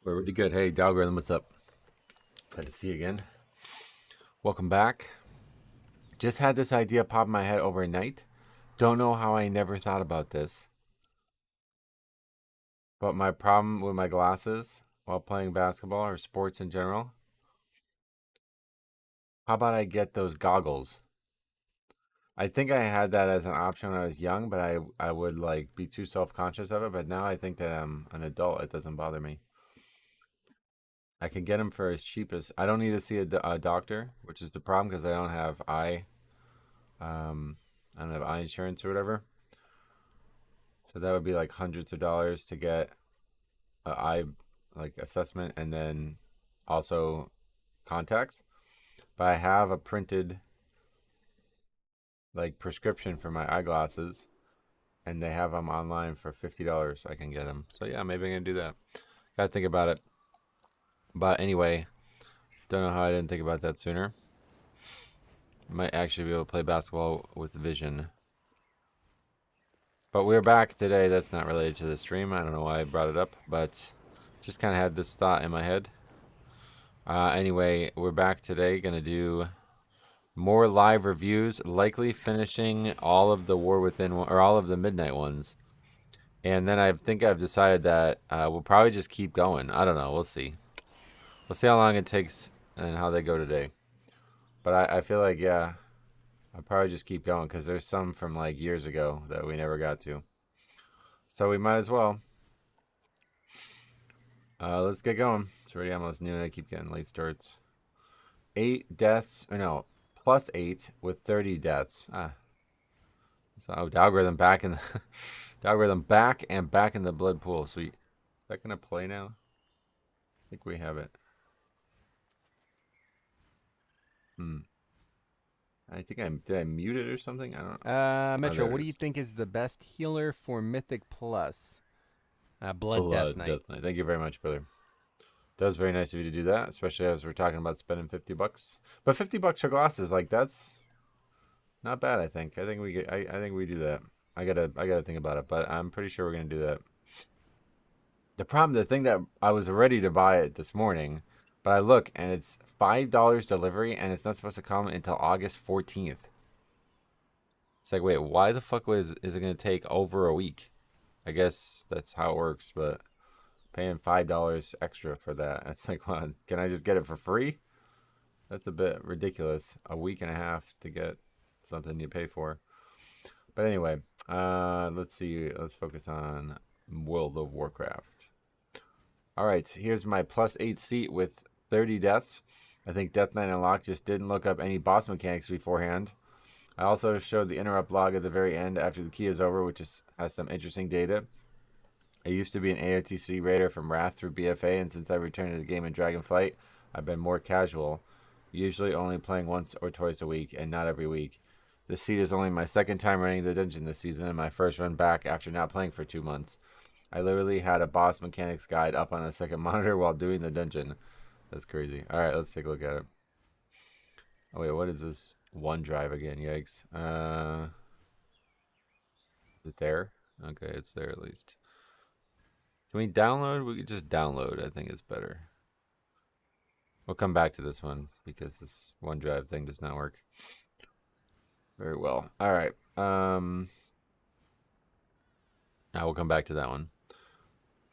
We're really good. Hey, Dalgoritham, what's up? Glad to see you again. Welcome back. Just had this idea pop in my head overnight. Don't know how I never thought about this. But my problem with my glasses while playing basketball or sports in general, how about I get those goggles? I think I had that as an option when I was young, but I would like be too self-conscious of it. But now I think that I'm an adult. It doesn't bother me. I can get them for as cheap as I don't need to see a doctor, which is the problem because um, I don't have eye insurance or whatever. So that would be like hundreds of dollars to get a eye like assessment and then also contacts. But I have a printed like prescription for my eyeglasses, and they have them online for $50. I can get them. So yeah, maybe I'm gonna do that. Gotta think about it. But anyway, don't know how I didn't think about that sooner. Might actually be able to play basketball with vision. But we're back today. That's not related to the stream. I don't know why I brought it up, but just kind of had this thought in my head. Anyway, we're back today. Gonna do more live reviews, likely finishing all of the War Within or all of the Midnight ones. And then I think I've decided that we'll probably just keep going. I don't know. We'll see. We'll see how long it takes and how they go today. But I feel like, yeah, I'll probably just keep going because there's some from like years ago that we never got to. So we might as well. Let's get going. It's already almost noon. I keep getting late starts. 8 deaths, or no, plus 8 with 30 deaths. So the algorithm back in the the algorithm back and back in the blood pool. Sweet. Is that gonna play now? I think we have it. I think did I mute it or something? I don't. Metro, There it what do you is. think is the best healer for Mythic Plus? Blood Death Blood, Knight. definitely. Thank you very much, brother. That was very nice of you to do that, especially as we're talking about spending $50. But $50 for glasses, like that's not bad. I think. I think we get. I think we do that. I gotta think about it, but I'm pretty sure we're gonna do that. The thing that I was ready to buy it this morning, but I look and it's $5 delivery, and it's not supposed to come until August 14th. It's like, wait, why the fuck is it gonna take over a week? I guess that's how it works, but paying $5 extra for that, it's like, well, can I just get it for free? That's a bit ridiculous. A week and a half to get something you pay for. But anyway, let's see. Let's focus on World of Warcraft. All right, here's my plus 8 seat with 30 deaths. I think Death Knight Unlocked just didn't look up any boss mechanics beforehand. I also showed the interrupt log at the very end after the key is over, which has some interesting data. I used to be an AOTC raider from Wrath through BFA, and since I returned to the game in Dragonflight, I've been more casual, usually only playing once or twice a week, and not every week. This seat is only my second time running the dungeon this season, and my first run back after not playing for 2 months. I literally had a boss mechanics guide up on a second monitor while doing the dungeon. That's crazy. Alright, let's take a look at it. Oh wait, what is this? OneDrive again, yikes. Is it there? Okay, it's there at least. Can we download? We could just download. I think it's better. We'll come back to this one because this OneDrive thing does not work very well. All right. I will come back to that one.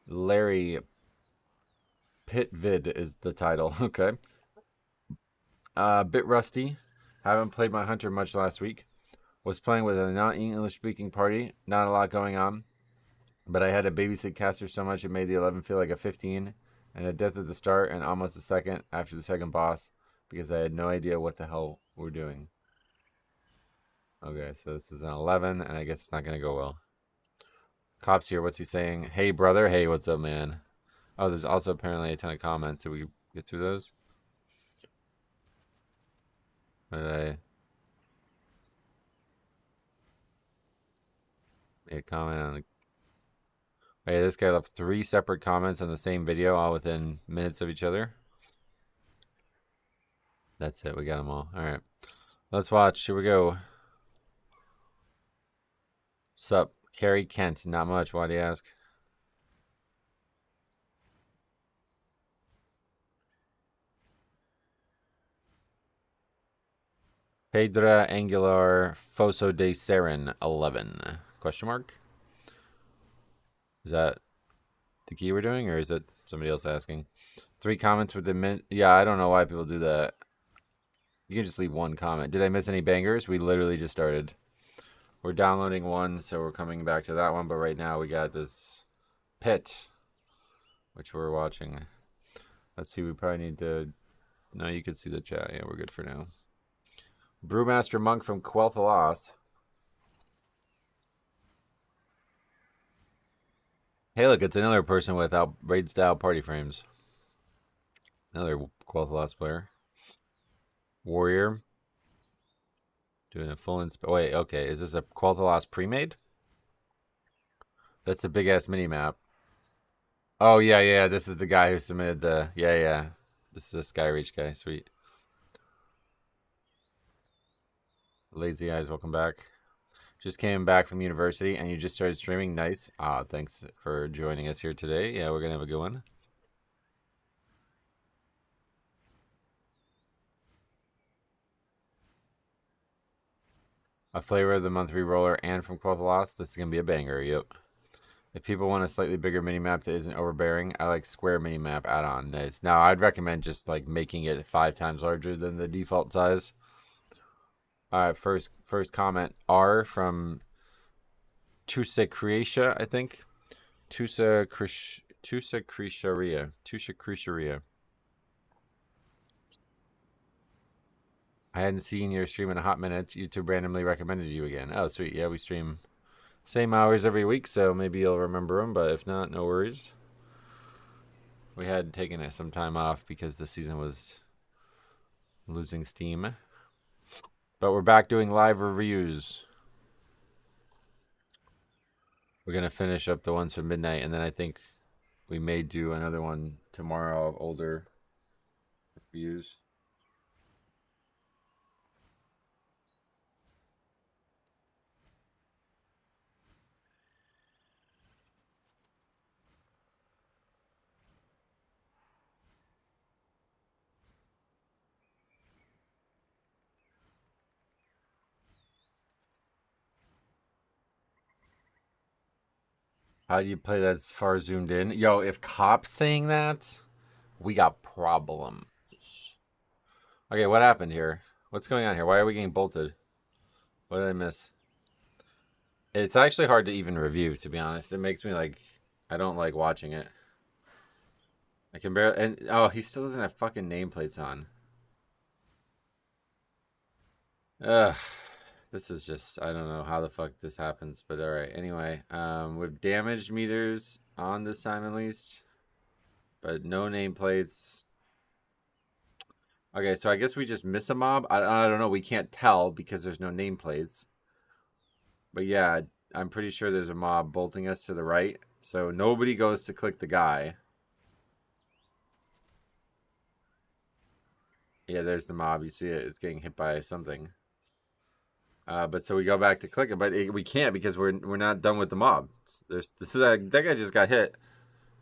Larry Pitvid is the title. Okay. Bit rusty. Haven't played my hunter much last week. Was playing with a non-English speaking party. Not a lot going on. But I had to babysit caster so much it made the 11 feel like a 15. And a death at the start and almost a second after the second boss because I had no idea what the hell we're doing. Okay, so this is an 11, and I guess it's not going to go well. Cop's here. What's he saying? Hey, brother. Hey, what's up, man? Oh, there's also apparently a ton of comments. Did we get through those? What did I make a comment on? Hey, this guy left 3 separate comments on the same video, all within minutes of each other. That's it. We got them all. All right. Let's watch. Here we go. Sup, Carrie Kent. Not much. Why do you ask? Pedra Angular Foso de Seren 11? Question mark? Is that the key we're doing, or is it somebody else asking? 3 comments with the mint. Yeah, I don't know why people do that. You can just leave 1 comment. Did I miss any bangers? We literally just started. We're downloading one, so we're coming back to that one. But right now we got this Pit, which we're watching. Let's see. We probably need to. No, you can see the chat. Yeah, we're good for now. Brewmaster Monk from Quel'Thalas. Hey, look, it's another person without raid style party frames. Another Quel'Thalas player. Warrior. Doing a full wait, okay. Is this a Quel'Thalas pre-made? That's a big ass mini map. Oh yeah. This is the guy who submitted the yeah. This is a Skyreach guy. Sweet. Lazy Eyes, welcome back. Just came back from university and you just started streaming. Nice. Thanks for joining us here today. Yeah, we're gonna have a good one. A flavor of the month reroller and from Quel'Thalas. This is gonna be a banger. Yep. If people want a slightly bigger minimap that isn't overbearing, I like square minimap add-on. Nice. Now, I'd recommend just like making it 5 times larger than the default size. All right, first comment R from Tusa Croatia, I think. Tusa Croatia. I hadn't seen your stream in a hot minute. YouTube randomly recommended you again. Oh, sweet. Yeah, we stream same hours every week, so maybe you'll remember them. But if not, no worries. We had taken some time off because the season was losing steam. But we're back doing live reviews. We're going to finish up the ones from midnight, and then I think we may do another one tomorrow of older reviews. How do you play that as far zoomed in? Yo, if Cop's saying that, we got problems. Okay, what happened here? What's going on here? Why are we getting bolted? What did I miss? It's actually hard to even review, to be honest. It makes me like, I don't like watching it. I can barely, and oh, he still doesn't have fucking nameplates on. Ugh. This is just, I don't know how the fuck this happens, but all right. Anyway, with damage meters on this time at least, but no nameplates. Okay, so I guess we just miss a mob. I don't know. We can't tell because there's no nameplates. But yeah, I'm pretty sure there's a mob bolting us to the right. So nobody goes to click the guy. Yeah, there's the mob. You see it. It's getting hit by something. But so we go back to click it, but we can't because we're not done with the mob. That guy just got hit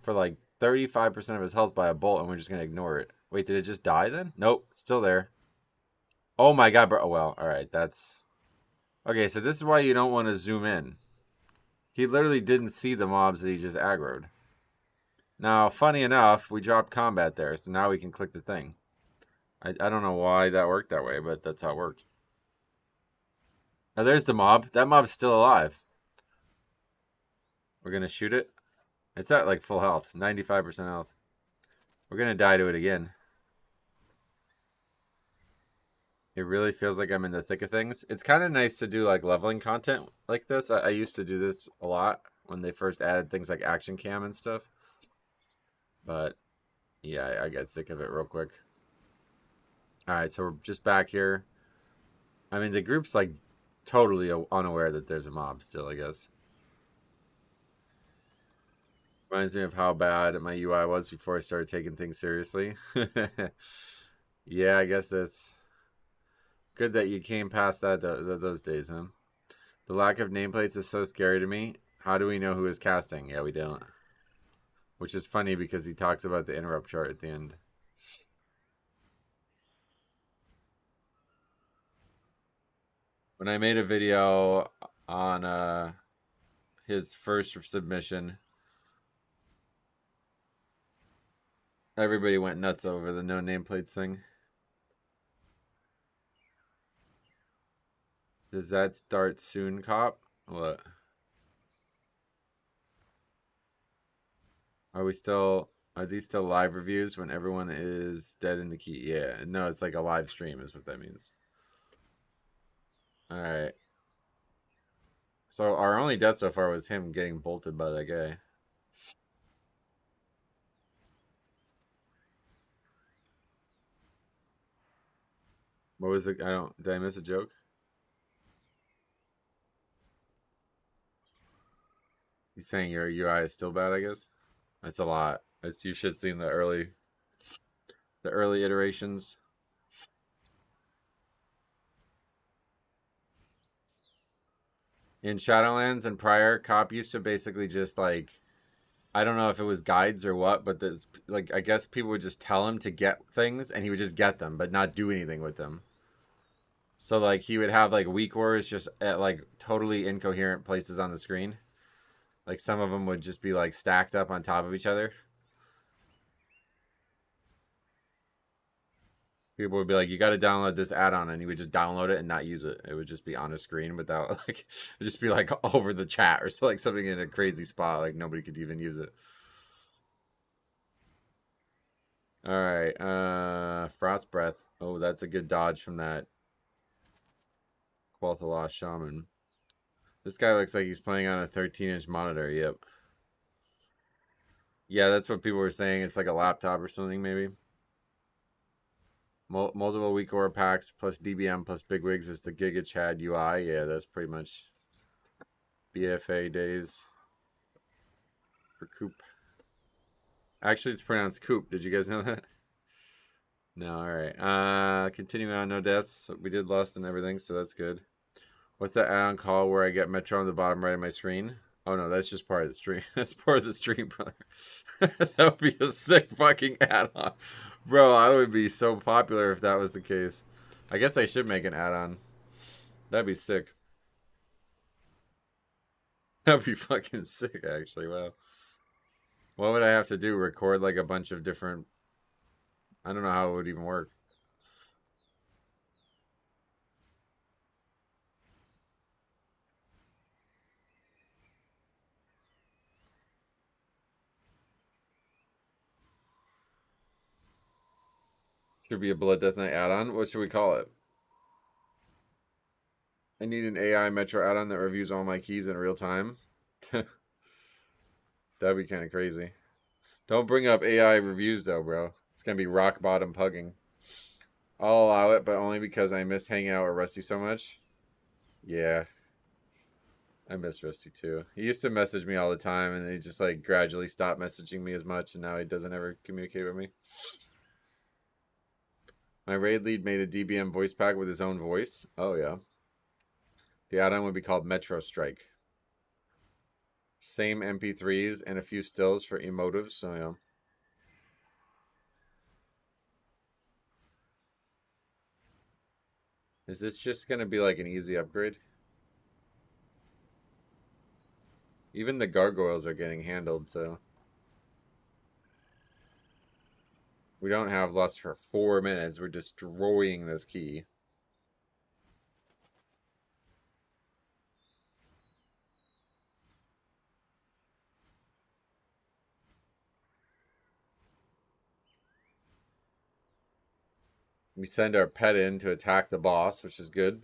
for like 35% of his health by a bolt, and we're just gonna ignore it. Wait, did it just die then? Nope, still there. Oh my god, bro. Oh, well, all right, that's okay. So this is why you don't want to zoom in. He literally didn't see the mobs that he just aggroed. Now, funny enough, we dropped combat there, so now we can click the thing. I don't know why that worked that way, but that's how it worked. Now there's the mob. That mob's still alive. We're going to shoot it. It's at like full health. 95% health. We're going to die to it again. It really feels like I'm in the thick of things. It's kind of nice to do like leveling content like this. I used to do this a lot when they first added things like action cam and stuff. But yeah, I got sick of it real quick. All right, so we're just back here. I mean, the group's like totally unaware that there's a mob still, I guess. Reminds me of how bad my UI was before I started taking things seriously. Yeah, I guess that's good that you came past that those days, huh? The lack of nameplates is so scary to me. How do we know who is casting? Yeah, we don't. Which is funny because he talks about the interrupt chart at the end. When I made a video on his first submission, everybody went nuts over the no nameplates thing. Does that start soon, cop? What? Are these still live reviews when everyone is dead in the key? Yeah. No, it's like a live stream is what that means. All right. So our only death so far was him getting bolted by that guy. What was it? Did I miss a joke? He's saying your UI is still bad, I guess. That's a lot. You should have seen the early iterations. In Shadowlands and prior, cop used to basically just like, I don't know if it was guides or what, but there's like, I guess people would just tell him to get things and he would just get them, but not do anything with them. So like he would have like weak wars just at like totally incoherent places on the screen. Like some of them would just be like stacked up on top of each other. People would be like, you got to download this add-on, and you would just download it and not use it. It would just be on a screen without like, it'd just be like over the chat or like something in a crazy spot, like nobody could even use it. All right, Frost Breath. Oh, that's a good dodge from that Qualth Lost Shaman. This guy looks like he's playing on a 13-inch monitor. Yep. Yeah, that's what people were saying. It's like a laptop or something, maybe. Multiple weak aura packs plus DBM plus bigwigs is the Giga Chad UI. Yeah, that's pretty much BFA days for Coop. Actually, it's pronounced Coop. Did you guys know that? No, all right. Continuing on, no deaths. We did lost and everything, so that's good. What's that add-on call where I get Metro on the bottom right of my screen? Oh no, that's just part of the stream. That's part of the stream, brother. That would be a sick fucking add-on. Bro, I would be so popular if that was the case. I guess I should make an add-on. That'd be sick. That'd be fucking sick, actually. Wow. What would I have to do? Record like a bunch of different... I don't know how it would even work. Should be a Blood Death Knight add-on. What should we call it? I need an AI Metro add-on that reviews all my keys in real time. That'd be kind of crazy. Don't bring up AI reviews though, bro. It's gonna be rock bottom pugging. I'll allow it, but only because I miss hanging out with Rusty so much. Yeah. I miss Rusty too. He used to message me all the time, and he just like gradually stopped messaging me as much, and now he doesn't ever communicate with me. My raid lead made a DBM voice pack with his own voice. Oh yeah. The add-on would be called Metro Strike. Same MP3s and a few stills for emotives. So yeah. Is this just gonna be like an easy upgrade? Even the gargoyles are getting handled, so we don't have lust for 4 minutes. We're destroying this key. We send our pet in to attack the boss, which is good.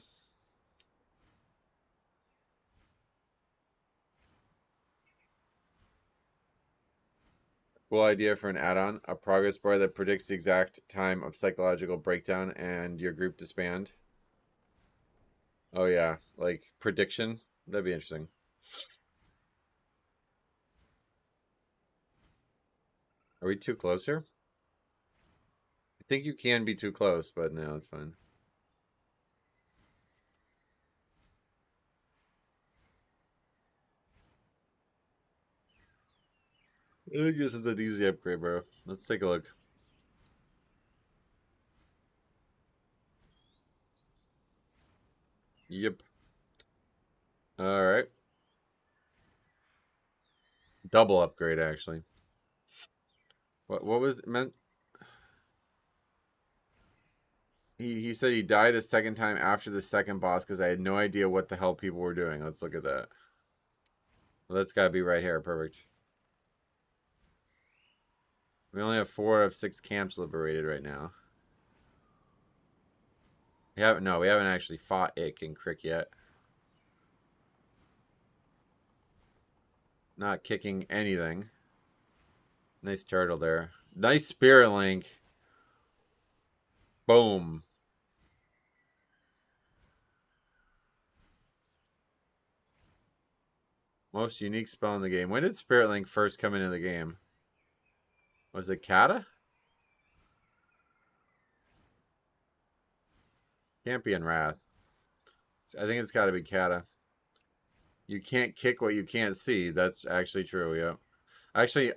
Cool idea for an add-on. A progress bar that predicts the exact time of psychological breakdown and your group disband. Oh yeah, like prediction. That'd be interesting. Are we too close here? I think you can be too close, but no, it's fine. I think this is an easy upgrade, bro. Let's take a look. Yep. All right. Double upgrade, actually. What was it meant? He said he died a second time after the second boss because I had no idea what the hell people were doing. Let's look at that. Well, that's got to be right here. Perfect. We only have 4 of 6 camps liberated right now. We haven't actually fought Ick and Crick yet. Not kicking anything. Nice turtle there. Nice Spirit Link. Boom. Most unique spell in the game. When did Spirit Link first come into the game? Was it Kata? Can't be in Wrath. I think it's got to be Kata. You can't kick what you can't see. That's actually true, yeah. Actually,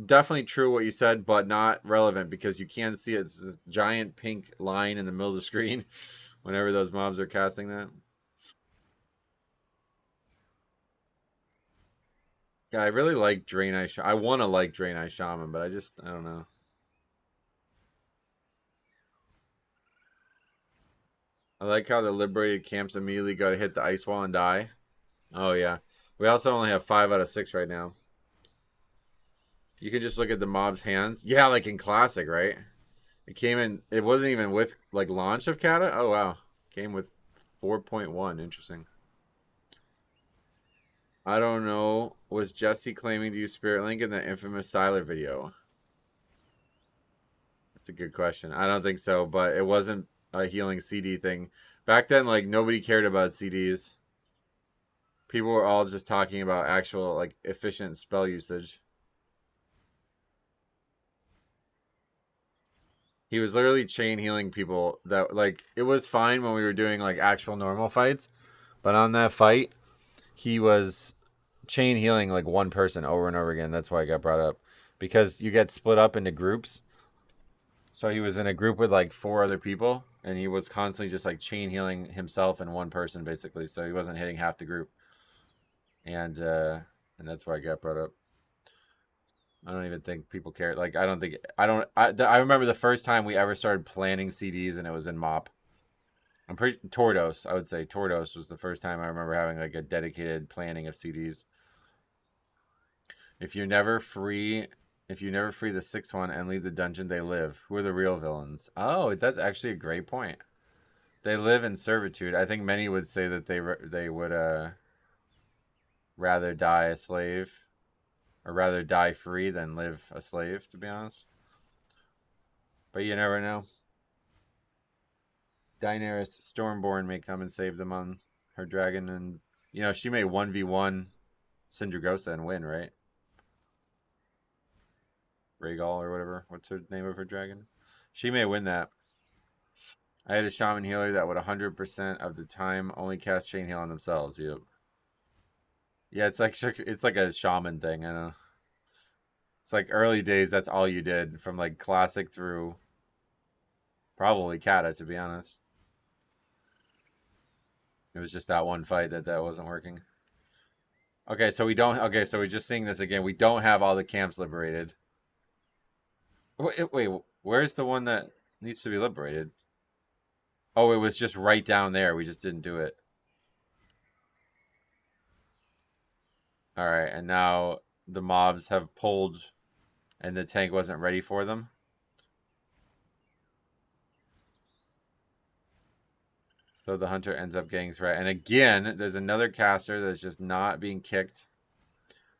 definitely true what you said, but not relevant because you can see it's this giant pink line in the middle of the screen whenever those mobs are casting that. Yeah, I really like Draenei Shaman. I want to like Draenei Shaman, but I don't know. I like how the liberated camps immediately go to hit the ice wall and die. Oh, yeah. We also only have 5 out of 6 right now. You can just look at the mob's hands. Yeah, like in Classic, right? It came in. It wasn't even with, like, launch of Kata? Oh, wow. Came with 4.1. Interesting. I don't know. Was Jesse claiming to use Spirit Link in the infamous Siler video? That's a good question. I don't think so, but it wasn't a healing CD thing. Back then, like, nobody cared about CDs. People were all just talking about actual, like, efficient spell usage. He was literally chain healing people that, like, it was fine when we were doing, like, actual normal fights. But on that fight, he was chain healing, like, one person over and over again. That's why it got brought up. Because you get split up into groups. So he was in a group with, like, 4 other people. And he was constantly just, like, chain healing himself and one person, basically. So he wasn't hitting half the group. And that's why it got brought up. I don't even think people care. Like, I remember the first time we ever started planning CDs, and it was in MOP. I'm pretty Tordos. I would say Tordos was the first time I remember having like a dedicated planning of CDs. If you never free the 6th one and leave the dungeon, they live. Who are the real villains? Oh, that's actually a great point. They live in servitude. I think many would say that they would rather die a slave. Or rather die free than live a slave, to be honest. But you never know. Daenerys Stormborn may come and save them on her dragon. And, she may 1v1 Sindragosa and win, right? Rhaegal or whatever. What's her name of her dragon? She may win that. I had a shaman healer that would 100% of the time only cast chain heal on themselves. Yep. Yeah, it's like a shaman thing, I know. It's like early days, that's all you did from like classic through probably Kata, to be honest. It was just that one fight that wasn't working. Okay, so we're just seeing this again. We don't have all the camps liberated. Wait, where's the one that needs to be liberated? Oh, it was just right down there. We just didn't do it. All right, and now the mobs have pulled and the tank wasn't ready for them. So the hunter ends up getting threat. And again, there's another caster that's just not being kicked.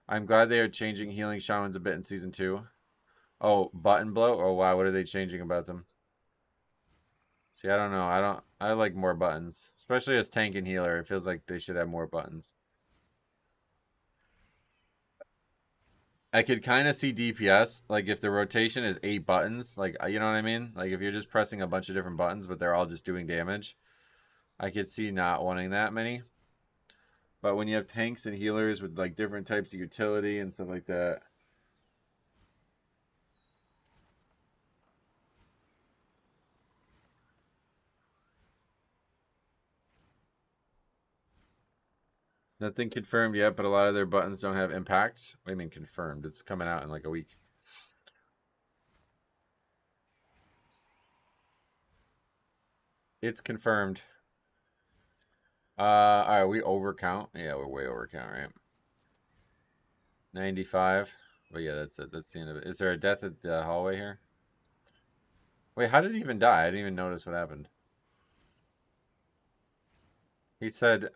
I'm glad they are changing healing shamans a bit in season 2. Oh, button blow? Oh wow, what are they changing about them? See, I don't know. I like more buttons. Especially as tank and healer. It feels like they should have more buttons. I could kind of see DPS, like if the rotation is 8 buttons, like, you know what I mean? Like if you're just pressing a bunch of different buttons, but they're all just doing damage. I could see not wanting that many. But when you have tanks and healers with like different types of utility and stuff like that. Nothing confirmed yet, but a lot of their buttons don't have impact. What do you mean confirmed? It's coming out in like a week. It's confirmed. All right, we overcount. Yeah, we're way overcount, right? 95. But yeah, that's it. That's the end of it. Is there a death at the hallway here? Wait, how did he even die? I didn't even notice what happened. He said,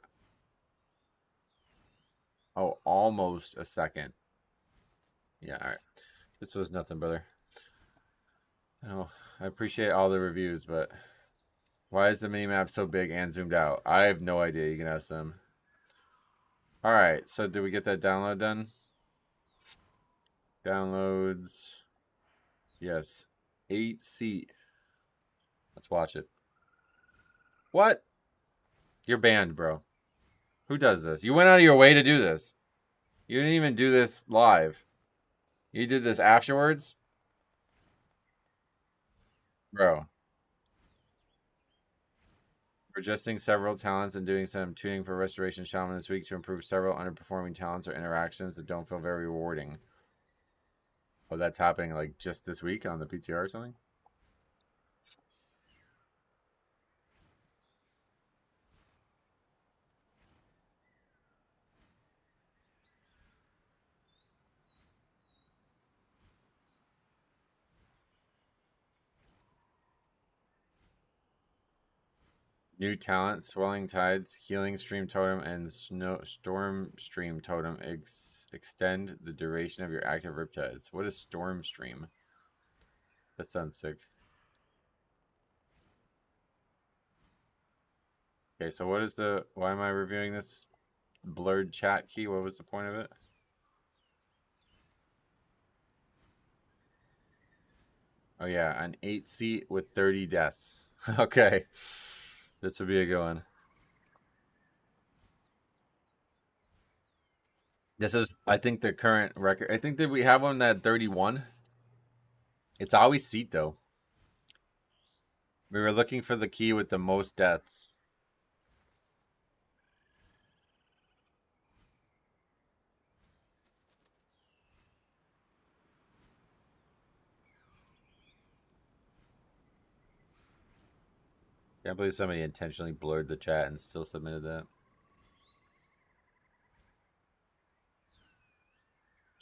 oh, almost a second. Yeah, all right. This was nothing, brother. Oh, I appreciate all the reviews, but why is the minimap so big and zoomed out? I have no idea. You can ask them. All right, so did we get that download done? Downloads. Yes. 8 seat. Let's watch it. What? You're banned, bro. Who does this? You went out of your way to do this. You didn't even do this live. You did this afterwards? Bro. Adjusting several talents and doing some tuning for Restoration Shaman this week to improve several underperforming talents or interactions that don't feel very rewarding. Oh, that's happening like just this week on the PTR or something? New talent, Swelling Tides, Healing Stream Totem, and Storm Stream Totem extend the duration of your active Riptides. What is Storm Stream? That sounds sick. Okay, so what is the... Why am I reviewing this blurred chat key? What was the point of it? Oh yeah, an 8 seat with 30 deaths. Okay. This would be a good one. This is, I think, the current record. I think that we have one that 31. It's always seat, though. We were looking for the key with the most deaths. Can't believe somebody intentionally blurred the chat and still submitted that.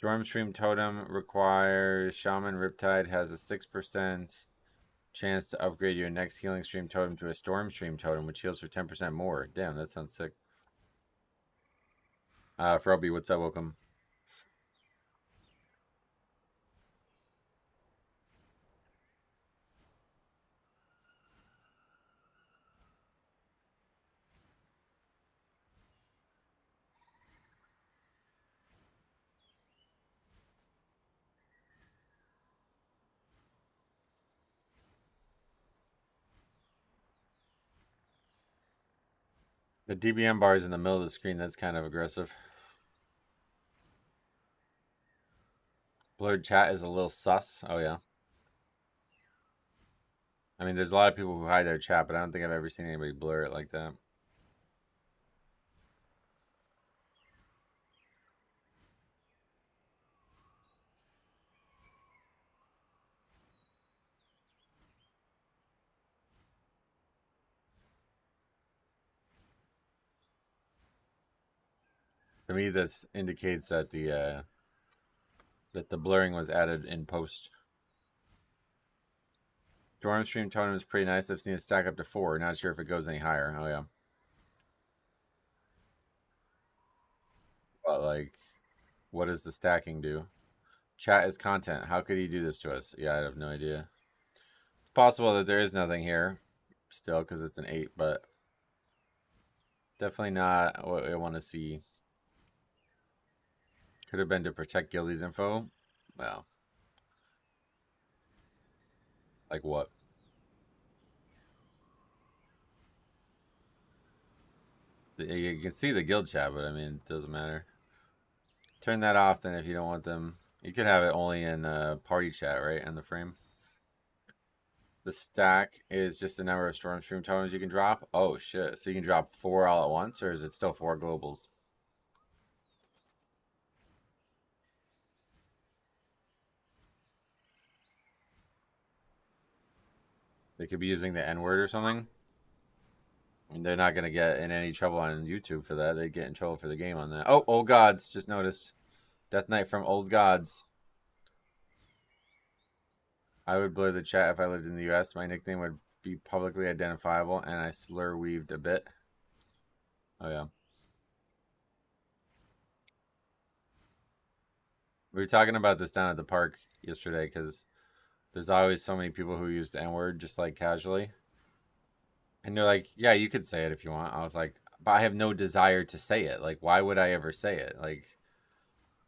Stormstream Totem requires Shaman Riptide has a 6% chance to upgrade your next Healing Stream Totem to a Stormstream Totem, which heals for 10% more. Damn, that sounds sick. Froby, what's up? Welcome. The DBM bar is in the middle of the screen. That's kind of aggressive. Blurred chat is a little sus. Oh, yeah. I mean, there's a lot of people who hide their chat, but I don't think I've ever seen anybody blur it like that. To me, this indicates that the blurring was added in post. Stormstream Totem is pretty nice. I've seen it stack up to 4. Not sure if it goes any higher. Oh, yeah. But, like, what does the stacking do? Chat is content. How could he do this to us? Yeah, I have no idea. It's possible that there is nothing here still because it's an 8, but definitely not what I want to see. Could have been to protect Gildy's info. Well, like what? You can see the guild chat, but I mean, it doesn't matter. Turn that off then if you don't want them. You could have it only in party chat, right? In the frame. The stack is just the number of Stormstream totems you can drop. Oh, shit. So you can drop 4 all at once, or is it still 4 globals? They could be using the N-word or something. And they're not going to get in any trouble on YouTube for that. They'd get in trouble for the game on that. Oh, Old Gods. Just noticed. Death Knight from Old Gods. I would blur the chat if I lived in the US. My nickname would be publicly identifiable, and I slur weaved a bit. Oh, yeah. We were talking about this down at the park yesterday because there's always so many people who use the N-word just like casually. And they're like, yeah, you could say it if you want. I was like, but I have no desire to say it. Like, why would I ever say it? Like,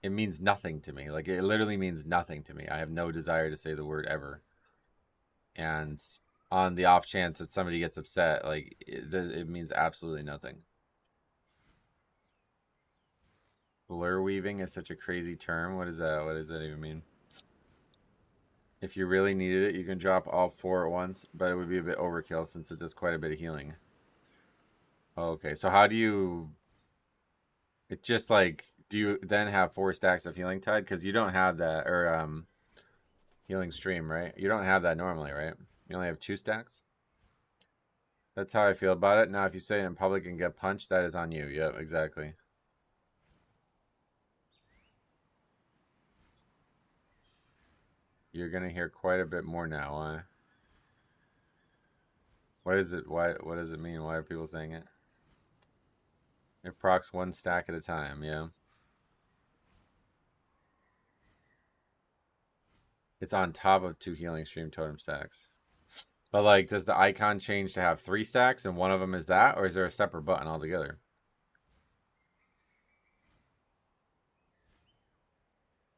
it means nothing to me. Like, it literally means nothing to me. I have no desire to say the word ever. And on the off chance that somebody gets upset, like, it means absolutely nothing. Blur weaving is such a crazy term. What is that? What does that even mean? If you really needed it, you can drop all 4 at once, but it would be a bit overkill since it does quite a bit of healing. Okay, so how do you... It just like... Do you then have 4 stacks of Healing Tide? Because you don't have that, or Healing Stream, right? You don't have that normally, right? You only have 2 stacks? That's how I feel about it. Now, if you say it in public and get punched, that is on you. Yep, exactly. You're going to hear quite a bit more now. What is it? What does it mean? Why are people saying it? It procs 1 stack at a time, yeah. It's on top of 2 Healing Stream totem stacks. But, like, does the icon change to have 3 stacks and one of them is that? Or is there a separate button altogether?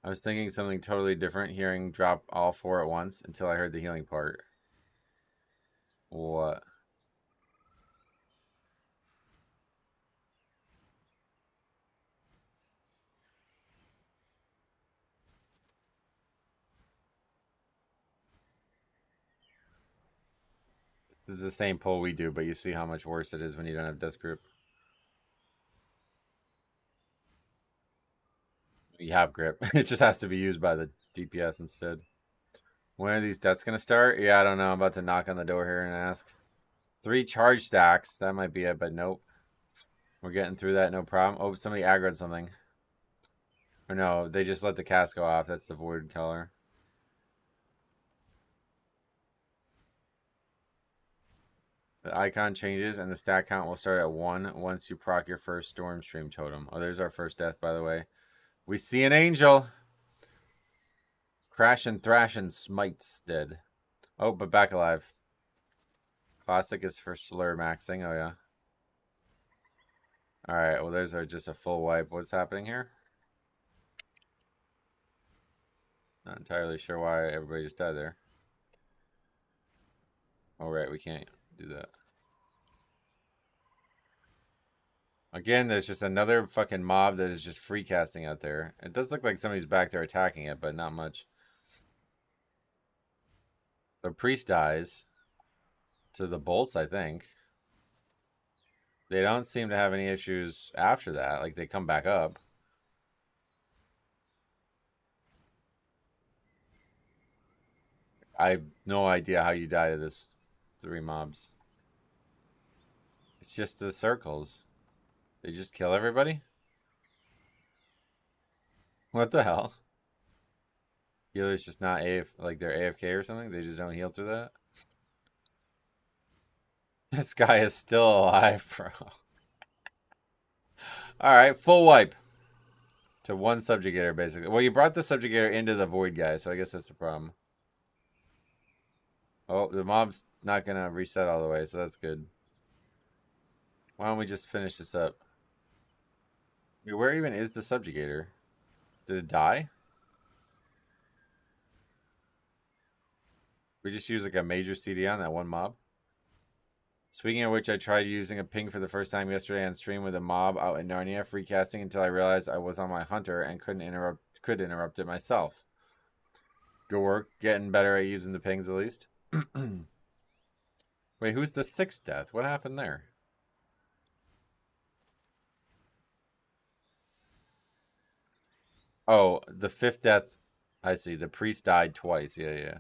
I was thinking something totally different, hearing drop all 4 at once until I heard the healing part. What? This is the same pull we do, but you see how much worse it is when you don't have Death Grip. You have grip. It just has to be used by the DPS instead. When are these deaths going to start? Yeah, I don't know. I'm about to knock on the door here and ask. 3 charge stacks. That might be it, but nope. We're getting through that, no problem. Oh, somebody aggroed something. Or no, they just let the cast go off. That's the Void Teller. The icon changes and the stack count will start at 1 once you proc your first Storm Stream totem. Oh, there's our first death, by the way. We see an angel. Crash and Thrash and Smites dead. Oh, but back alive. Classic is for slur maxing. Oh, yeah. Alright, well, there's just a full wipe. What's happening here? Not entirely sure why everybody just died there. Oh, right, we can't do that. Again, there's just another fucking mob that is just free casting out there. It does look like somebody's back there attacking it, but not much. The priest dies to the bolts, I think. They don't seem to have any issues after that. Like, they come back up. I have no idea how you die to this 3 mobs. It's just the circles. They just kill everybody? What the hell? Healer's just not like they're AFK or something? They just don't heal through that? This guy is still alive, bro. Alright, full wipe. To 1 subjugator, basically. Well, you brought the subjugator into the void guy, so I guess that's the problem. Oh, the mob's not going to reset all the way, so that's good. Why don't we just finish this up? Wait, where even is the subjugator? Did it die? We just use like a major CD on that 1 mob? Speaking of which, I tried using a ping for the first time yesterday on stream with a mob out in Narnia, free casting until I realized I was on my hunter and could interrupt it myself. Good work, getting better at using the pings at least. Wait, who's the 6th death? What happened there? Oh, the 5th death. I see. The priest died twice. Yeah, yeah.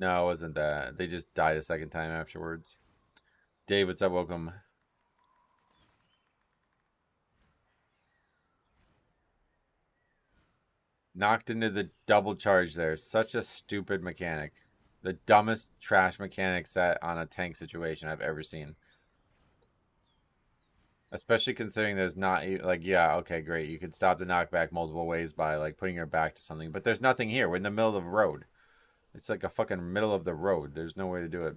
No, it wasn't that. They just died a second time afterwards. Dave, what's up? Welcome. Knocked into the double charge there. Such a stupid mechanic. The dumbest trash mechanic set on a tank situation I've ever seen. Especially considering there's not, like, yeah, okay, great. You could stop the knockback multiple ways by, like, putting your back to something. But there's nothing here. We're in the middle of the road. It's like a fucking middle of the road. There's no way to do it.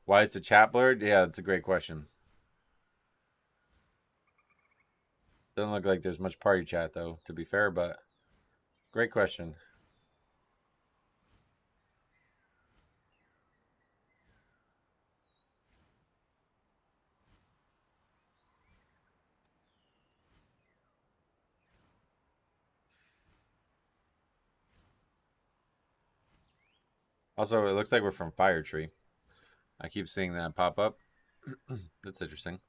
Why is the chat blurred? Yeah, that's a great question. Doesn't look like there's much party chat, though, to be fair, but great question. Also, it looks like we're from Fire Tree. I keep seeing that pop up. That's interesting.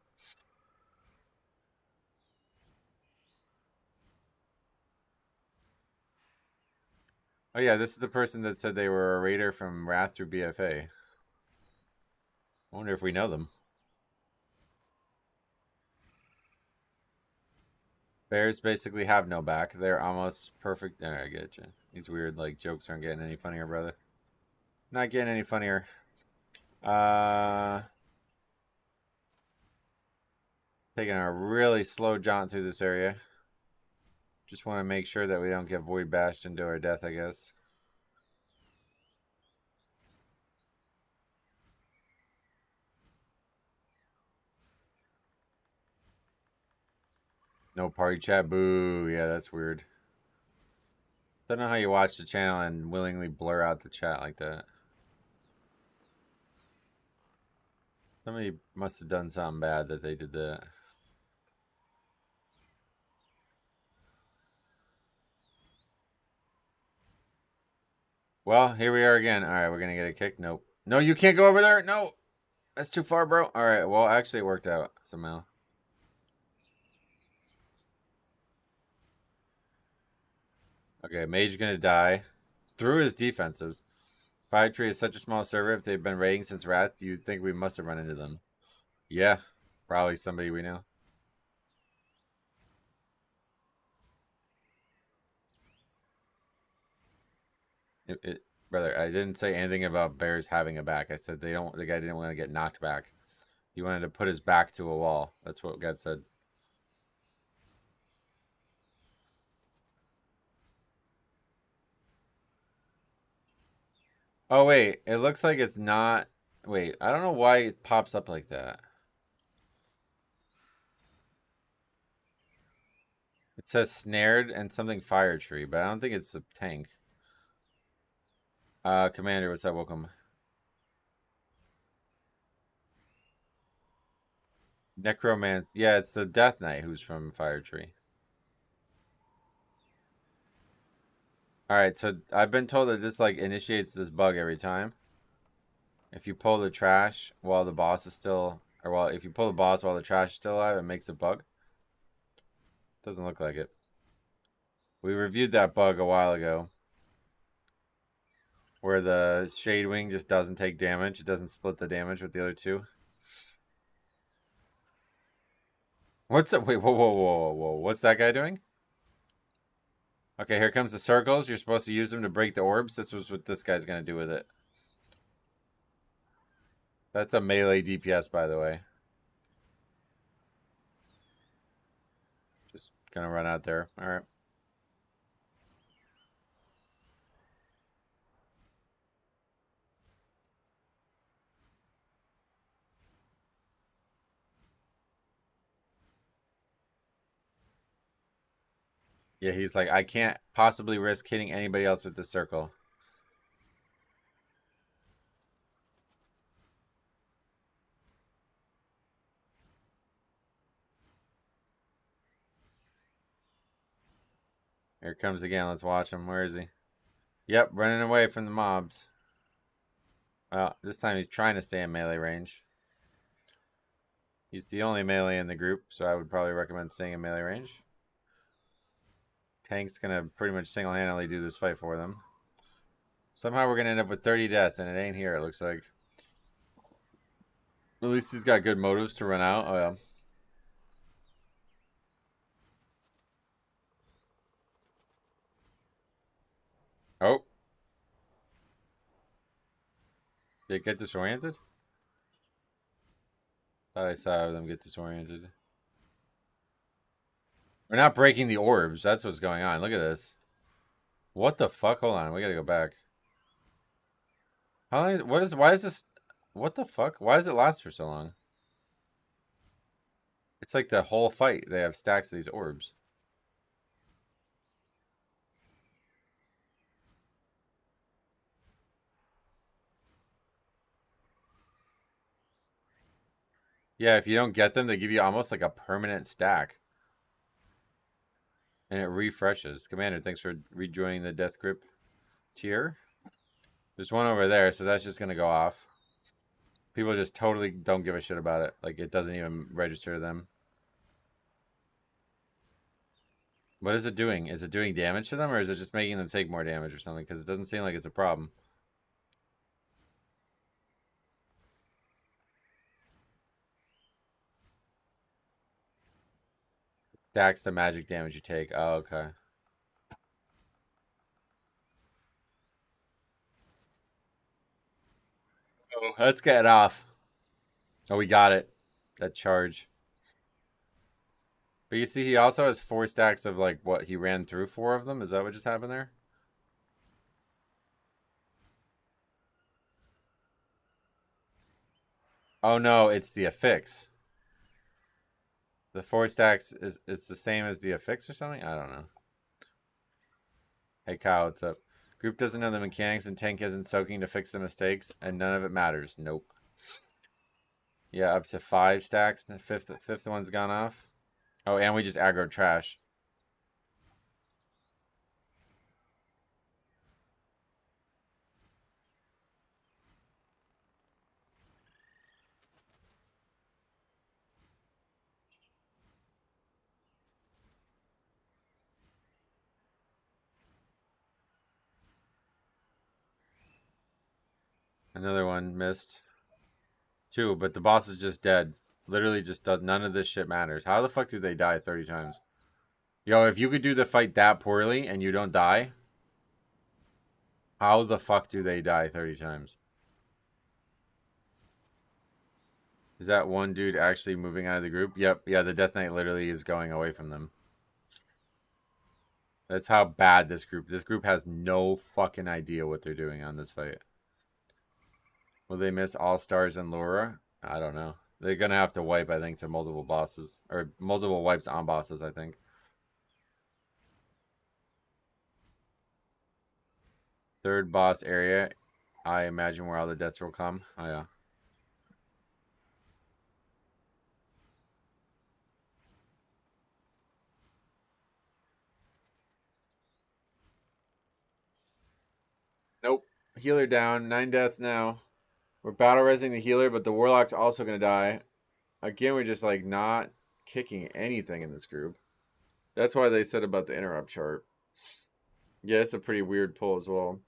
Oh yeah, this is the person that said they were a raider from Wrath through BFA. I wonder if we know them. Bears basically have no back. They're almost perfect. There, I get you. These weird like jokes aren't getting any funnier, brother. Not getting any funnier. Taking a really slow jaunt through this area. Just want to make sure that we don't get void bashed into our death, I guess. No party chat. Boo. Yeah, that's weird. Don't know how you watch the channel and willingly blur out the chat like that. Somebody must have done something bad that they did that. Well, here we are again. All right, we're going to get a kick. Nope. No, you can't go over there. No. That's too far, bro. All right. Well, actually, it worked out somehow. Okay, Mage going to die through his defensives. Fire Tree is such a small server. If they've been raiding since Wrath, you'd think we must have run into them. Yeah, probably somebody we know. Brother, I didn't say anything about bears having a back. I said they don't. The guy didn't want to get knocked back. He wanted to put his back to a wall. That's what God said. Oh wait, it looks like it's not. Wait, I don't know why it pops up like that. It says snared and something fire tree, but I don't think it's a tank. Commander, what's up? Welcome. Necroman. Yeah, it's the Death Knight who's from Fire Tree. Alright, so I've been told that this like initiates this bug every time. If you pull the trash while the boss is still, or while if you pull the boss while the trash is still alive, it makes a bug. Doesn't look like it. We reviewed that bug a while ago. Where the Shade Wing just doesn't take damage. It doesn't split the damage with the other two. What's up? Wait, whoa, whoa, whoa, whoa, whoa. What's that guy doing? Okay, here comes the circles. You're supposed to use them to break the orbs. This was what this guy's going to do with it. That's a melee DPS, by the way. Just going to run out there. All right. Yeah, he's like, I can't possibly risk hitting anybody else with this circle. Here it comes again. Let's watch him. Where is he? Yep, running away from the mobs. Well, this time he's trying to stay in melee range. He's the only melee in the group, so I would probably recommend staying in melee range. Tank's going to pretty much single-handedly do this fight for them. Somehow we're going to end up with 30 deaths, and it ain't here, it looks like. At least he's got good motives to run out. Oh, yeah. Oh. Did it get disoriented? Thought I saw them get disoriented. We're not breaking the orbs. That's what's going on. Look at this. What the fuck? Hold on. We gotta go back. How long? Why is this? What the fuck? Why does it last for so long? It's like the whole fight. They have stacks of these orbs. Yeah, if you don't get them, they give you almost like a permanent stack. And it refreshes. Commander, thanks for rejoining the Death Grip tier. There's one over there, so that's just going to go off. People just totally don't give a shit about it. Like, it doesn't even register to them. What is it doing? Is it doing damage to them, or is it just making them take more damage or something? Because it doesn't seem like it's a problem. Stacks the magic damage you take. Oh, okay. Oh, let's get it off. Oh, we got it. That charge. But you see, he also has 4 stacks of, like, what? He ran through 4 of them? Is that what just happened there? Oh, no, it's the affix. The 4 stacks it's the same as the affix or something? I don't know. Hey, Kyle, what's up? Group doesn't know the mechanics and tank isn't soaking to fix the mistakes, and none of it matters. Nope. Yeah, up to 5 stacks. The fifth one's gone off. Oh, and we just aggroed trash. Another one missed. 2, but the boss is just dead. Literally just does. None of this shit matters. How the fuck do they die 30 times? Yo, if you could do the fight that poorly and you don't die, how the fuck do they die 30 times? Is that one dude actually moving out of the group? Yep. Yeah, the Death Knight literally is going away from them. That's how bad this group has no fucking idea what they're doing on this fight. Will they miss All-Stars and Laura? I don't know. They're going to have to wipe, I think, to multiple bosses. Or multiple wipes on bosses, I think. Third boss area. I imagine where all the deaths will come. Oh, yeah. Nope. Healer down. 9 deaths now. We're battle resing the healer, but the warlock's also going to die. Again, we're just like not kicking anything in this group. That's why they said about the interrupt chart. Yeah, it's a pretty weird pull as well.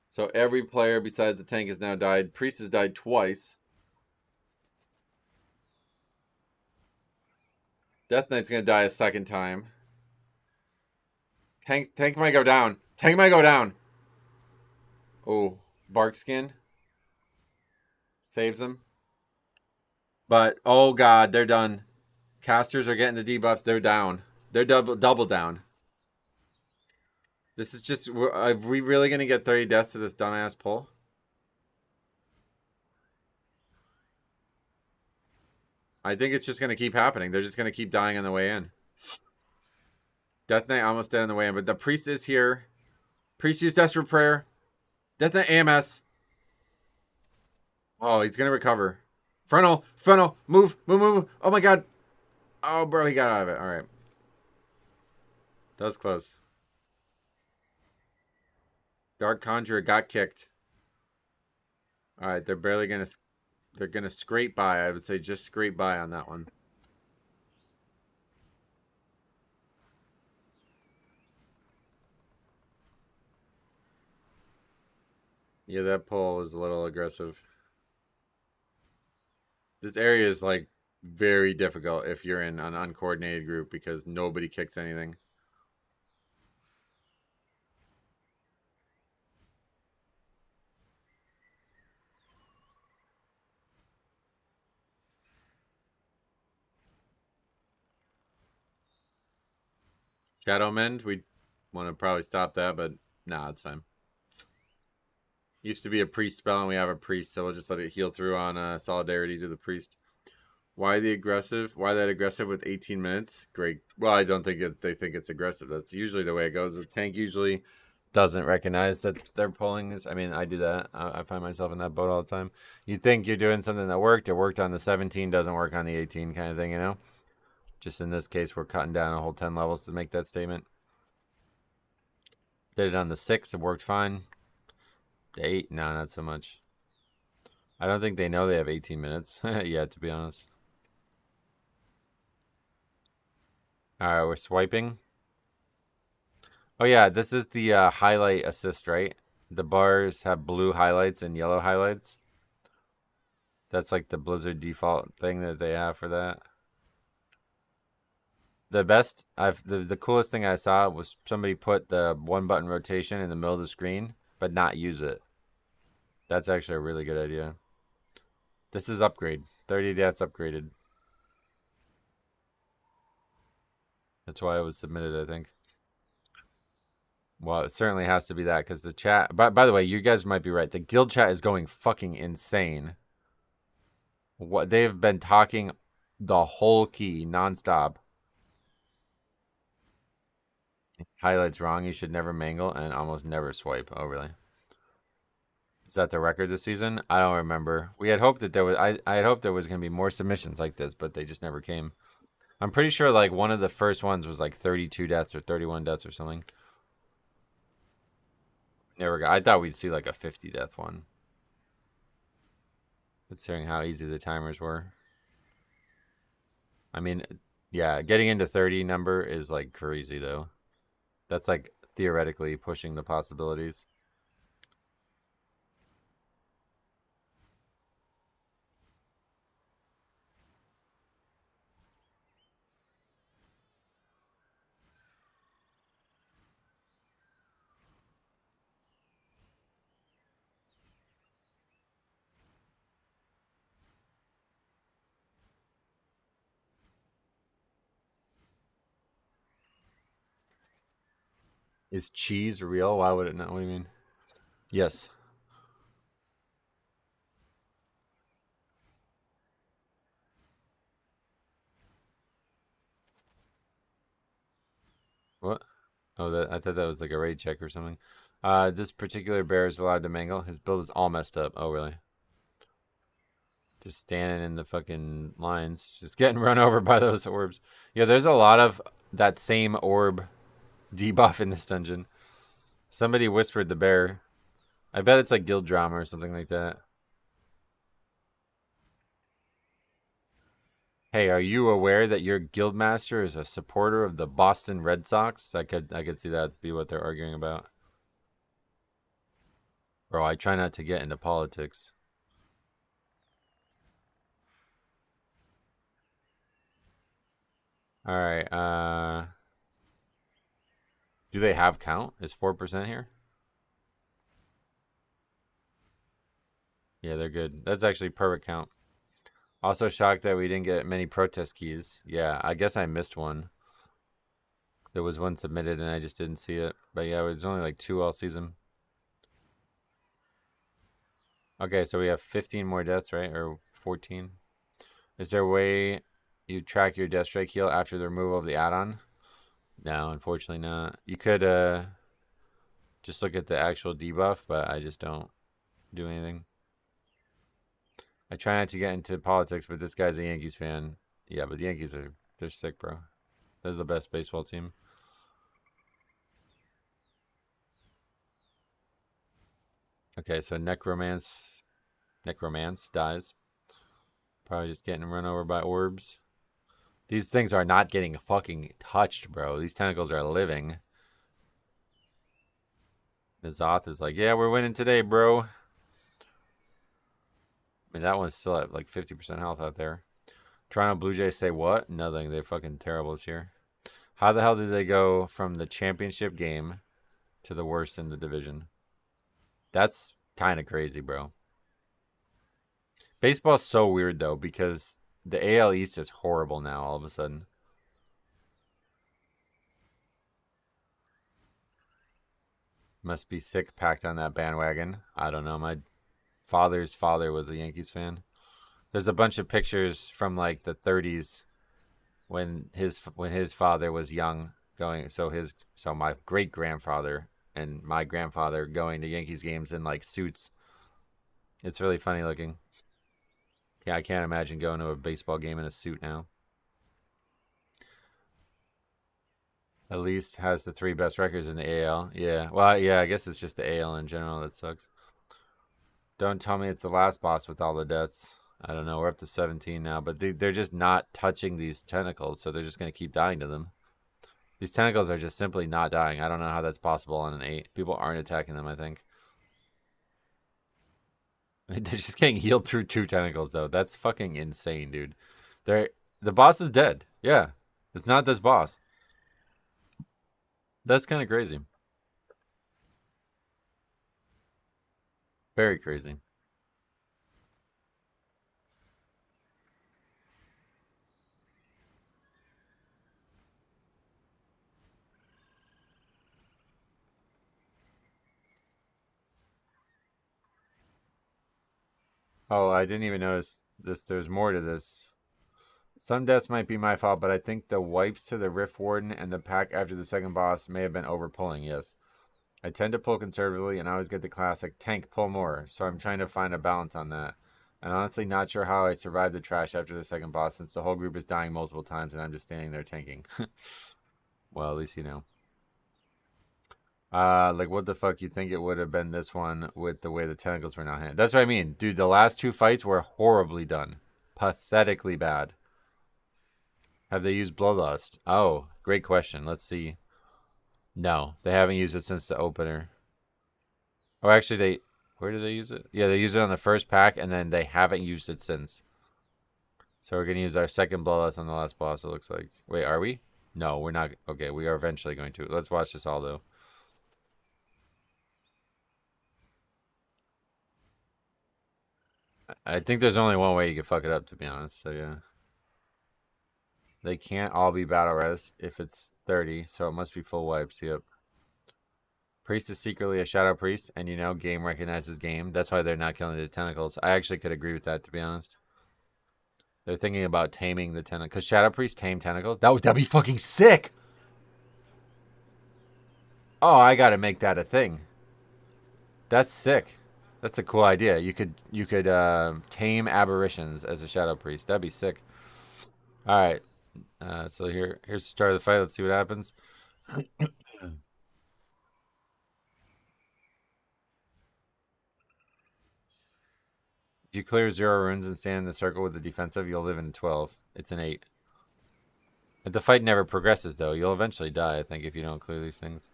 So every player besides the tank has now died. Priest has died twice. Death Knight's going to die a second time. Tank might go down. Tank might go down. Oh, Barkskin saves him. But, oh god, they're done. Casters are getting the debuffs. They're down. They're double down. This is just... Are we really going to get 30 deaths to this dumbass pull? I think it's just going to keep happening. They're just going to keep dying on the way in. Death Knight almost dead on the way in. But the Priest is here. Priest used Desperate Prayer. Death Knight AMS. Oh, he's going to recover. Frontal. Move. Oh my god. Oh, bro, he got out of it. All right. That was close. Dark Conjurer got kicked. All right, they're barely going to... They're going to scrape by. I would say just scrape by on that one. Yeah, that pull is a little aggressive. This area is like very difficult if you're in an uncoordinated group because nobody kicks anything. Shadow Mend, we want to probably stop that, but nah, it's fine. Used to be a priest spell, and we have a priest, so we'll just let it heal through on solidarity to the priest. Why the aggressive? Why that aggressive with 18 minutes? Great. Well, I don't think they think it's aggressive. That's usually the way it goes. The tank usually doesn't recognize that they're pulling this. I mean, I do that. I find myself in that boat all the time. You think you're doing something that worked. It worked on the 17, doesn't work on the 18 kind of thing, you know? Just in this case, we're cutting down a whole 10 levels to make that statement. Did it on the 6. It worked fine. The 8, no, not so much. I don't think they know they have 18 minutes yet, to be honest. All right, we're swiping. Oh, yeah, this is the highlight assist, right? The bars have blue highlights and yellow highlights. That's like the Blizzard default thing that they have for that. The coolest thing I saw was somebody put the 1-button rotation in the middle of the screen, but not use it. That's actually a really good idea. This is upgrade. 30 deaths upgraded. That's why it was submitted, I think. Well, it certainly has to be that because the chat. By the way, you guys might be right. The guild chat is going fucking insane. What they've been talking the whole key nonstop. Highlights wrong. You should never mangle and almost never swipe. Oh, really? Is that the record this season? I don't remember. We had hoped that there was. I had hoped there was going to be more submissions like this, but they just never came. I'm pretty sure like one of the first ones was like 32 deaths or 31 deaths or something. Never got. I thought we'd see like a 50 death one. Considering how easy the timers were. I mean, yeah, getting into 30 number is like crazy though. That's like theoretically pushing the possibilities. Is cheese real? Why would it not? What do you mean? Yes. What? Oh, I thought that was like a raid check or something. This particular bear is allowed to mangle. His build is all messed up. Oh, really? Just standing in the fucking lines, just getting run over by those orbs. Yeah, there's a lot of that same orb debuff in this dungeon. Somebody whispered the bear. I bet it's like guild drama or something like that. Hey, are you aware that your guildmaster is a supporter of the Boston Red Sox? I could see that be what they're arguing about. Bro, I try not to get into politics. All right. Do they have count? Is 4% here? Yeah, they're good. That's actually perfect count. Also shocked that we didn't get many protest keys. Yeah, I guess I missed one. There was one submitted and I just didn't see it. But yeah, it was only like 2 all season. Okay, so we have 15 more deaths, right? Or 14. Is there a way you track your death strike heal after the removal of the add-on? No, unfortunately not. You could just look at the actual debuff, but I just don't do anything. I try not to get into politics, but this guy's a Yankees fan. Yeah, but the Yankees they're sick, bro. They're the best baseball team. Okay, so Necromance dies. Probably just getting run over by orbs. These things are not getting fucking touched, bro. These tentacles are living. Nazoth is like, yeah, we're winning today, bro. I mean, that one's still at like 50% health out there. Toronto Blue Jays say what? Nothing. They're fucking terrible this year. How the hell did they go from the championship game to the worst in the division? That's kind of crazy, bro. Baseball's so weird, though, because the AL East is horrible now all of a sudden. Must be sick packed on that bandwagon. I don't know. My father's father was a Yankees fan. There's a bunch of pictures from like the 30s when his father was young going so my great grandfather and my grandfather going to Yankees games in like suits. It's really funny looking. Yeah, I can't imagine going to a baseball game in a suit now. At least has the 3 best records in the AL. Yeah. Well, yeah, I guess it's just the AL in general that sucks. Don't tell me it's the last boss with all the deaths. I don't know. We're up to 17 now, but they're just not touching these tentacles, so they're just going to keep dying to them. These tentacles are just simply not dying. I don't know how that's possible on an 8. People aren't attacking them, I think. They're just getting healed through 2 tentacles, though. That's fucking insane, dude. The boss is dead. Yeah. It's not this boss. That's kind of crazy. Very crazy. Oh, I didn't even notice this. There's more to this. Some deaths might be my fault, but I think the wipes to the Rift Warden and the pack after the second boss may have been overpulling, yes. I tend to pull conservatively, and I always get the classic tank, pull more, so I'm trying to find a balance on that. And honestly, not sure how I survived the trash after the second boss, since the whole group is dying multiple times, and I'm just standing there tanking. Well, at least you know. Like, what the fuck you think it would have been this one with the way the tentacles were not handled? That's what I mean. Dude, the last 2 fights were horribly done. Pathetically bad. Have they used Bloodlust? Oh, great question. Let's see. No, they haven't used it since the opener. Oh, actually, where did they use it? Yeah, they used it on the first pack, and then they haven't used it since. So we're going to use our second Bloodlust on the last boss, it looks like. Wait, are we? No, we're not. Okay, we are eventually going to. Let's watch this all, though. I think there's only one way you can fuck it up, to be honest. So, yeah. They can't all be battle res if it's 30, so it must be full wipes. Yep. Priest is secretly a shadow priest, and you know, game recognizes game. That's why they're not killing the tentacles. I actually could agree with that, to be honest. They're thinking about taming the tentacles. Because shadow priest tame tentacles? That'd be fucking sick! Oh, I gotta make that a thing. That's sick. That's a cool idea. You could tame aberrations as a shadow priest. That'd be sick. All right. So here's the start of the fight. Let's see what happens. If you clear 0 runes and stand in the circle with the defensive, you'll live in 12. It's an 8. If the fight never progresses, though, you'll eventually die, I think, if you don't clear these things.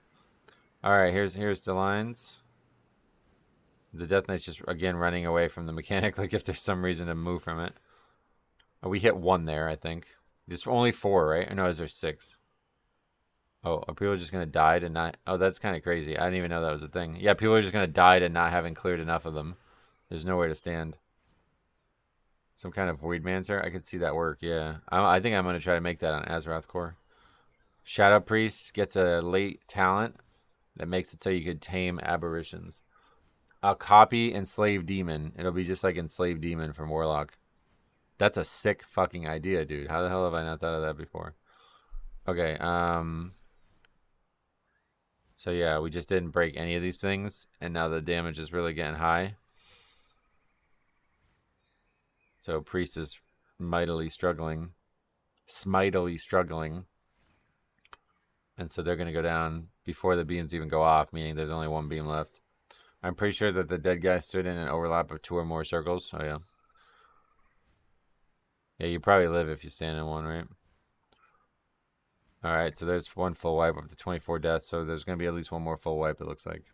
All right, here's the lines. The Death Knight's just, again, running away from the mechanic, like if there's some reason to move from it. Oh, we hit 1 there, I think. There's only 4, right? Or no, is there 6? Oh, are people just going to die to not... Oh, that's kind of crazy. I didn't even know that was a thing. Yeah, people are just going to die to not having cleared enough of them. There's nowhere to stand. Some kind of Void Mancer? I could see that work, yeah. I think I'm going to try to make that on Azeroth Core. Shadow Priest gets a late talent that makes it so you could tame aberrations. I'll copy Enslaved Demon. It'll be just like Enslaved Demon from Warlock. That's a sick fucking idea, dude. How the hell have I not thought of that before? Okay, so yeah, we just didn't break any of these things, and now the damage is really getting high. So Priest is mightily struggling. Smitily struggling. And so they're going to go down before the beams even go off, meaning there's only 1 beam left. I'm pretty sure that the dead guy stood in an overlap of 2 or more circles. Oh, yeah. Yeah, you probably live if you stand in 1, right? All right, so there's 1 full wipe up to 24 deaths. So there's going to be at least 1 more full wipe, it looks like.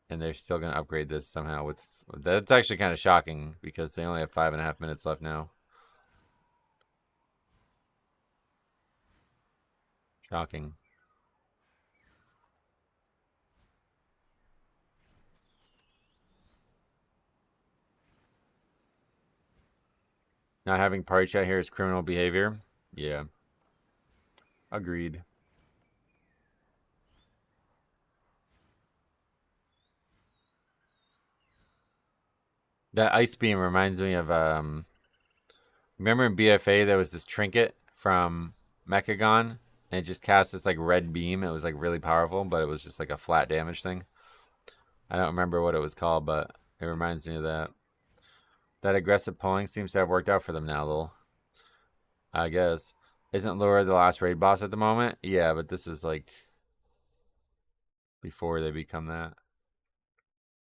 And they're still going to upgrade this somehow with... That's actually kind of shocking because they only have 5.5 minutes left now. Shocking. Not having party chat here is criminal behavior. Yeah. Agreed. That ice beam reminds me of remember in BFA there was this trinket from Mechagon and it just cast this like red beam. It was like really powerful, but it was just like a flat damage thing. I don't remember what it was called, but it reminds me of that. That aggressive pulling seems to have worked out for them now, though. I guess. Isn't Laura the last raid boss at the moment? Yeah, but this is like before they become that.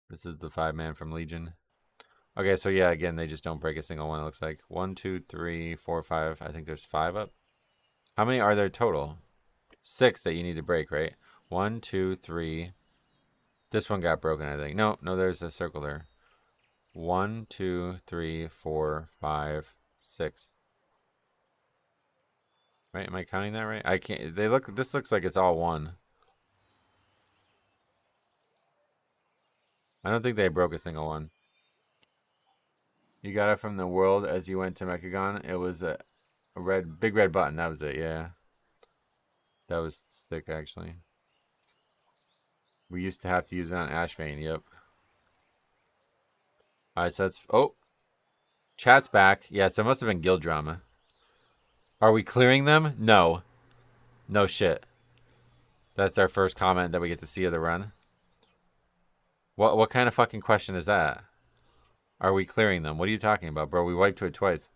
This is the 5-man from Legion. Okay, so yeah, again, they just don't break a single one, it looks like. 1, 2, 3, 4, 5. I think there's 5 up. How many are there total? 6 that you need to break, right? 1, 2, 3. This one got broken, I think. No, there's a circle there. 1, 2, 3, 4, 5, 6. Right? Am I counting that right? I can't. This looks like it's all one. I don't think they broke a single one. You got it from the world as you went to Mechagon. It was a big red button. That was it. Yeah. That was sick, actually. We used to have to use it on Ashvane. Yep. Alright, so that's... Oh! Chat's back. Yeah, so it must have been guild drama. Are we clearing them? No. No shit. That's our first comment that we get to see of the run. What kind of fucking question is that? Are we clearing them? What are you talking about, bro? We wiped to it twice.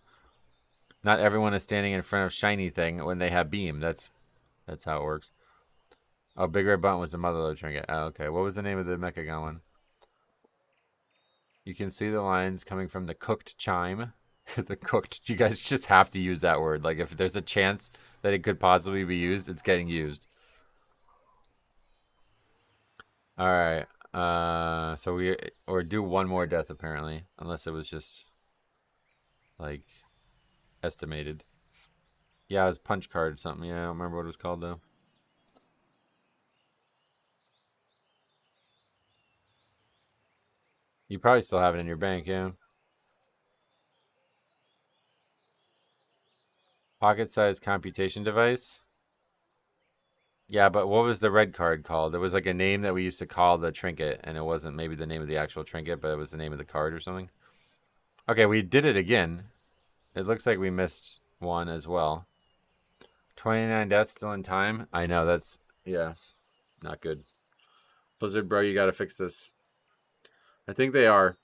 Not everyone is standing in front of shiny thing when they have beam. That's how it works. Oh, Big Red Button was the Motherlode trinket. Oh, okay. What was the name of the Mechagon one? You can see the lines coming from the cooked chime. The cooked. You guys just have to use that word. Like, if there's a chance that it could possibly be used, it's getting used. Alright. So or do one more death, apparently. Unless it was just, like, estimated. Yeah, it was punch card or something. Yeah, I don't remember what it was called, though. You probably still have it in your bank, yeah. Pocket-sized computation device. Yeah, but what was the red card called? It was like a name that we used to call the trinket, and it wasn't maybe the name of the actual trinket, but it was the name of the card or something. Okay, we did it again. It looks like we missed one as well. 29 deaths still in time. I know, that's... Yeah, not good. Blizzard, bro, you gotta fix this. I think they are.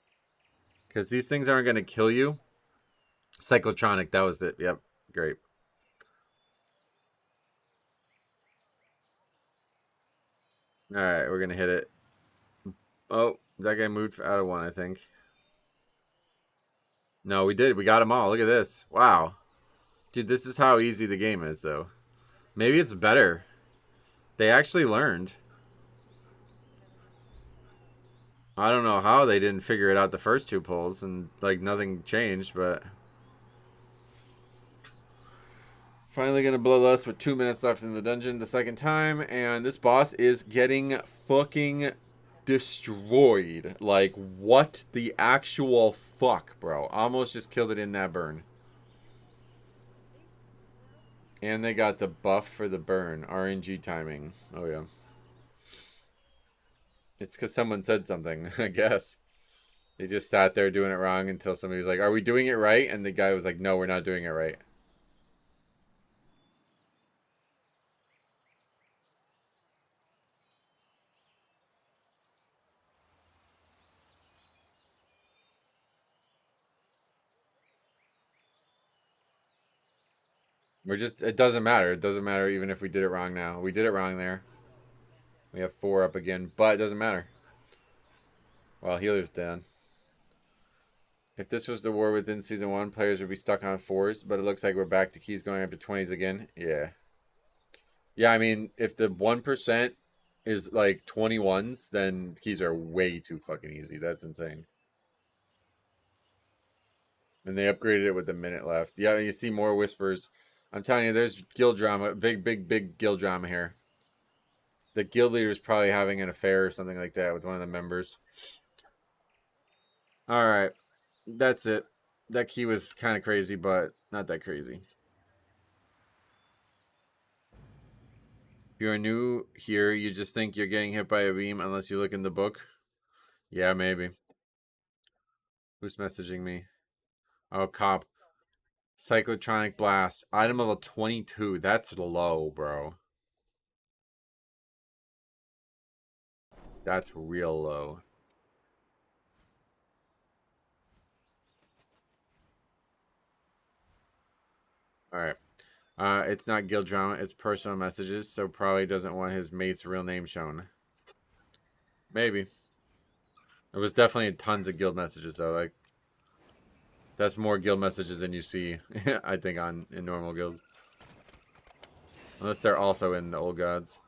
Because these things aren't going to kill you. Cyclotronic, that was it. Yep, great. Alright, we're going to hit it. Oh, that guy moved out of one, I think. No, we did. We got them all. Look at this. Wow. Dude, this is how easy the game is, though. Maybe it's better. They actually learned. I don't know how they didn't figure it out the first 2 pulls and, like, nothing changed, but... Finally gonna bloodlust with 2 minutes left in the dungeon the second time, and this boss is getting fucking destroyed. Like, what the actual fuck, bro? Almost just killed it in that burn. And they got the buff for the burn. RNG timing. Oh, yeah. It's because someone said something, I guess. They just sat there doing it wrong until somebody was like, are we doing it right? And the guy was like, no, we're not doing it right. It doesn't matter. It doesn't matter even if we did it wrong now. We did it wrong there. We have 4 up again, but it doesn't matter. Well, healer's down. If this was the war within Season 1, players would be stuck on 4s, but it looks like we're back to keys going up to 20s again. Yeah. Yeah, I mean, if the 1% is like 21s, then keys are way too fucking easy. That's insane. And they upgraded it with a minute left. Yeah, you see more whispers. I'm telling you, there's guild drama. Big guild drama here. The guild leader is probably having an affair or something like that with one of the members. All right. That's it. That key was kind of crazy, but not that crazy. If you're new here, you just think you're getting hit by a beam unless you look in the book. Yeah, maybe. Who's messaging me? Oh, cop. Cyclotronic blast. Item level 22. That's low, bro. That's real low. All right. It's not guild drama. It's personal messages, so probably doesn't want his mate's real name shown. Maybe. It was definitely tons of guild messages, though. Like, that's more guild messages than you see, I think, in normal guild. Unless they're also in the old gods.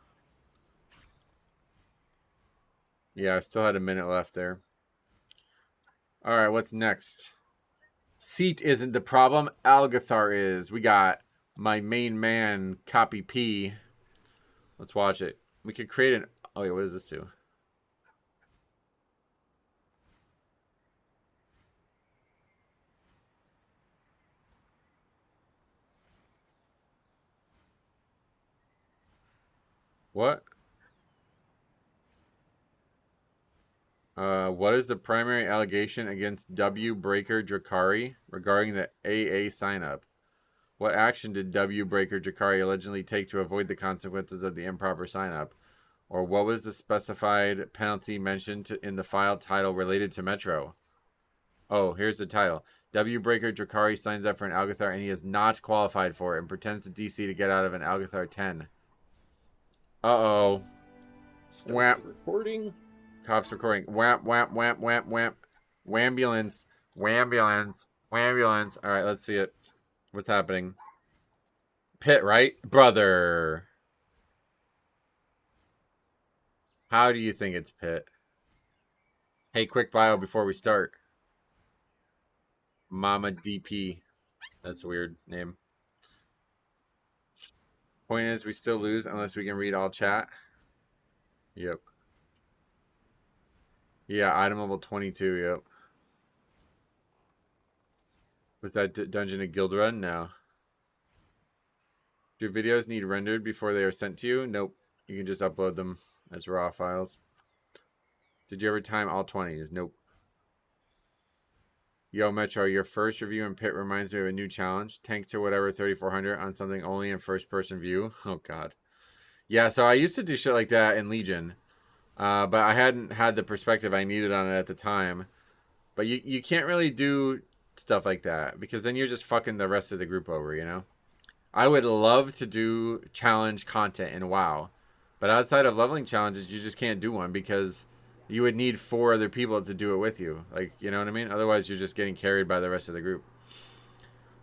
Yeah, I still had a minute left there. All right, what's next? Seat isn't the problem. Algathar is. We got my main man, Copy P. Let's watch it. We could create an... Oh, wait, what does this do? What? What is the primary allegation against W. Breaker Drakari regarding the AA signup? What action did W. Breaker Drakari allegedly take to avoid the consequences of the improper signup? Or what was the specified penalty mentioned in the file title related to Metro? Oh, here's the title. W. Breaker Drakari signs up for an Algathar and he is not qualified for it and pretends to DC to get out of an Algathar 10. Uh-oh. Start the recording. Cops recording. Wham, wham, wham, wham, wham. Wambulance. Wambulance. Wambulance. All right, let's see it. What's happening? Pit, right? Brother. How do you think it's Pit? Hey, quick bio before we start. Mama DP. That's a weird name. Point is, we still lose unless we can read all chat. Yep. Yeah, item level 22, yep. Was that dungeon a guild run? No. Do videos need rendered before they are sent to you? Nope. You can just upload them as raw files. Did you ever time all 20s? Nope. Yo, Metro, your first review in Pit reminds me of a new challenge. Tank to whatever 3400 on something only in first-person view. Oh, God. Yeah, so I used to do shit like that in Legion. But I hadn't had the perspective I needed on it at the time. But you can't really do stuff like that because then you're just fucking the rest of the group over, you know? I would love to do challenge content in WoW. But outside of leveling challenges, you just can't do one because you would need 4 other people to do it with you. Like, you know what I mean? Otherwise, you're just getting carried by the rest of the group.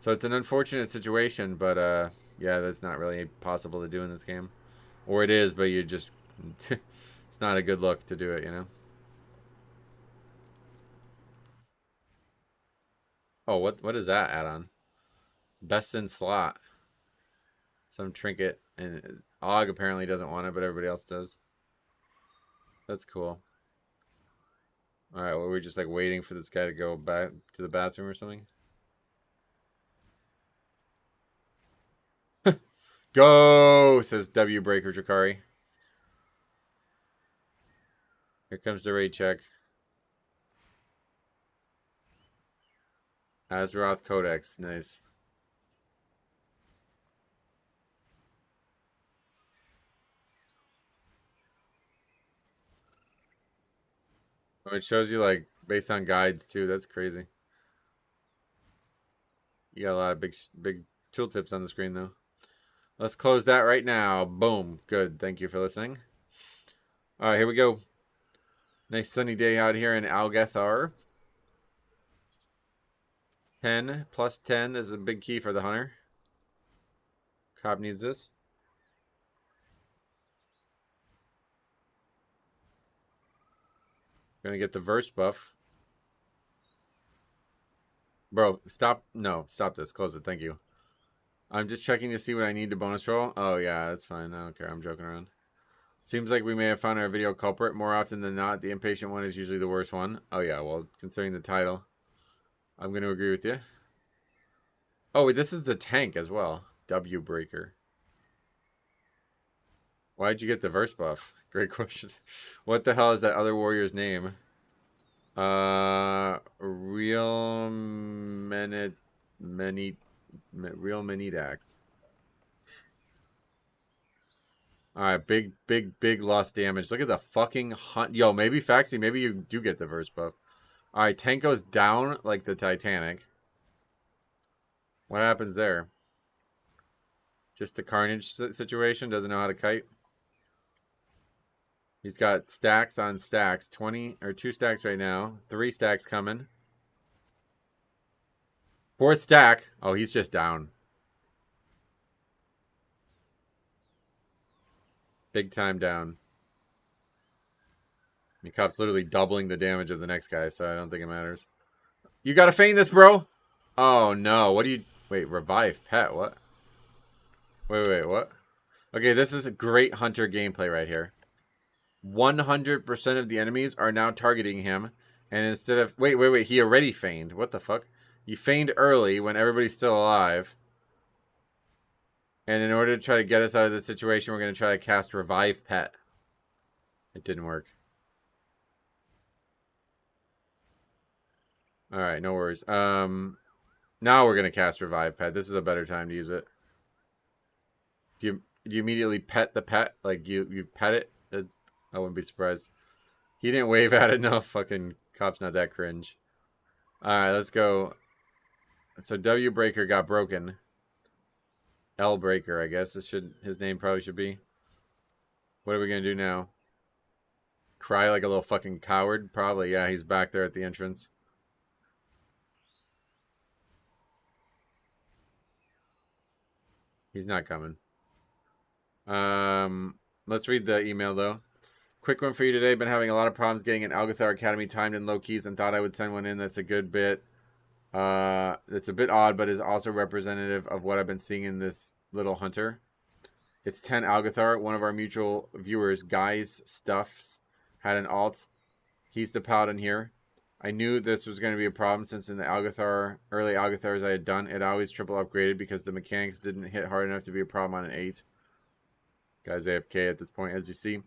So it's an unfortunate situation, but yeah, that's not really possible to do in this game. Or it is, but you just... it's not a good look to do it, you know? Oh, what is that add-on? Best in slot. Some trinket. And Og apparently doesn't want it, but everybody else does. That's cool. Alright, well, we're just like waiting for this guy to go back to the bathroom or something. Go, says W. Breaker Drakari. Here comes the raid check. Azeroth Codex, nice. Oh, it shows you like based on guides too. That's crazy. You got a lot of big tooltips on the screen though. Let's close that right now. Boom. Good. Thank you for listening. All right, here we go. Nice sunny day out here in Algathar. 10 plus 10. This is a big key for the hunter. Cop needs this. Gonna get the verse buff. Bro, stop. No, stop this. Close it. Thank you. I'm just checking to see what I need to bonus roll. Oh, yeah, that's fine. I don't care. I'm joking around. Seems like we may have found our video culprit. More often than not, the impatient one is usually the worst one. Oh, yeah, well, considering the title, I'm going to agree with you. Oh, wait, this is the tank as well. W Breaker. Why'd you get the verse buff? Great question. What the hell is that other warrior's name? Real Menidax. Alright, big loss damage. Look at the fucking hunt. Yo, maybe Faxi, maybe you do get the verse buff. Alright, tank goes down like the Titanic. What happens there? Just the carnage situation. Doesn't know how to kite. He's got stacks on stacks. 20 or 2 stacks right now. 3 stacks coming. 4th stack. Oh, he's just down. Big time down. The cop's literally doubling the damage of the next guy, so I don't think it matters. You gotta feign this, bro! Oh, no. What do you... Wait, revive pet. What? Wait, what? Okay, this is a great hunter gameplay right here. 100% of the enemies are now targeting him. And instead of... Wait. He already feigned. What the fuck? You feigned early when everybody's still alive. And in order to try to get us out of this situation, we're going to try to cast Revive Pet. It didn't work. Alright, no worries. Now we're going to cast Revive Pet. This is a better time to use it. Do you immediately pet the pet? Like, you pet it? I wouldn't be surprised. He didn't wave at it. No, fucking cop's not that cringe. Alright, let's go. So W Breaker got broken. L Breaker, I guess. His name probably should be. What are we going to do now? Cry like a little fucking coward? Probably, yeah. He's back there at the entrance. He's not coming. Let's read the email, though. Quick one for you today. Been having a lot of problems getting an Algathar Academy timed in low keys and thought I would send one in. That's a good bit. It's a bit odd, but is also representative of what I've been seeing in this little hunter. It's 10 Algathar. One of our mutual viewers, Guys Stuffs, had an alt. He's the paladin here. I knew this was going to be a problem since in the early Algathars I had done, it always triple upgraded because the mechanics didn't hit hard enough to be a problem on an 8. Guys AFK at this point, as you see.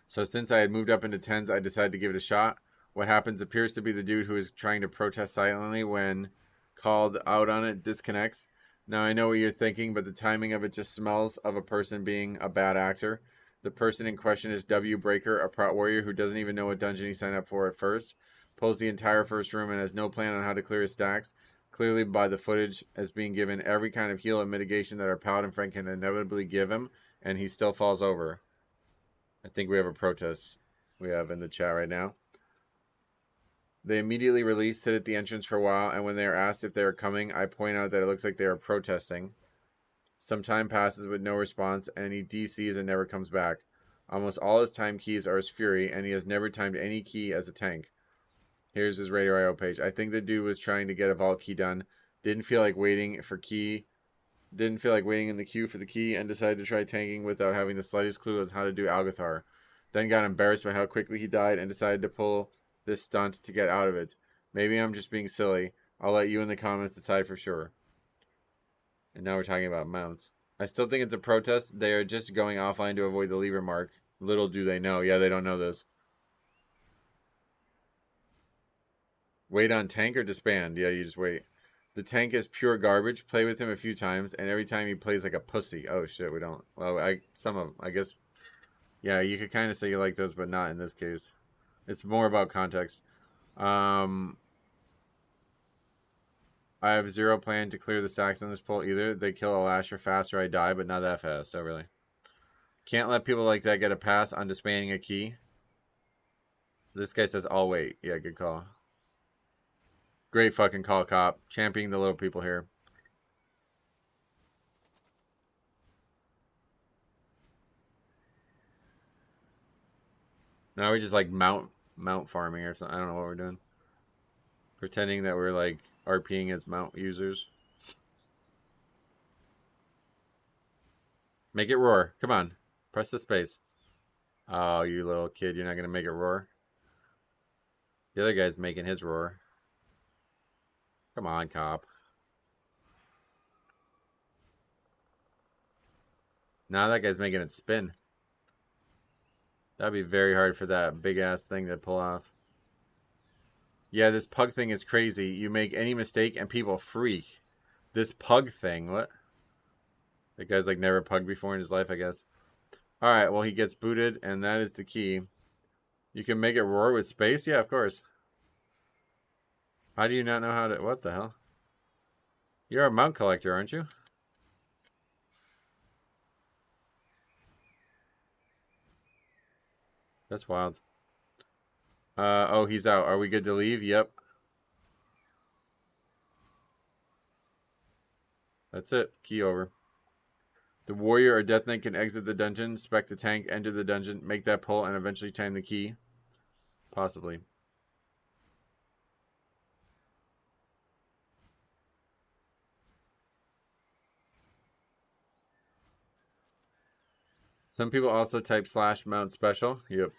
So since I had moved up into 10s, I decided to give it a shot. What happens appears to be the dude who is trying to protest silently when called out on it disconnects. Now I know what you're thinking, but the timing of it just smells of a person being a bad actor. The person in question is W Breaker, a prot warrior who doesn't even know what dungeon he signed up for at first. Pulls the entire first room and has no plan on how to clear his stacks. Clearly by the footage as being given every kind of heal and mitigation that our paladin friend can inevitably give him, and he still falls over. I think we have a protest we have in the chat right now. They immediately release, sit at the entrance for a while, and when they are asked if they are coming, I point out that it looks like they are protesting. Some time passes with no response, and he DCs and never comes back. Almost all his time keys are his Fury, and he has never timed any key as a tank. Here's his Radio IO page. I think the dude was trying to get a vault key done. Didn't feel like waiting in the queue for the key, and decided to try tanking without having the slightest clue as how to do Algathar. Then got embarrassed by how quickly he died, and decided to pull this stunt to get out of it. Maybe I'm just being silly. I'll let you in the comments decide for sure. And now we're talking about mounts. I still think it's a protest. They are just going offline to avoid the lever mark. Little do they know. Yeah, they don't know this. Wait on tank or disband? Yeah, you just wait. The tank is pure garbage. Play with him a few times, and every time he plays like a pussy. Oh shit, we don't. Well, I guess. Yeah, you could kind of say you like those, but not in this case. It's more about context. I have zero plan to clear the stacks on this pull either. They kill a lasher fast or I die, but not that fast. Oh, really? Can't let people like that get a pass on disbanding a key. This guy says, I'll wait. Yeah, good call. Great fucking call, cop. Championing the little people here. Now we just like mount mount farming or something. I don't know what we're doing. Pretending that we're like RPing as mount users. Make it roar. Come on. Press the space. Oh, you little kid. You're not going to make it roar. The other guy's making his roar. Come on, cop. Now that guy's making it spin. That'd be very hard for that big-ass thing to pull off. Yeah, this pug thing is crazy. You make any mistake and people freak. This pug thing, what? That guy's like never pugged before in his life, I guess. Alright, well, he gets booted, and that is the key. You can make it roar with space? Yeah, of course. How do you not know how to... What the hell? You're a mount collector, aren't you? That's wild. Oh, he's out. Are we good to leave? Yep. That's it. Key over. The warrior or death knight can exit the dungeon, spec the tank, enter the dungeon, make that pull, and eventually time the key. Possibly. Some people also type /mount special. Yep.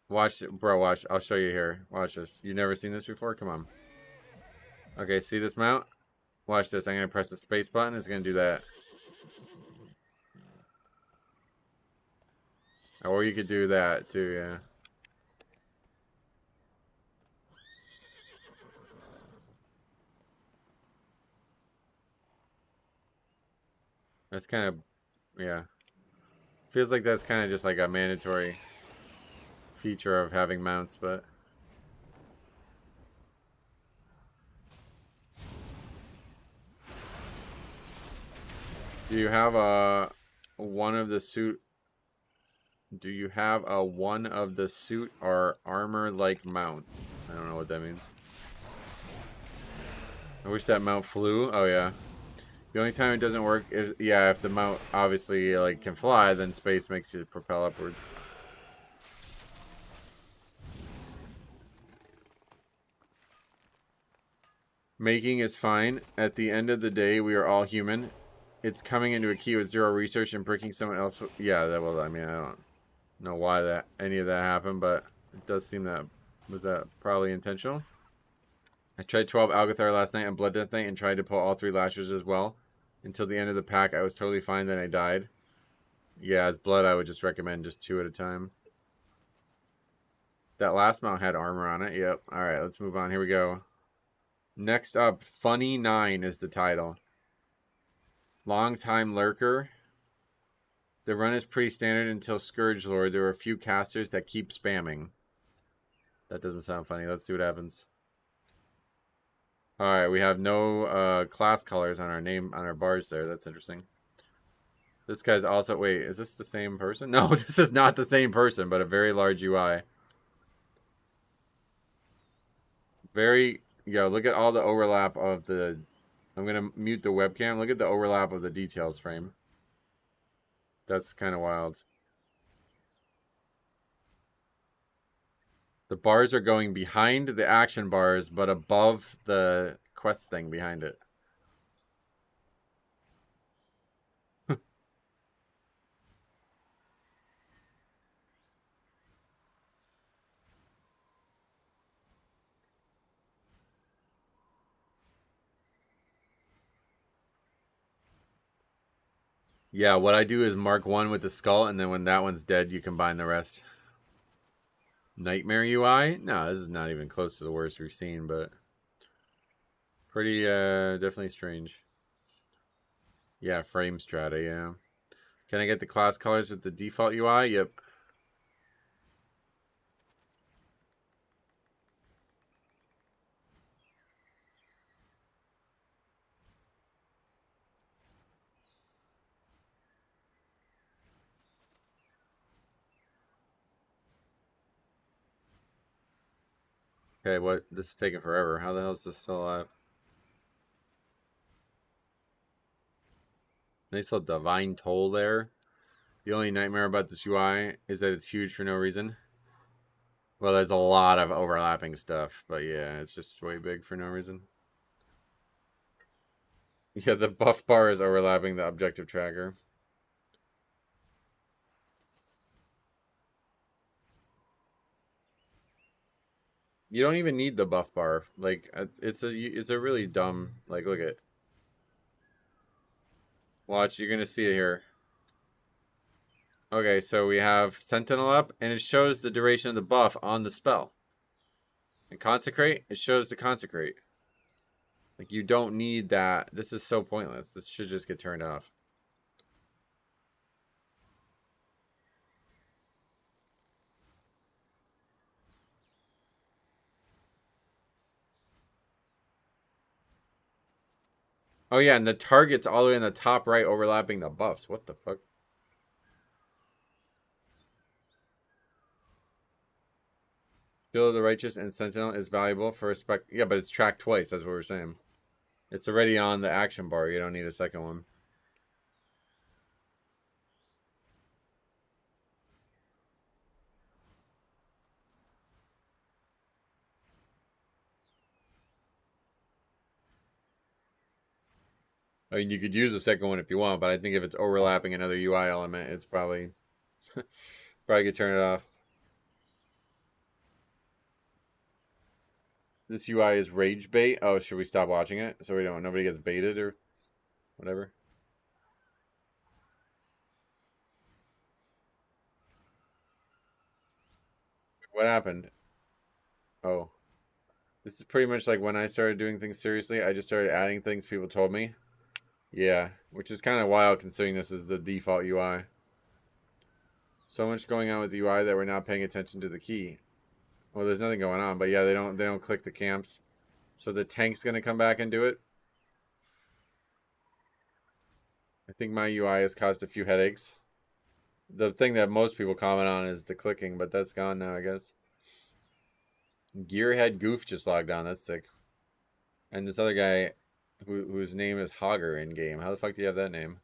Watch, bro, watch. I'll show you here. Watch this. You've never seen this before? Come on. Okay, see this mount? Watch this. I'm going to press the space button. It's going to do that. Or you could do that too, yeah. That's kind of, yeah. Feels like that's kind of just like a mandatory feature of having mounts, but... Do you have a one of the suit? Do you have a one of the suit or armor like mount? I don't know what that means. I wish that mount flew. Oh yeah. The only time it doesn't work is, yeah, if the mount obviously like can fly, then space makes you propel upwards. Making is fine. At the end of the day, we are all human. It's coming into a key with 0 research and bricking someone else. Yeah, that was. I mean, I don't know why that any of that happened, but it does seem that was that probably intentional. I tried 12 Algathar last night and Blood Death Knight and tried to pull all 3 Lashers as well. Until the end of the pack, I was totally fine. Then I died. Yeah, as Blood, I would just recommend just 2 at a time. That last mount had armor on it. Yep. All right, let's move on. Here we go. Next up, Funny 9 is the title. Long time lurker. The run is pretty standard until Scourge Lord. There are a few casters that keep spamming. That doesn't sound funny. Let's see what happens. Alright, we have no class colors on our name, on our bars there. That's interesting. This guy's also... Wait, is this the same person? No, this is not the same person, but a very large UI. Very... Yo, look at all the overlap of the... I'm going to mute the webcam. Look at the overlap of the details frame. That's kind of wild. The bars are going behind the action bars, but above the quest thing behind it. Yeah, what I do is mark one with the skull, and then when that one's dead, you combine the rest. Nightmare UI? No, this is not even close to the worst we've seen, but pretty, definitely strange. Yeah, frame strata, yeah. Can I get the class colors with the default UI? Yep. Okay, what? This is taking forever. How the hell is this still alive? Nice little divine toll there. The only nightmare about this UI is that it's huge for no reason. Well, there's a lot of overlapping stuff, but yeah, it's just way big for no reason. Yeah, the buff bar is overlapping the objective tracker. You don't even need the buff bar. Like, it's a really dumb, like, look at. Watch, you're gonna see it here. Okay, so we have Sentinel up, and it shows the duration of the buff on the spell. And Consecrate, it shows the Consecrate. Like, you don't need that. This is so pointless. This should just get turned off. Oh, yeah, and the target's all the way in the top right overlapping the buffs. What the fuck? Field of the Righteous and Sentinel is valuable for a spec. Yeah, but it's tracked twice. That's what we're saying. It's already on the action bar. You don't need a second one. I mean, you could use a second one if you want, but I think if it's overlapping another UI element, it's probably could turn it off. This UI is rage bait. Oh, should we stop watching it so nobody gets baited or whatever? What happened? Oh, this is pretty much like when I started doing things seriously. I just started adding things people told me. Yeah, which is kind of wild considering this is the default UI. So much going on with the UI that we're not paying attention to the key. Well, there's nothing going on, but yeah, they don't click the camps. So the tank's gonna come back and do it. I think my UI has caused a few headaches. The thing that most people comment on is the clicking, but that's gone now, I guess. Gearhead Goof just logged on. That's sick. And this other guy whose name is Hogger in game. How the fuck do you have that name?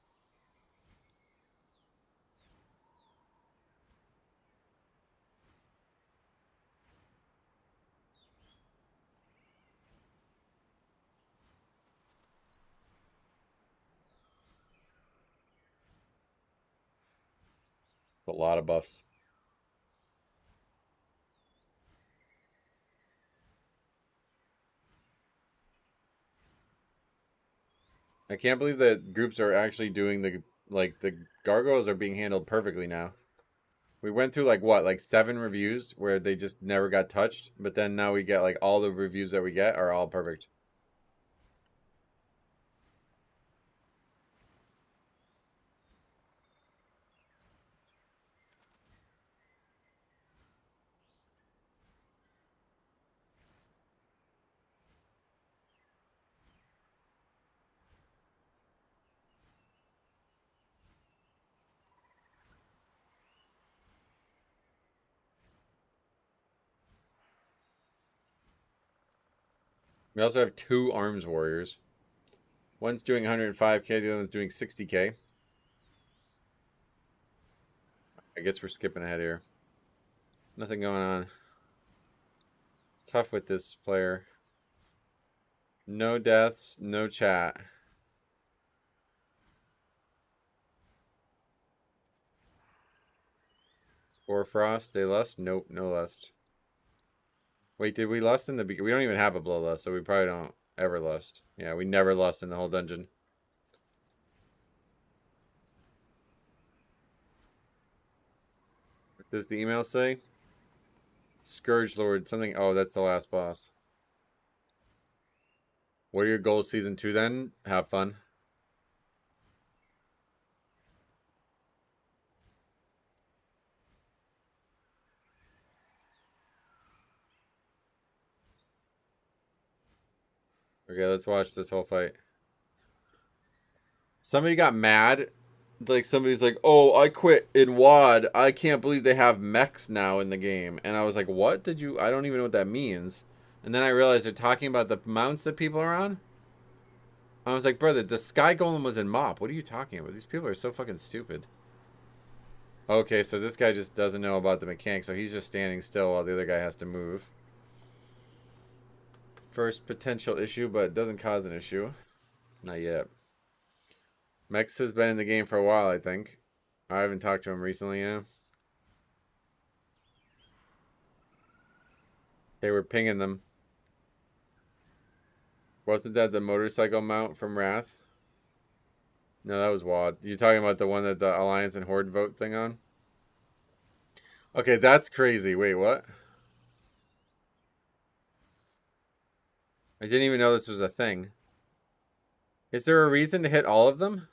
A lot of buffs. I can't believe that groups are actually doing the gargoyles are being handled perfectly now. We went through like 7 reviews where they just never got touched, but then now we get like all the reviews that we get are all perfect. We also have 2 arms warriors. One's doing 105k, the other one's doing 60k. I guess we're skipping ahead here. Nothing going on. It's tough with this player. No deaths, no chat. Or Frost, they lust? Nope, no lust. Wait, did we lust in the beginning? We don't even have a bloodlust, so we probably don't ever lust. Yeah, we never lust in the whole dungeon. What does the email say? Scourge Lord, something. Oh, that's the last boss. What are your goals season 2 then? Have fun. Okay, let's watch this whole fight. Somebody got mad. Like, somebody's like, oh, I quit in WoD. I can't believe they have mechs now in the game. And I was like, what did you... I don't even know what that means. And then I realized they're talking about the mounts that people are on. I was like, brother, the Sky Golem was in MoP. What are you talking about? These people are so fucking stupid. Okay, so this guy just doesn't know about the mechanics, so he's just standing still while the other guy has to move. First potential issue, but it doesn't cause an issue. Not yet. Mex has been in the game for a while, I think. I haven't talked to him recently, yeah. They were pinging them. Wasn't that the motorcycle mount from Wrath? No, that was WAD. You talking about the one that the Alliance and Horde vote thing on? Okay, that's crazy. Wait, what? I didn't even know this was a thing. Is there a reason to hit all of them?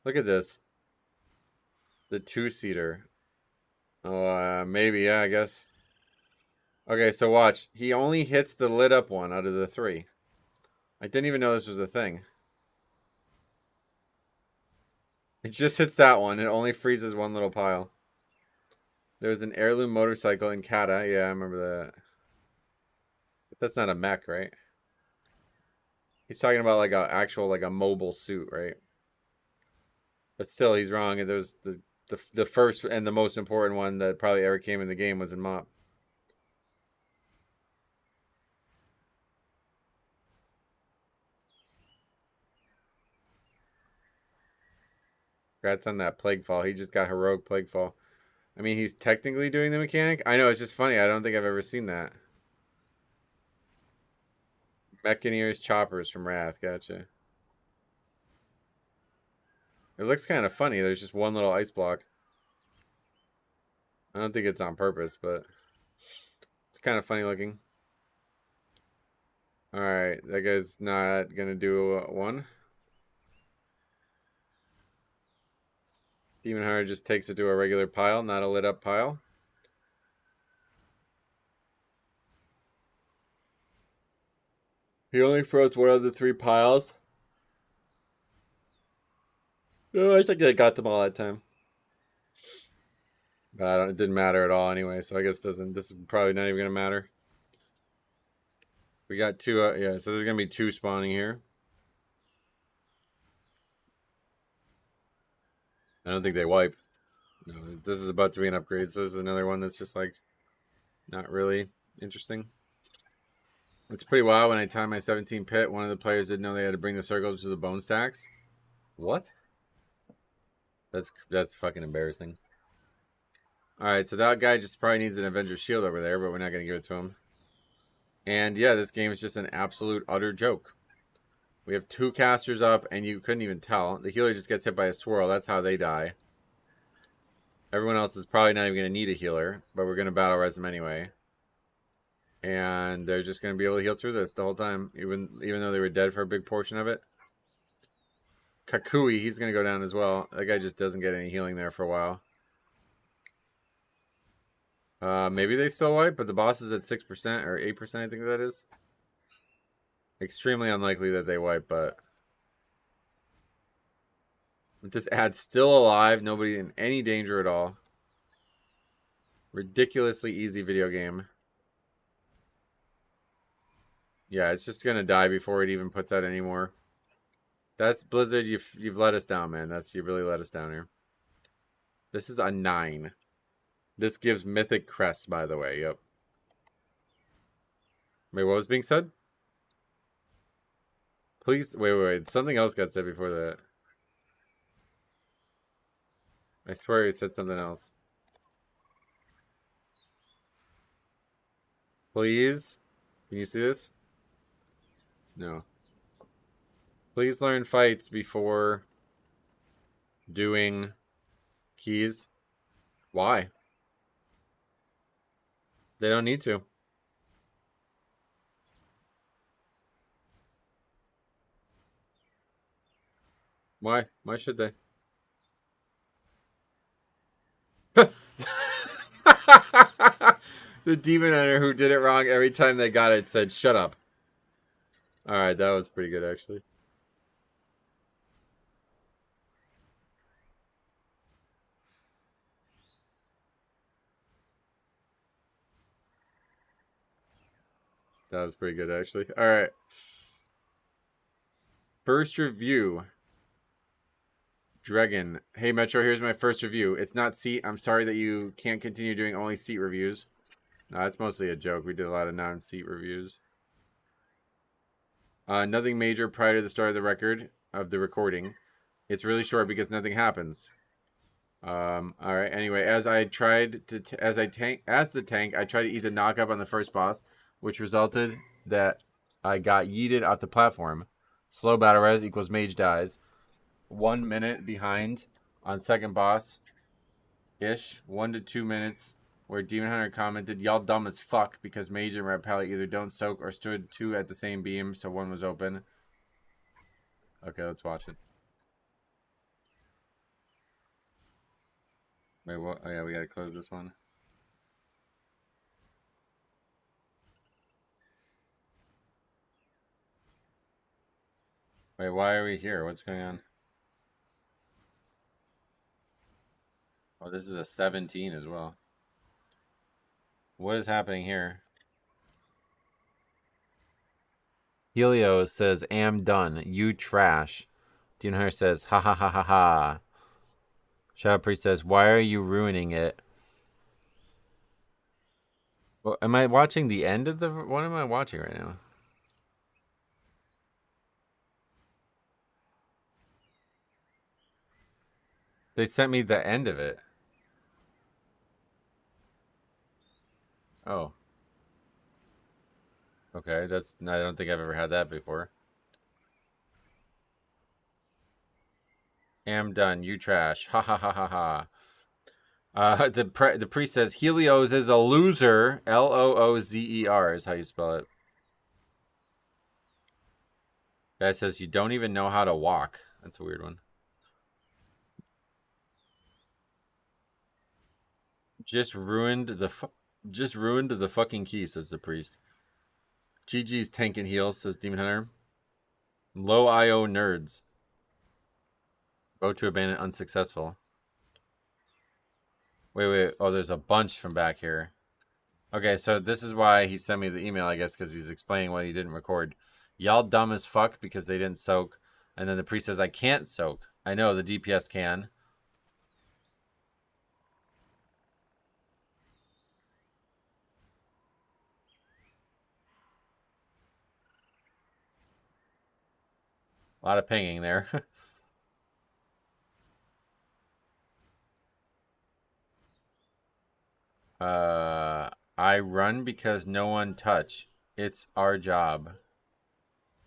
Look at this. The two-seater. Oh, maybe, yeah, I guess. Okay, so watch. He only hits the lit up one out of the three. I didn't even know this was a thing. It just hits that one. It only freezes one little pile. There's an heirloom motorcycle in Kata. Yeah, I remember that. But that's not a mech, right? He's talking about like a actual, like a mobile suit, right? But still, he's wrong. And there's the first and the most important one that probably ever came in the game was in MOP. Congrats on that Plague Fall. He just got heroic Plague Fall. I mean, he's technically doing the mechanic. I know, it's just funny. I don't think I've ever seen that. Mechaneers Choppers from Wrath. Gotcha. It looks kind of funny. There's just one little ice block. I don't think it's on purpose, but it's kind of funny looking. Alright, that guy's not going to do one. Demon Hunter just takes it to a regular pile, not a lit up pile. He only throws one of the three piles. Oh, I think I got them all that time. But it didn't matter at all anyway, so I guess this is probably not even going to matter. We got two, yeah, so there's going to be two spawning here. I don't think they wipe. No, this is about to be an upgrade, so this is another one that's just like not really interesting. It's pretty wild. When I timed my 17 pit, one of the players didn't know they had to bring the circles to the bone stacks. What? That's fucking embarrassing. Alright, so that guy just probably needs an Avenger Shield over there, but we're not going to give it to him. And yeah, this game is just an absolute utter joke. We have two casters up, and you couldn't even tell. The healer just gets hit by a swirl. That's how they die. Everyone else is probably not even going to need a healer, but we're going to battle res them anyway. And they're just going to be able to heal through this the whole time, even though they were dead for a big portion of it. Kakui, he's going to go down as well. That guy just doesn't get any healing there for a while. Maybe they still wipe, but the boss is at 6% or 8%, I think that is. Extremely unlikely that they wipe, but with this ad still alive, nobody in any danger at all. Ridiculously easy video game. Yeah, it's just gonna die before it even puts out any more. That's Blizzard. You've let us down, man. You really let us down here. This is a 9. This gives Mythic Crest, by the way. Yep. Wait, what was being said? Please, wait. Something else got said before that. I swear he said something else. Please? Can you see this? No. Please learn fights before doing keys. Why? They don't need to. Why? Why should they? The demon hunter who did it wrong every time they got it said, "Shut up." Alright, that was pretty good, actually. That was pretty good, actually. Alright. First review. Dragon. Hey, Metro, here's my first review. It's not seat. I'm sorry that you can't continue doing only seat reviews. No, that's mostly a joke. We did a lot of non-seat reviews. Nothing major prior to the start of the recording. It's really short because nothing happens. All right. Anyway, as the tank, I tried to eat the knockup on the first boss, which resulted that I got yeeted off the platform. Slow battle res equals mage dies. 1 minute behind on second boss ish. 1 to 2 minutes where Demon Hunter commented, "Y'all dumb as fuck," because mage and red pally either don't soak or stood 2 at the same beam, so 1 was open. Okay, let's watch it. Wait, what? Oh yeah, we gotta close this one. Wait, why are we here? What's going on? Oh, this is a 17 as well. What is happening here? Helio says, "Am done. You trash." Demon Hunter says, "Ha ha ha ha ha." Shadow Priest says, "Why are you ruining it?" Well, am I watching the end of the... What am I watching right now? They sent me the end of it. Oh. Okay, I don't think I've ever had that before. Am done. You trash. Ha ha ha ha ha. The priest says, "Helios is a loser." Loozer is how you spell it. Guy says, "You don't even know how to walk." That's a weird one. Just ruined the fucking key, says the priest. GG's tank and heals, says Demon Hunter. Low IO nerds. Vote to abandon unsuccessful. Wait. Oh, there's a bunch from back here. Okay, so this is why he sent me the email, I guess, because he's explaining what he didn't record. Y'all dumb as fuck because they didn't soak. And then the priest says, "I can't soak." I know, the DPS can. A lot of pinging there. I run because no one touch. It's our job.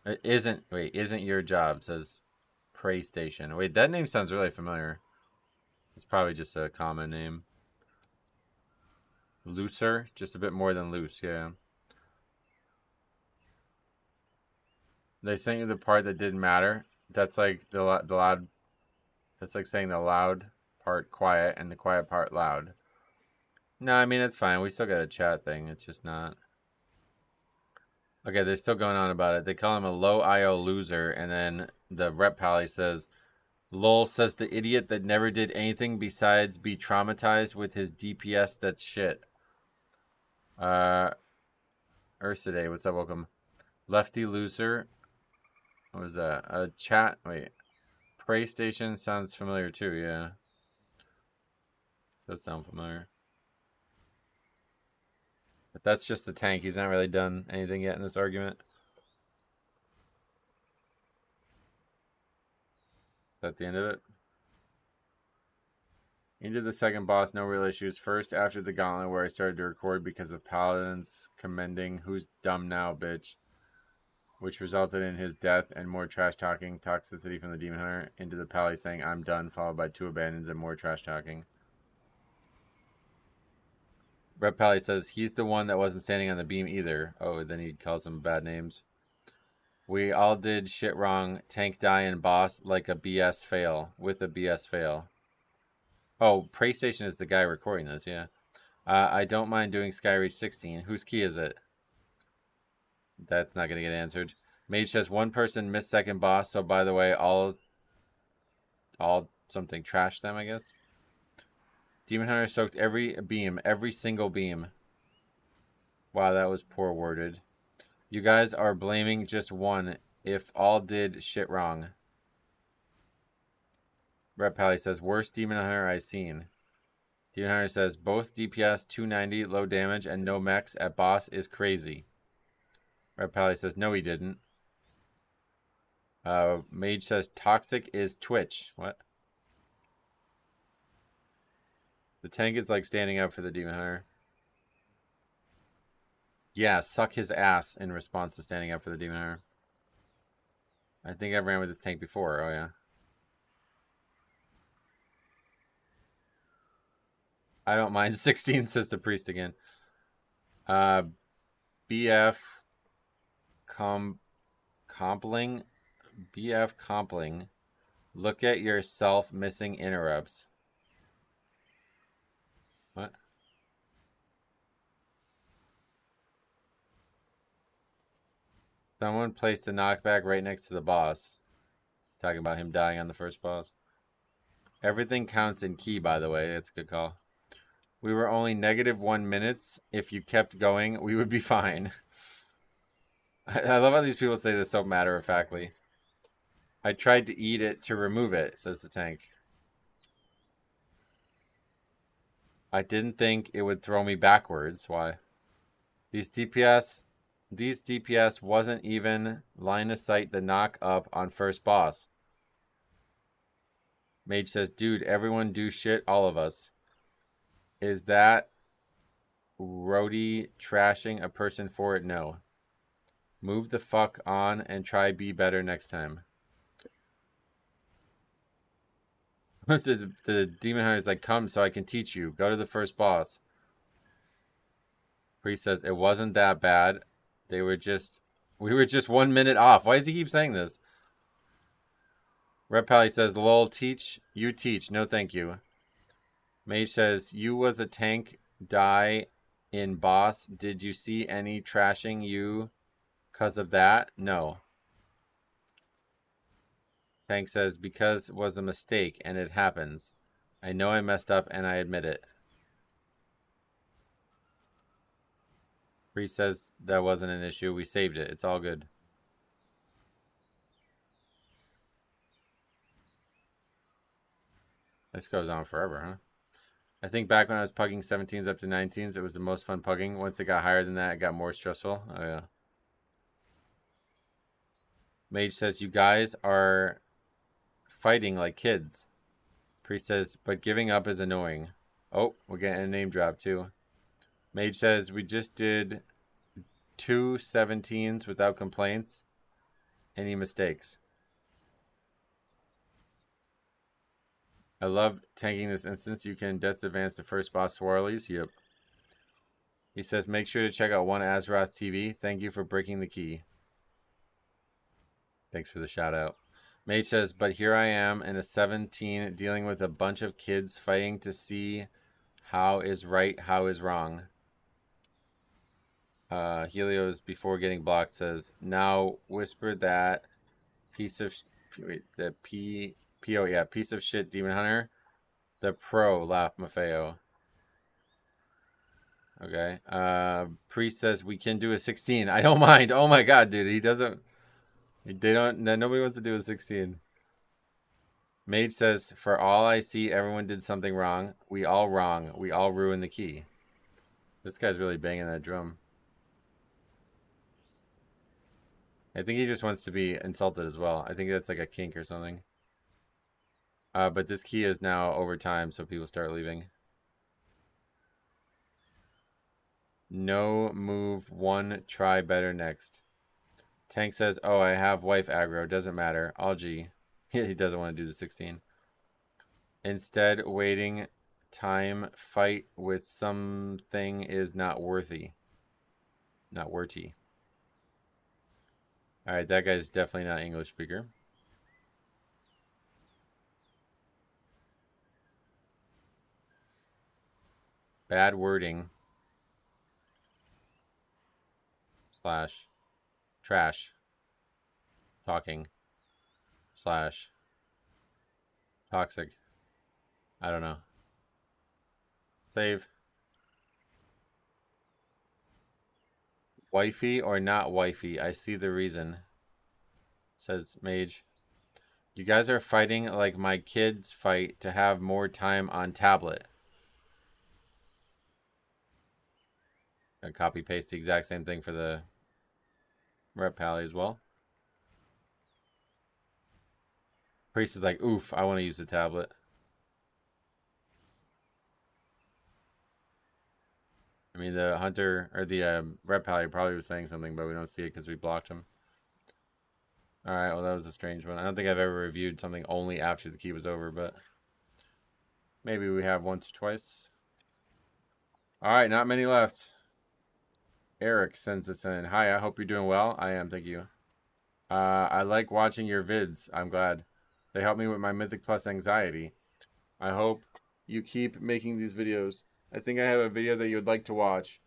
It isn't your job, says Prey Station. Wait, that name sounds really familiar. It's probably just a common name. Looser? Just a bit more than loose, yeah. They sent you the part that didn't matter. That's like the loud. That's like saying the loud part quiet and the quiet part loud. No, I mean, it's fine. We still got a chat thing. It's just not. Okay, they're still going on about it. They call him a low IO loser, and then the rep pally says, "Lol," says the idiot that never did anything besides be traumatized with his DPS. That's shit. Ursiday, what's up? Welcome. Lefty loser. What was that? A chat. Wait. Prey Station sounds familiar too, yeah. Does sound familiar. But that's just the tank. He's not really done anything yet in this argument. Is that the end of it? Into the second boss, no real issues. First, after the gauntlet where I started to record because of Paladins commending "Who's dumb now, bitch?" which resulted in his death and more trash talking, toxicity from the Demon Hunter, into the pally saying "I'm done," followed by 2 abandons and more trash talking. Rep Pally says he's the one that wasn't standing on the beam either. Oh, then he calls them bad names. We all did shit wrong. Tank die and boss like a BS fail. With a BS fail. Oh, Prey Station is the guy recording this, yeah. I don't mind doing Skyreach 16. Whose key is it? That's not going to get answered. Mage says 1 person missed second boss, so by the way, all something trashed them, I guess. Demon Hunter soaked every beam, every single beam. Wow, that was poor worded. You guys are blaming just one if all did shit wrong. Red Pally says, worst Demon Hunter I've seen. Demon Hunter says, both DPS 290, low damage, and no mechs at boss is crazy. Red Pally says, no, he didn't. Mage says, toxic is Twitch. What? The tank is like standing up for the Demon Hunter. Yeah, suck his ass in response to standing up for the Demon Hunter. I think I've ran with this tank before. Oh, yeah. I don't mind 16, says the priest again. BF Compling. BF Compling. Look at yourself missing interrupts. What? Someone placed the knockback right next to the boss. Talking about him dying on the first boss. Everything counts in key, by the way. That's a good call. We were only -1 minutes. If you kept going, we would be fine. I love how these people say this so matter-of-factly. I tried to eat it to remove it, says the tank. I didn't think it would throw me backwards. Why? These DPS wasn't even line of sight the knock up on first boss. Mage says, dude, everyone do shit, all of us. Is that roadie trashing a person for it? No. Move the fuck on and try be better next time. the Demon Hunter is like, come so I can teach you. Go to the first boss. Priest says, it wasn't that bad. We were just 1 minute off. Why does he keep saying this? Red Pally says, lol, teach. You teach. No, thank you. Mage says, you was a tank die in boss. Did you see any trashing you because of that? No. Tank says, because it was a mistake and it happens. I know I messed up and I admit it. Priest says that wasn't an issue. We saved it. It's all good. This goes on forever, huh? I think back when I was pugging 17s up to 19s, it was the most fun pugging. Once it got higher than that, it got more stressful. Oh, yeah. Mage says, you guys are fighting like kids. Priest says, but giving up is annoying. Oh, we're getting a name drop, too. Mage says, we just did 2 17s without complaints. Any mistakes? I love tanking this instance. You can disadvance the first boss Swirlies. Yep. He says, make sure to check out One Azeroth TV. Thank you for breaking the key. Thanks for the shout out. Mage says, but here I am in a 17 dealing with a bunch of kids fighting to see how is right, how is wrong. Helios, before getting blocked, says, now whisper that piece of... Wait, the P.O. Yeah, piece of shit Demon Hunter. The pro, laugh Maffeo. Okay. Priest says we can do a 16. I don't mind. Oh my god, dude. He doesn't... Nobody wants to do a 16. Mage says, for all I see, everyone did something wrong. We all wrong. We all ruined the key. This guy's really banging that drum. I think he just wants to be insulted as well. I think that's like a kink or something. But this key is now over time, so people start leaving. No move, 1 try better next. Tank says, oh, I have wife aggro. Doesn't matter. All G. He doesn't want to do the 16. Instead, waiting time fight with something is not worthy. Not worthy. Alright, that guy's definitely not English speaker. Bad wording. Slash. Trash. Talking. Slash. Toxic. I don't know. Save. Wifey or not wifey? I see the reason. Says Mage. You guys are fighting like my kids fight to have more time on tablet. I copy paste the exact same thing for the rep pally as well. Priest is like, oof, I want to use the tablet. I mean, the hunter or the rep pally probably was saying something, but we don't see it because we blocked him. All right, well, that was a strange one. I don't think I've ever reviewed something only after the key was over, but maybe we have once or twice. All right, not many left. Eric sends this in. Hi, I hope you're doing well. I am, thank you. I like watching your vids. I'm glad. They help me with my Mythic Plus anxiety. I hope you keep making these videos. I think I have a video that you would like to watch.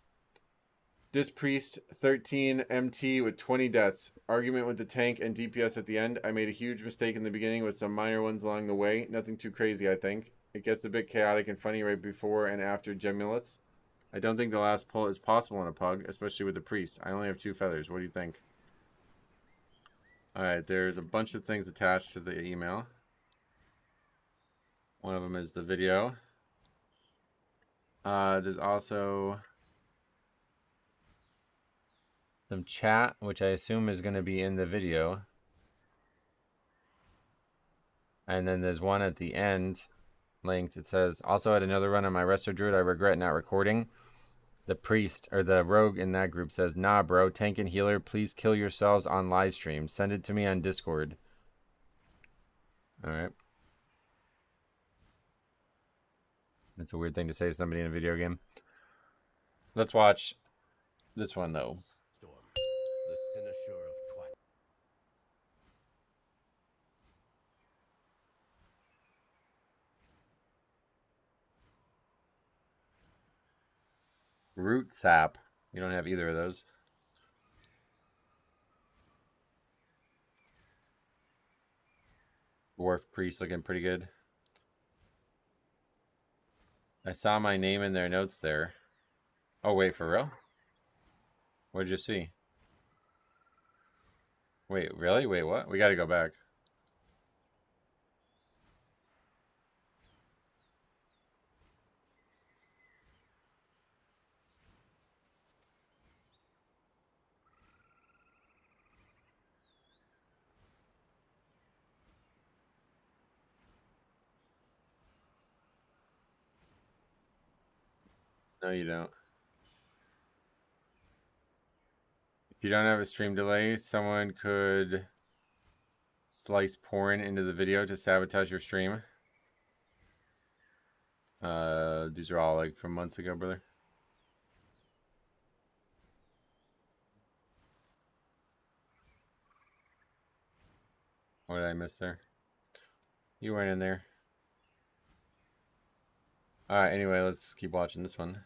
Dispriest 13 MT with 20 deaths. Argument with the tank and DPS at the end. I made a huge mistake in the beginning with some minor ones along the way. Nothing too crazy, I think. It gets a bit chaotic and funny right before and after Gemulus. I don't think the last pull is possible on a pug, especially with the priest. I only have 2 feathers. What do you think? Alright, there's a bunch of things attached to the email. One of them is the video. There's also some chat, which I assume is going to be in the video. And then there's one at the end linked. It says, also had another run on my Resto Druid. I regret not recording. The priest, or the rogue in that group says, nah, bro, tank and healer, please kill yourselves on live stream. Send it to me on Discord. Alright. That's a weird thing to say to somebody in a video game. Let's watch this one, though. Storm, the cynosure of twilight. Root sap. You don't have either of those. Dwarf priest looking pretty good. I saw my name in their notes there. Oh, wait, for real? What did you see? Wait, really? Wait, what? We gotta go back. No, you don't. If you don't have a stream delay, someone could slice porn into the video to sabotage your stream. These are all like from months ago, brother. What did I miss there? You weren't in there. Alright, anyway, let's keep watching this one.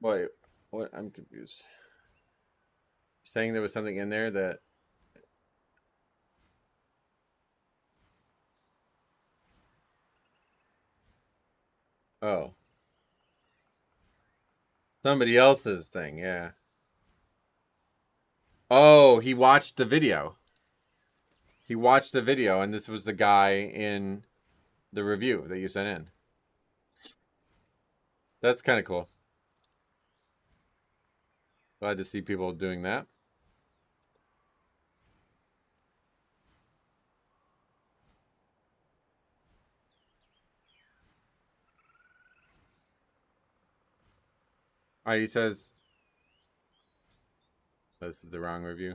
Wait, what? I'm confused. Saying there was something in there that... Oh. Somebody else's thing, yeah. Oh, he watched the video. He watched the video, and this was the guy in the review that you sent in. That's kind of cool. Glad to see people doing that. Alright, he says... This is the wrong review.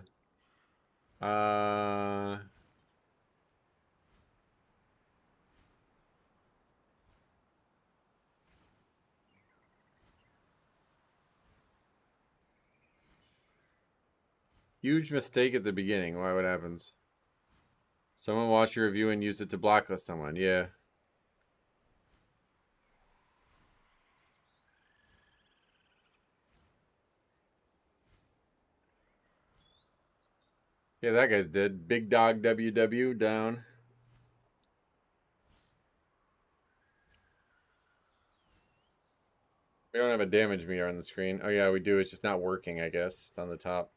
Huge mistake at the beginning. Why? What happens? Someone watched your review and used it to blacklist someone. Yeah. Yeah, that guy's dead. Big Dog WW down. We don't have a damage meter on the screen. Oh yeah, we do. It's just not working, I guess. It's on the top.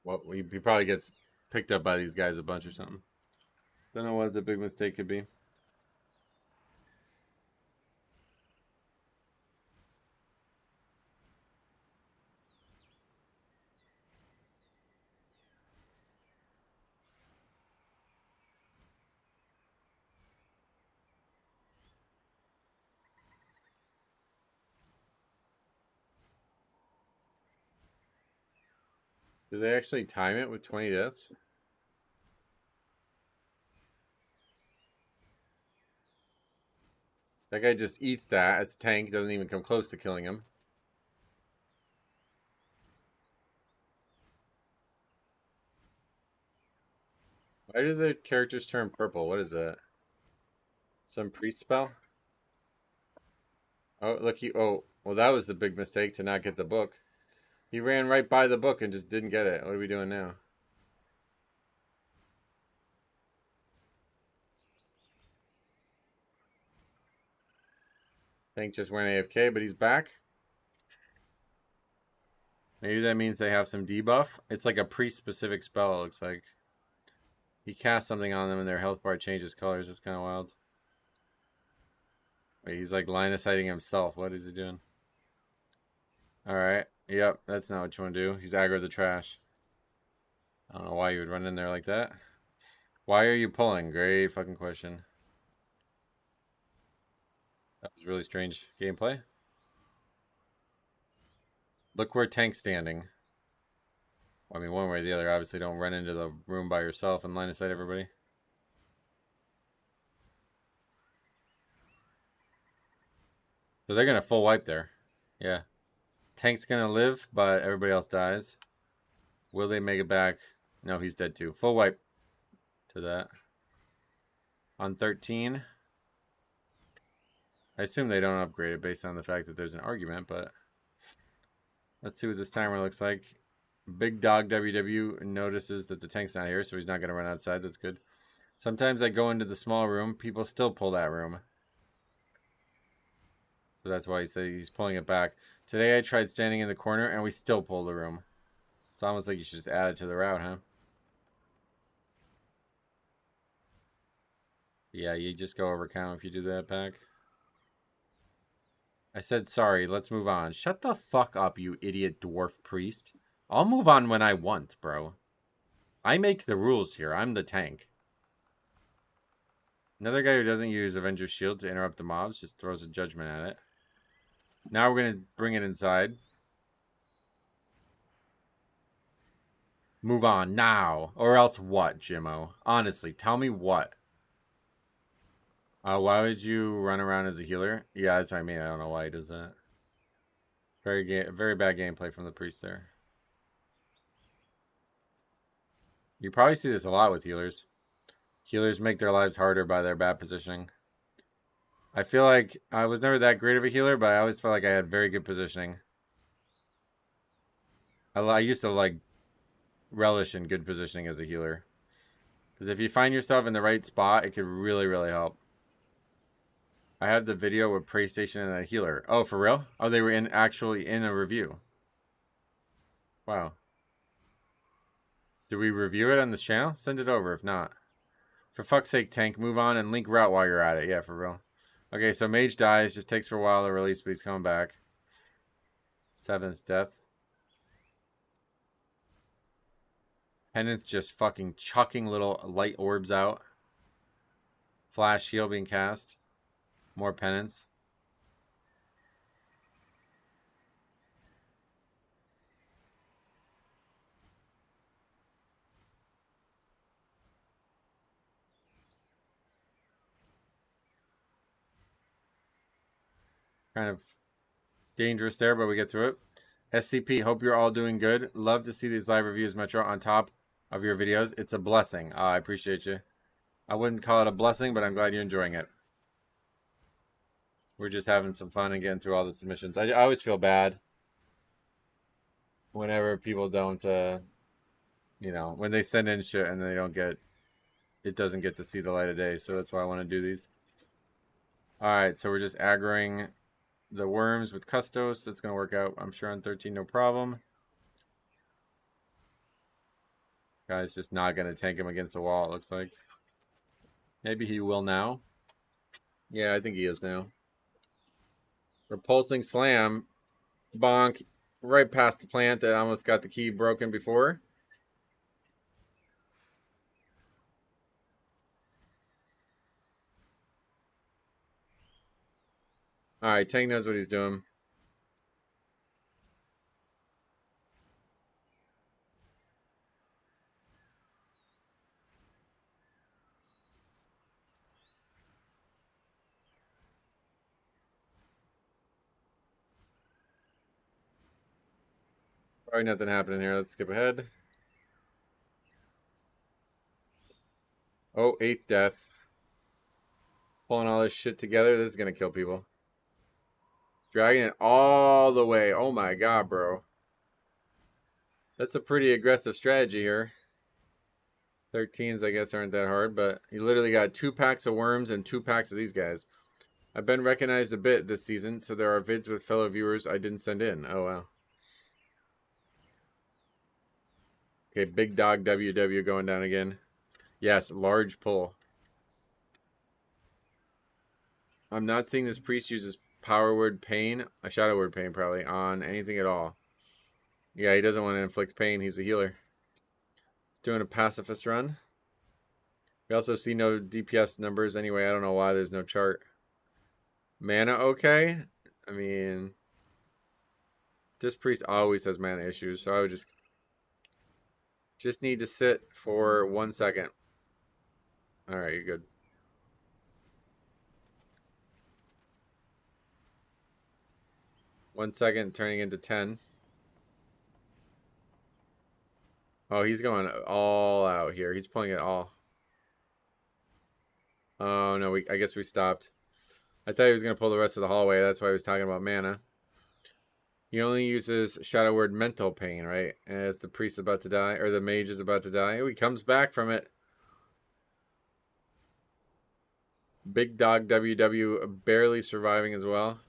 Well, he probably gets picked up by these guys a bunch or something. Don't know what the big mistake could be. Do they actually time it with 20 deaths? That guy just eats that as a tank. Doesn't even come close to killing him. Why do the characters turn purple? What is that? Some priest spell? Oh, look, oh, well, that was the big mistake to not get the book. He ran right by the book and just didn't get it. What are we doing now? Tank just went AFK, but he's back. Maybe that means they have some debuff. It's like a priest-specific spell, it looks like. He casts something on them and their health bar changes colors. It's kind of wild. Wait, he's like line of sighting himself. What is he doing? Alright. Yep, that's not what you want to do. He's aggroed the trash. I don't know why you would run in there like that. Why are you pulling? Great fucking question. That was really strange gameplay. Look where Tank's standing. I mean, one way or the other. Obviously, don't run into the room by yourself and line of sight everybody. So they're going to full wipe there. Yeah. Tank's going to live, but everybody else dies. Will they make it back? No, he's dead too. Full wipe to that. On 13. I assume they don't upgrade it based on the fact that there's an argument, but let's see what this timer looks like. Big Dog WW notices that the tank's not here, so he's not going to run outside. That's good. Sometimes I go into the small room. People still pull that room. So that's why he said he's pulling it back. Today I tried standing in the corner, and we still pull the room. It's almost like you should just add it to the route, huh? Yeah, you just go over count if you do that, Pack. I said sorry. Let's move on. Shut the fuck up, you idiot dwarf priest. I'll move on when I want, bro. I make the rules here. I'm the tank. Another guy who doesn't use Avenger's Shield to interrupt the mobs just throws a judgment at it. Now we're going to bring it inside. Move on now. Or else what, Jimmo? Honestly, tell me what. Why would you run around as a healer? Yeah, that's what I mean. I don't know why he does that. Very bad gameplay from the priest there. You probably see this a lot with healers. Healers make their lives harder by their bad positioning. I feel like I was never that great of a healer, but I always felt like I had very good positioning. I used to like relish in good positioning as a healer. Because if you find yourself in the right spot, it could really, really help. I had the video with PlayStation and a healer. Oh, for real? Oh, they were actually in a review. Wow. Did we review it on this channel? Send it over if not. For fuck's sake, tank, move on and link route while you're at it. Yeah, for real. Okay, so mage dies. Just takes for a while to release, but he's coming back. 7th death. Penance just fucking chucking little light orbs out. Flash shield being cast. More penance. Kind of dangerous there, but we get through it. SCP, hope you're all doing good. Love to see these live reviews, Metro, on top of your videos. It's a blessing. I appreciate you. I wouldn't call it a blessing, but I'm glad you're enjoying it. We're just having some fun and getting through all the submissions. I always feel bad whenever people don't, you know, when they send in shit and they don't get, it doesn't get to see the light of day. So that's why I want to do these. All right, so we're just aggroing the worms with Custos. It's going to work out, I'm sure, on 13, no problem. Guy's just not going to tank him against the wall, it looks like. Maybe he will now. Yeah, I think he is now. Repulsing Slam. Bonk. Right past the plant that almost got the key broken before. Alright, Tank knows what he's doing. Probably nothing happening here. Let's skip ahead. Oh, 8th death. Pulling all this shit together. This is going to kill people. Dragging it all the way. Oh my god, bro. That's a pretty aggressive strategy here. 13s, I guess, aren't that hard, but you literally got 2 packs of worms and 2 packs of these guys. I've been recognized a bit this season, so there are vids with fellow viewers I didn't send in. Oh, wow. Okay, Big Dog WW going down again. Yes, large pull. I'm not seeing this priest uses power word pain, a shadow word pain probably, on anything at all. Yeah, he doesn't want to inflict pain. He's a healer. Doing a pacifist run. We also see no DPS numbers anyway. I don't know why there's no chart. Mana okay? I mean, this priest always has mana issues, so I would just need to sit for 1 second. Alright, you're good. One second, turning into 10. Oh, he's going all out here. He's pulling it all. Oh, no, I guess we stopped. I thought he was going to pull the rest of the hallway. That's why he was talking about mana. He only uses shadow word mental pain, right? As the priest is about to die, or the mage is about to die. Oh, he comes back from it. Big Dog WW barely surviving as well.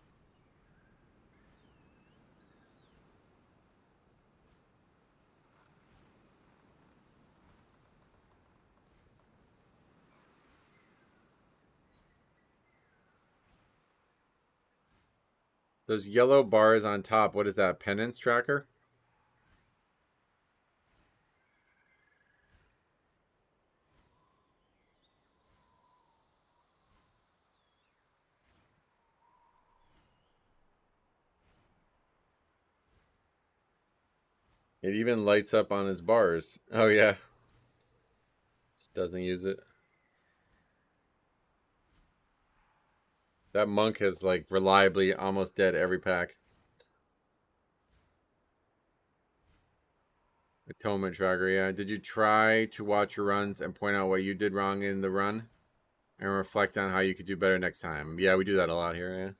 Those yellow bars on top, what is that? Penance tracker? It even lights up on his bars. Oh, yeah. Just doesn't use it. That monk is like reliably almost dead every pack. Atonement tracker, yeah. Did you try to watch your runs and point out what you did wrong in the run? And reflect on how you could do better next time? Yeah, we do that a lot here, yeah.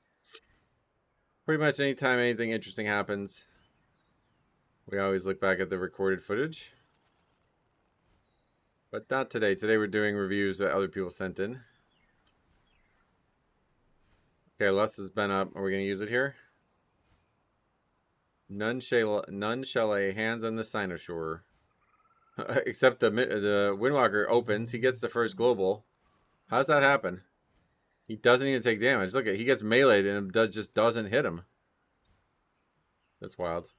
Pretty much anytime anything interesting happens, we always look back at the recorded footage. But not today. Today we're doing reviews that other people sent in. Okay, Lust has been up. Are we going to use it here? None shall lay hands on the Cynosure. Except the Windwalker opens. He gets the first global. How does that happen? He doesn't even take damage. Look at, he gets meleeed and it just doesn't hit him. That's wild.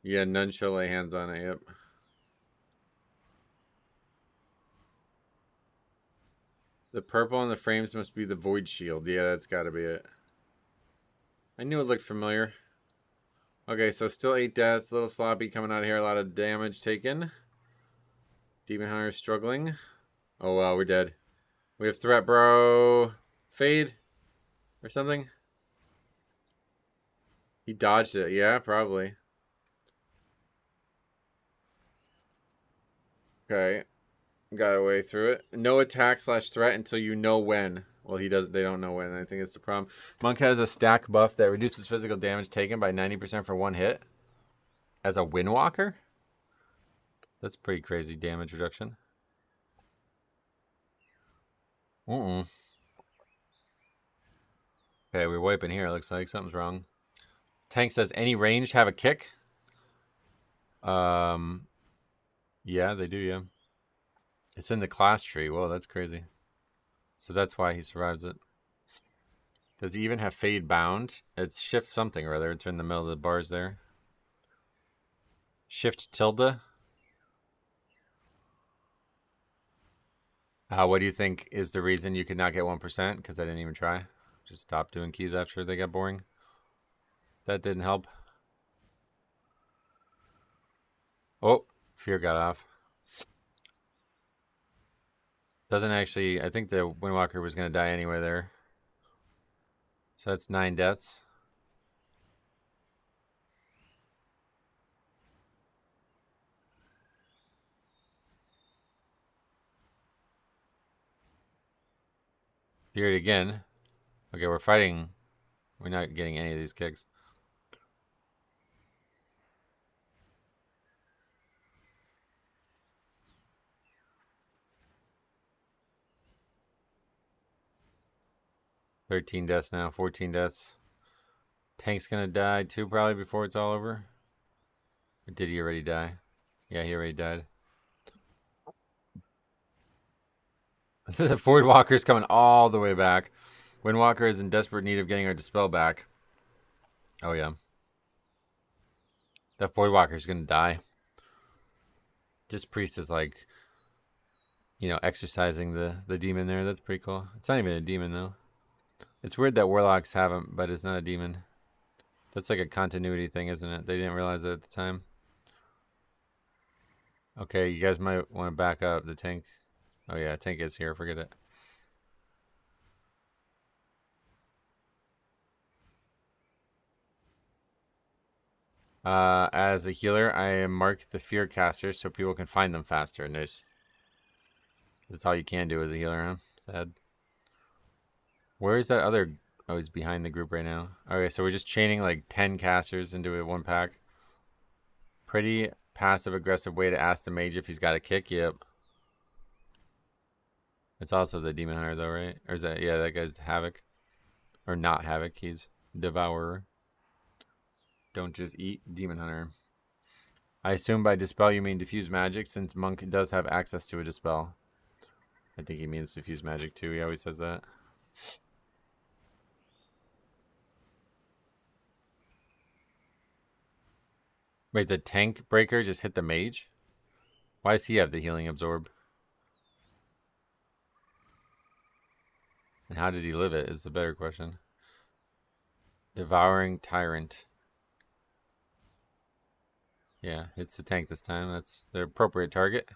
Yeah, none shall lay hands on it. Yep. The purple on the frames must be the Void Shield. Yeah, that's got to be it. I knew it looked familiar. Okay, so still 8 deaths. A little sloppy coming out of here. A lot of damage taken. Demon Hunter struggling. Oh, wow, we're dead. We have threat, bro. Fade or something. He dodged it. Yeah, probably. Okay. got away through it. No attack / threat until you know when. Well, he does. They don't know when. I think it's the problem. Monk has a stack buff that reduces physical damage taken by 90% for one hit. As a Windwalker? That's pretty crazy damage reduction. Okay, we're wiping here. Looks like something's wrong. Tank says, any range have a kick? Yeah, they do, yeah. It's in the class tree. Whoa, that's crazy. So that's why he survives it. Does he even have Fade Bound? It's Shift something or other. It's in the middle of the bars there. Shift tilde. What do you think is the reason you could not get 1%? Because I didn't even try. Just stopped doing keys after they got boring. That didn't help. Oh, fear got off. Doesn't actually... I think the Windwalker was going to die anyway there. So that's 9 deaths. Feared again. Okay, we're fighting. We're not getting any of these kicks. $13 deaths now, 14 deaths. Tank's gonna die too, probably before it's all over. Or did he already die? Yeah, he already died. The Void Walker's coming all the way back. Windwalker is in desperate need of getting our Dispel back. Oh, yeah. That Void Walker's gonna die. This priest is like, you know, exercising the demon there. That's pretty cool. It's not even a demon, though. It's weird that warlocks have him, but it's not a demon. That's like a continuity thing, isn't it? They didn't realize it at the time. Okay, you guys might want to back up the tank. Oh yeah, tank is here. Forget it. As a healer, I mark the fear casters so people can find them faster. And that's all you can do as a healer, huh? Sad. Where is that other... Oh, he's behind the group right now. Okay, so we're just chaining like 10 casters into a one pack. Pretty passive-aggressive way to ask the mage if he's got a kick. Yep. It's also the Demon Hunter, though, right? Or is that... Yeah, that guy's Havoc. Or not Havoc. He's Devourer. Don't just eat Demon Hunter. I assume by Dispel you mean Diffuse Magic, since Monk does have access to a Dispel. I think he means Diffuse Magic, too. He always says that. Wait, the tank breaker just hit the mage? Why does he have the healing absorb? And how did he live it is the better question. Devouring Tyrant. Yeah, it's the tank this time. That's the appropriate target.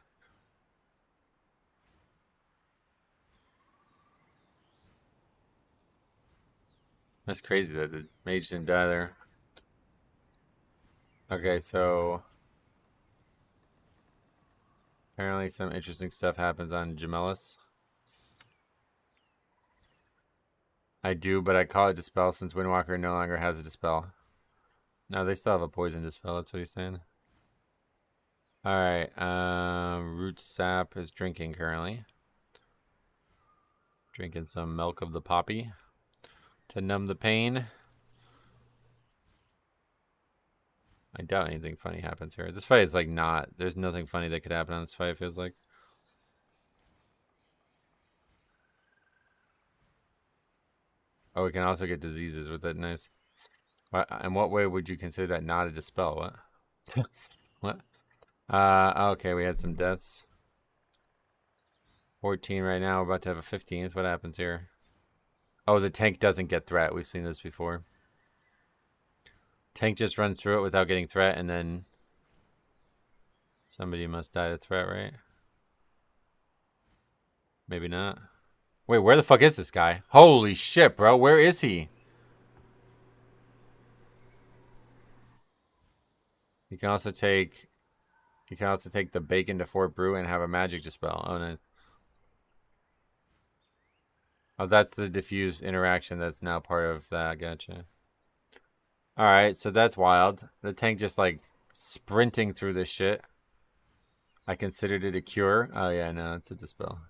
That's crazy that the mage didn't die there. Okay, so apparently some interesting stuff happens on Gemellis. I do, but I call it Dispel since Windwalker no longer has a Dispel. No, they still have a Poison Dispel, that's what he's saying. Alright, Root Sap is drinking currently. Drinking some milk of the poppy to numb the pain. I doubt anything funny happens here. This fight is like not... There's nothing funny that could happen on this fight, it feels like. Oh, we can also get diseases with it. Nice. In what way would you consider that not a Dispel? What? What? Okay, we had some deaths. 14 right now. We're about to have a 15th. What happens here? Oh, the tank doesn't get threat. We've seen this before. Tank just runs through it without getting threat, and then somebody must die to threat, right? Maybe not. Wait, where the fuck is this guy? Holy shit, bro. Where is he? You can also take You can also take the bacon to Fort Brew and have a magic dispel. Oh, no. Oh, that's the diffuse interaction that's now part of that. Gotcha. All right, so that's wild. The tank just like sprinting through this shit. I considered it a cure. Oh, yeah, no, it's a dispel.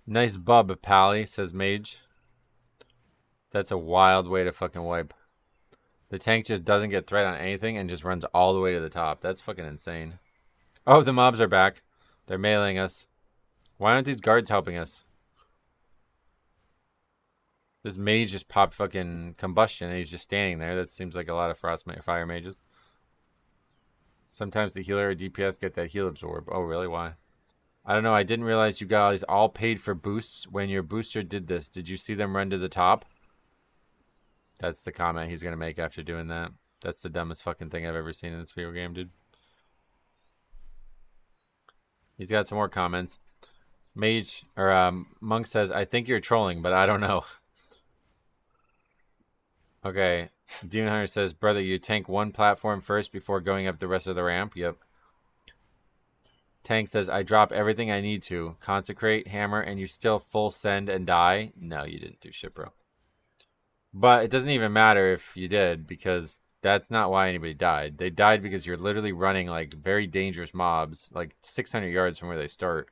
Nice bub, Pally, says Mage. That's a wild way to fucking wipe. The tank just doesn't get threat on anything and just runs all the way to the top. That's fucking insane. Oh, the mobs are back. They're mailing us. Why aren't these guards helping us? This mage just popped fucking combustion and he's just standing there. That seems like a lot of fire mages. Sometimes the healer or DPS get that heal absorb. Oh, really? Why? I don't know. I didn't realize you guys all paid for boosts when your booster did this. Did you see them run to the top? That's the comment he's going to make after doing that. That's the dumbest fucking thing I've ever seen in this video game, dude. He's got some more comments. Mage, or Monk says, I think you're trolling, but I don't know. Okay. Demon Hunter says, brother, you tank one platform first before going up the rest of the ramp? Yep. Tank says, I drop everything I need to. Consecrate, hammer, and you still full send and die? No, you didn't do shit, bro. But it doesn't even matter if you did, because that's not why anybody died. They died because you're literally running, like, very dangerous mobs, like 600 yards from where they start.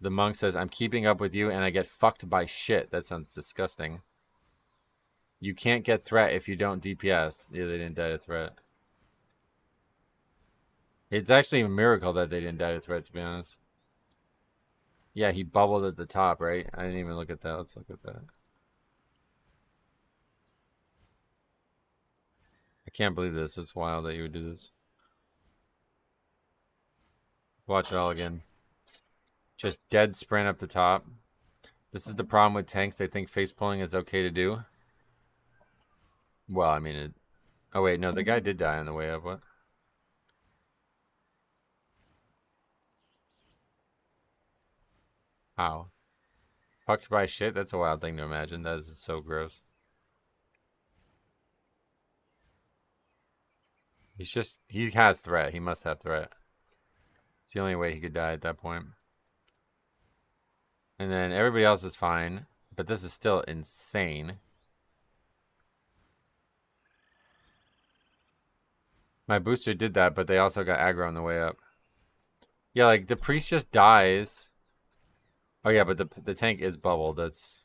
The monk says, I'm keeping up with you and I get fucked by shit. That sounds disgusting. You can't get threat if you don't DPS. Yeah, they didn't die to threat. It's actually a miracle that they didn't die to threat, to be honest. Yeah, he bubbled at the top, right? I didn't even look at that. Let's look at that. I can't believe this. It's wild that you would do this. Watch it all again. Just dead sprint up the top. This is the problem with tanks. They think face pulling is okay to do. Well, I mean it. Oh wait, no, the guy did die on the way up. What? How? Fucked by shit? That's a wild thing to imagine. That is so gross. He has threat. He must have threat. It's the only way he could die at that point. And then everybody else is fine. But this is still insane. My booster did that, but they also got aggro on the way up. Yeah, like, the priest just dies. Oh, yeah, but the tank is bubbled. That's...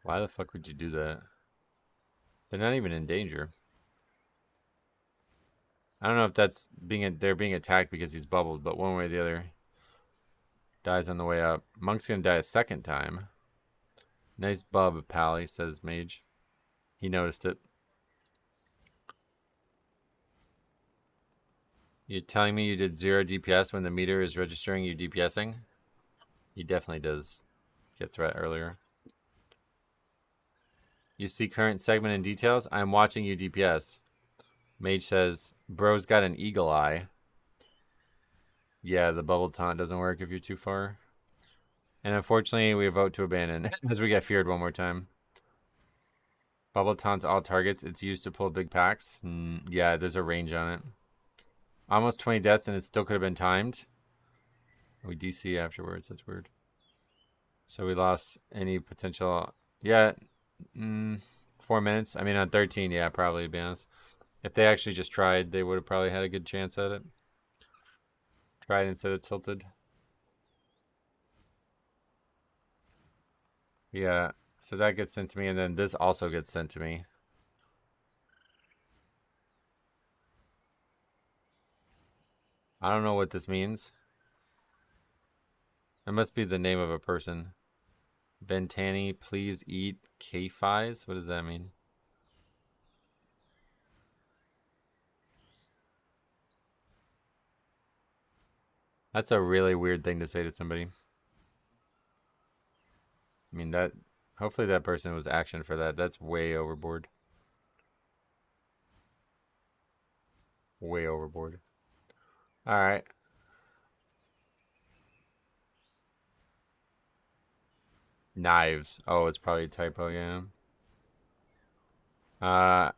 Why the fuck would you do that? They're not even in danger. I don't know if that's they're being attacked because he's bubbled, but one way or the other. Dies on the way up. Monk's gonna die a second time. Nice bub, Pally, says Mage. He noticed it. You're telling me you did 0 DPS when the meter is registering you DPSing? He definitely does get threat earlier. You see current segment and details? I'm watching you DPS. Mage says, bro's got an eagle eye. Yeah, the bubble taunt doesn't work if you're too far. And unfortunately, we vote to abandon as we get feared one more time. Bubble taunts all targets. It's used to pull big packs. Yeah, there's a range on it. Almost 20 deaths and it still could have been timed. We DC afterwards. That's weird. So we lost any potential. Yeah. 4 minutes. I mean, on 13, yeah, probably, to be honest. If they actually just tried, they would have probably had a good chance at it. Tried instead of tilted. Yeah, so that gets sent to me, and then this also gets sent to me. I don't know what this means. It must be the name of a person. Ventani, please eat K-Fies? What does that mean? That's a really weird thing to say to somebody. I mean, that... Hopefully that person was action for that. That's way overboard. Way overboard. Alright. Knives. Oh, it's probably a typo, yeah. At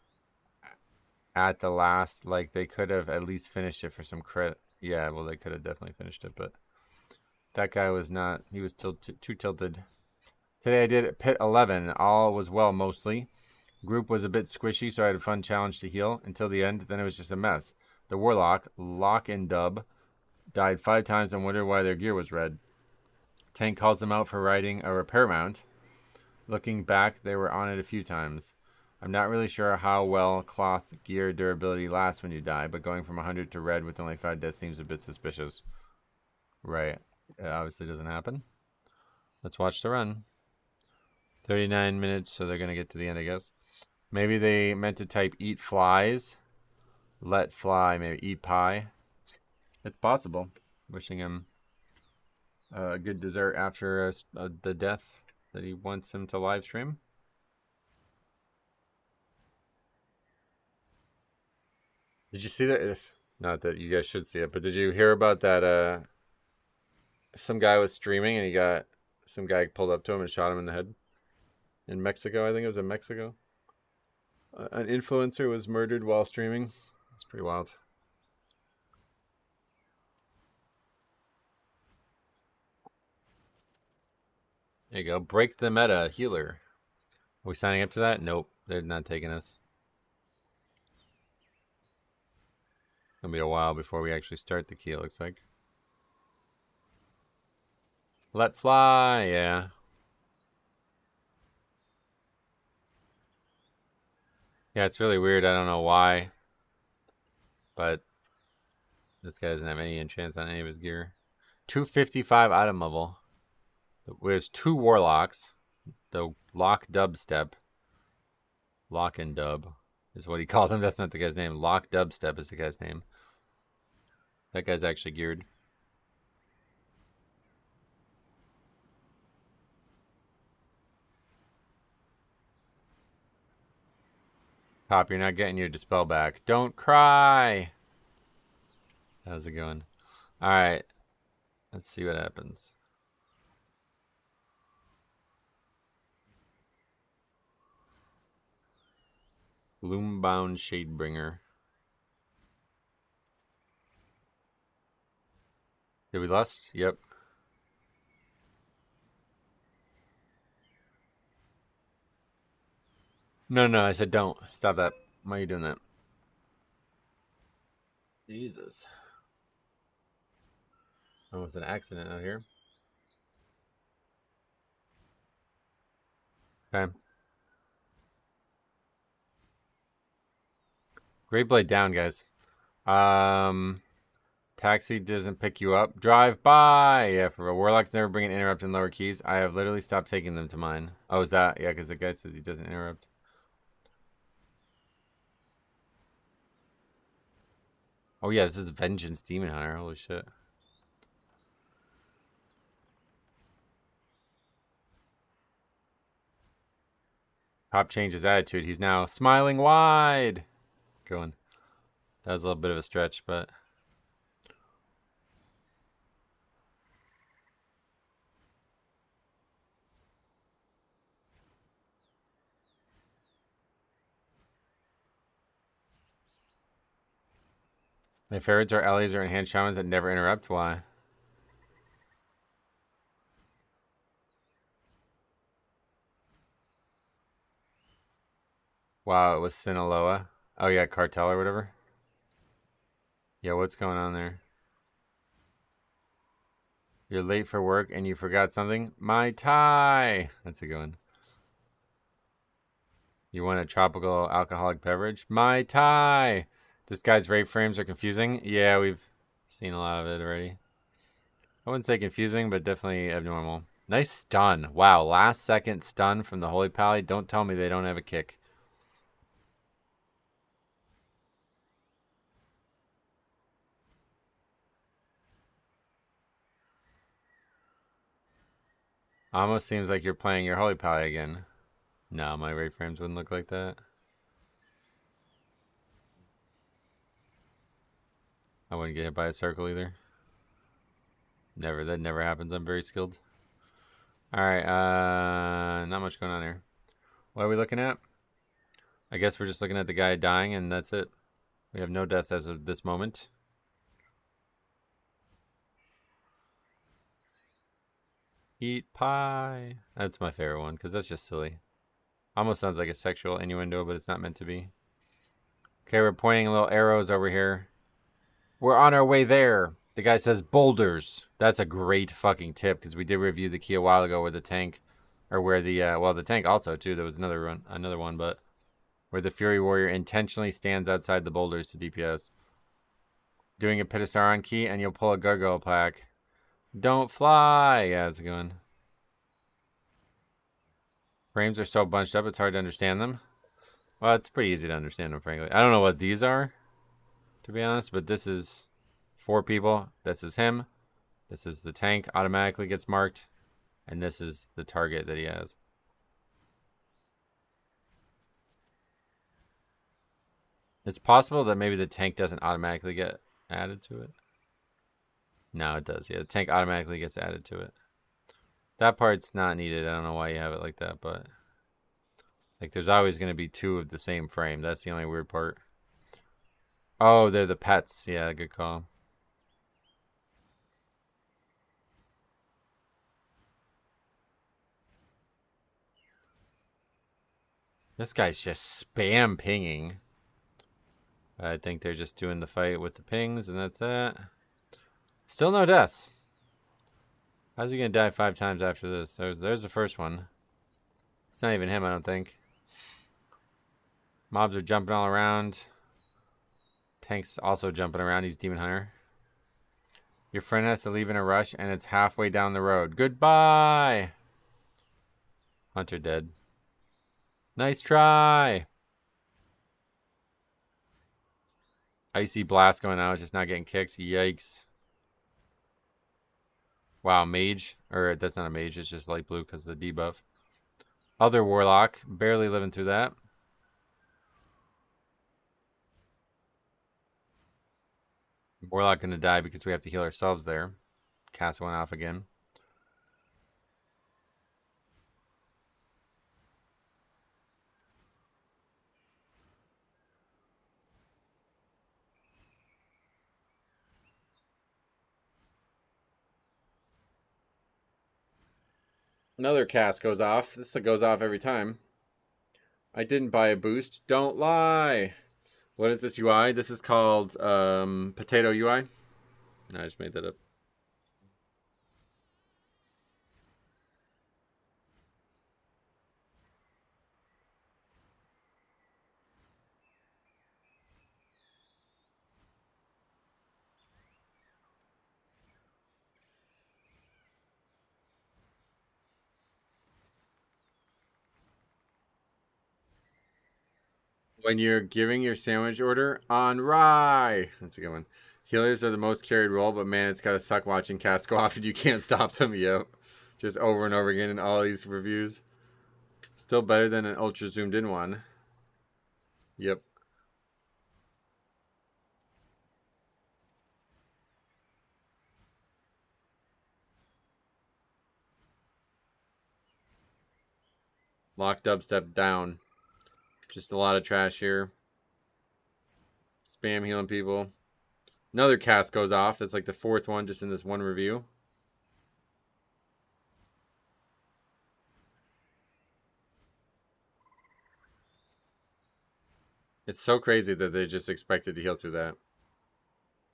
the last, like, they could have at least finished it for some credit. Yeah, well, they could have definitely finished it, but that guy was not. He was too tilted. Today I did pit 11. All was well mostly. Group was a bit squishy, so I had a fun challenge to heal until the end. Then it was just a mess. The Warlock, Lock and Dub, died 5 times and wondered why their gear was red. Tank calls them out for riding a repair mount. Looking back, they were on it a few times. I'm not really sure how well cloth gear durability lasts when you die, but going from 100 to red with only 5 deaths seems a bit suspicious. Right. It obviously doesn't happen. Let's watch the run. 39 minutes, so they're going to get to the end, I guess. Maybe they meant to type eat flies. Let fly, maybe eat pie. It's possible. Wishing him a good dessert after the death that he wants him to live stream. Did you see that? Not that you guys should see it, but did you hear about that? Some guy was streaming and he got some guy pulled up to him and shot him in the head. In Mexico, I think it was in Mexico. An influencer was murdered while streaming. It's pretty wild. There you go. Break the meta healer. Are we signing up to that? Nope. They're not taking us. It'll be a while before we actually start the key, it looks like. Let fly, yeah. Yeah, it's really weird. I don't know why. But this guy doesn't have any enchants on any of his gear. 255 item level. There's 2 warlocks. The Lock Dubstep. Lock and Dub is what he called him. That's not the guy's name. Lock Dubstep is the guy's name. That guy's actually geared. Pop, you're not getting your dispel back. Don't cry. How's it going? All right. Let's see what happens. Gloombound Shadebringer. Did we lust? Yep. No, I said don't. Stop that. Why are you doing that? Jesus. Almost an accident out here. Okay. Great blade down, guys. Taxi doesn't pick you up. Drive by. Yeah, for real. Warlock's never bringing interrupt in lower keys. I have literally stopped taking them to mine. Oh, is that? Yeah, because the guy says he doesn't interrupt. Oh, yeah, this is Vengeance Demon Hunter. Holy shit. Pop changed his attitude. He's now smiling wide. Going. That was a little bit of a stretch, but... My favorites are Ellie's or enhanced shamans that never interrupt. Why? Wow, it was Sinaloa. Oh yeah, Cartel or whatever. Yeah, what's going on there? You're late for work and you forgot something? My tie! That's a good one. You want a tropical alcoholic beverage? My tie! This guy's rate frames are confusing. Yeah, we've seen a lot of it already. I wouldn't say confusing, but definitely abnormal. Nice stun. Wow, last second stun from the Holy Pally. Don't tell me they don't have a kick. Almost seems like you're playing your Holy Pally again. No, my rate frames wouldn't look like that. I wouldn't get hit by a circle either. Never. That never happens. I'm very skilled. Alright, not much going on here. What are we looking at? I guess we're just looking at the guy dying, and that's it. We have no deaths as of this moment. Eat pie. That's my favorite one, because that's just silly. Almost sounds like a sexual innuendo, but it's not meant to be. Okay, we're pointing little arrows over here. We're on our way there. The guy says boulders. That's a great fucking tip, because we did review the key a while ago where the tank, or where the, well, the tank also, too. There was another one, but where the Fury Warrior intentionally stands outside the boulders to DPS. Doing a Pitasaron key, and you'll pull a Gargoyle pack. Don't fly. Yeah, that's a good one. Frames are so bunched up, it's hard to understand them. Well, it's pretty easy to understand them, frankly. I don't know what these are, to be honest, but this is 4 people. This is him. This is the tank, automatically gets marked. And this is the target that he has. It's possible that maybe the tank doesn't automatically get added to it. No, it does. Yeah, the tank automatically gets added to it. That part's not needed. I don't know why you have it like that, but like there's always going to be 2 of the same frame. That's the only weird part. Oh, they're the pets. Yeah, good call. This guy's just spam pinging. I think they're just doing the fight with the pings, and that's that. Still no deaths. How's he gonna die 5 times after this? There's the first one. It's not even him, I don't think. Mobs are jumping all around. Tank's also jumping around. He's Demon Hunter. Your friend has to leave in a rush, and it's halfway down the road. Goodbye! Hunter dead. Nice try! Icy Blast going out, just not getting kicked. Yikes. Wow, Mage. Or that's not a Mage, it's just light blue because of the debuff. Other Warlock. Barely living through that. Warlock gonna die because we have to heal ourselves there. Cast one off again. Another cast goes off. This goes off every time. I didn't buy a boost. Don't lie. What is this UI? This is called Potato UI. No, I just made that up. When you're giving your sandwich order on rye. That's a good one. Healers are the most carried role, but man, it's gotta suck watching casts go off and you can't stop them. Yep. Just over and over again in all these reviews. Still better than an ultra zoomed in one. Yep. Lock dubstep down. Just a lot of trash here. Spam healing people. Another cast goes off. That's like the 4th one just in this one review. It's so crazy that they just expected to heal through that.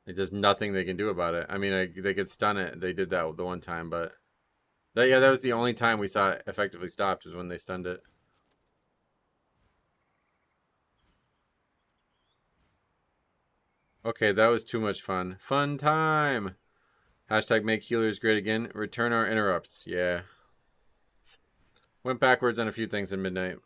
Like, there's nothing they can do about it. I mean, they could stun it. They did that the one time, but... that was the only time we saw it effectively stopped, was when they stunned it. Okay, that was too much fun. Fun time! Hashtag make healers great again. Return our interrupts. Yeah. Went backwards on a few things in midnight.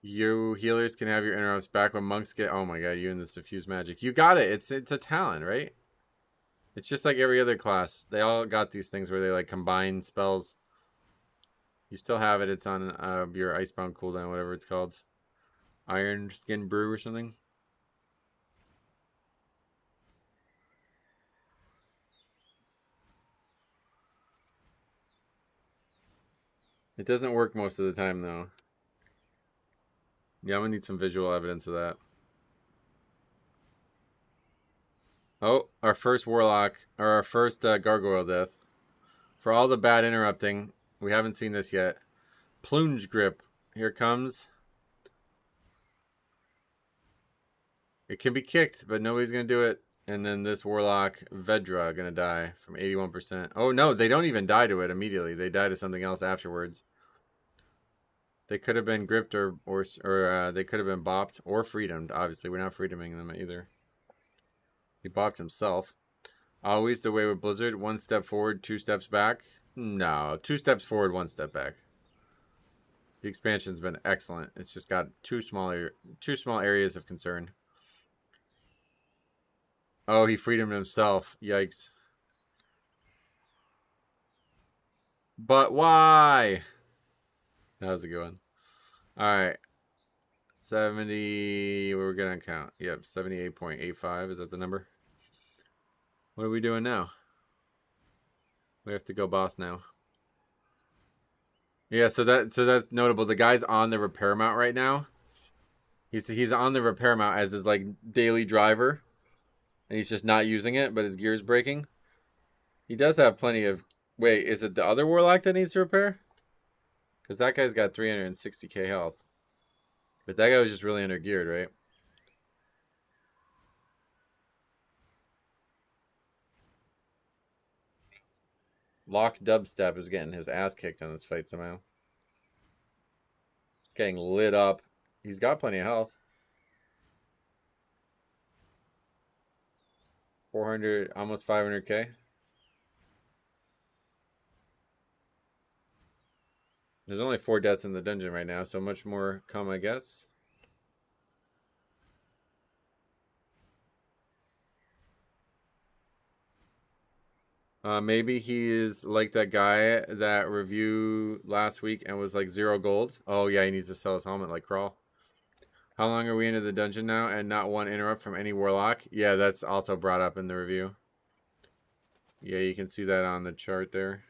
You healers can have your interrupts back when monks get... oh my god, you and this diffuse magic. You got it. It's a talent, right? It's just like every other class. They all got these things where they like combine spells. You still have it. It's on your Icebound cooldown, whatever it's called. Iron Skin Brew or something. It doesn't work most of the time, though. Yeah, I'm going to need some visual evidence of that. Oh, our first Warlock, or our first Gargoyle death. For all the bad interrupting, we haven't seen this yet. Plunge Grip. Here it comes. It can be kicked, but nobody's going to do it. And then this Warlock, Vedra, going to die from 81%. Oh, no, they don't even die to it immediately. They die to something else afterwards. They could have been gripped or they could have been bopped or freedomed. Obviously, we're not freedoming them either. He bopped himself. Always the way with Blizzard. 1 step forward, 2 steps back. No, 2 steps forward, 1 step back. The expansion's been excellent. It's just got two small areas of concern. Oh, he freedomed himself. Yikes. But why? That was a good one. All right. 70. We're going to count. Yep, 78.85. Is that the number? What are we doing now? We have to go boss now. Yeah, so that's notable. The guy's on the repair mount right now. He's on the repair mount as his like daily driver. And he's just not using it, but his gear's breaking. He does have plenty of... Wait, is it the other Warlock that needs to repair? Because that guy's got 360k health. But that guy was just really under-geared, right? Lock Dubstep is getting his ass kicked in this fight somehow. Getting lit up. He's got plenty of health. 400, almost 500k. There's only 4 deaths in the dungeon right now, so much more come, I guess. Maybe he is like that guy that review last week and was like 0 gold. Oh yeah, he needs to sell his helmet like Crawl. How long are we into the dungeon now and not 1 interrupt from any Warlock? Yeah, that's also brought up in the review. Yeah, you can see that on the chart there.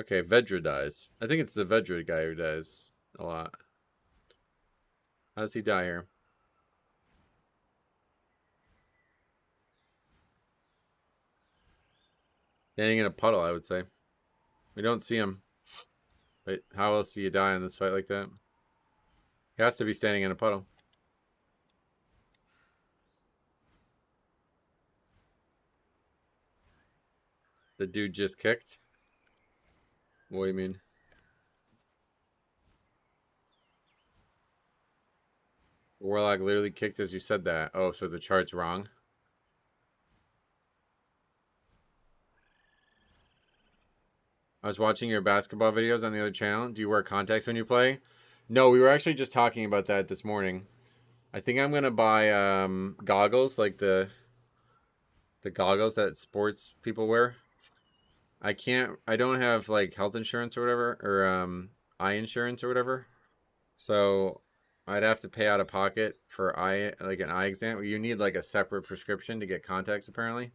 Okay, Vedra dies. I think it's the Vedra guy who dies a lot. How does he die here? Standing in a puddle, I would say. We don't see him. Wait, how else do you die in this fight like that? He has to be standing in a puddle. The dude just kicked? What do you mean? Warlock literally kicked as you said that. Oh, so the chart's wrong? I was watching your basketball videos on the other channel. Do you wear contacts when you play? No, we were actually just talking about that this morning. I think I'm going to buy goggles, like the goggles that sports people wear. I don't have like health insurance or whatever, or eye insurance or whatever. So I'd have to pay out of pocket for an eye exam. You need like a separate prescription to get contacts apparently.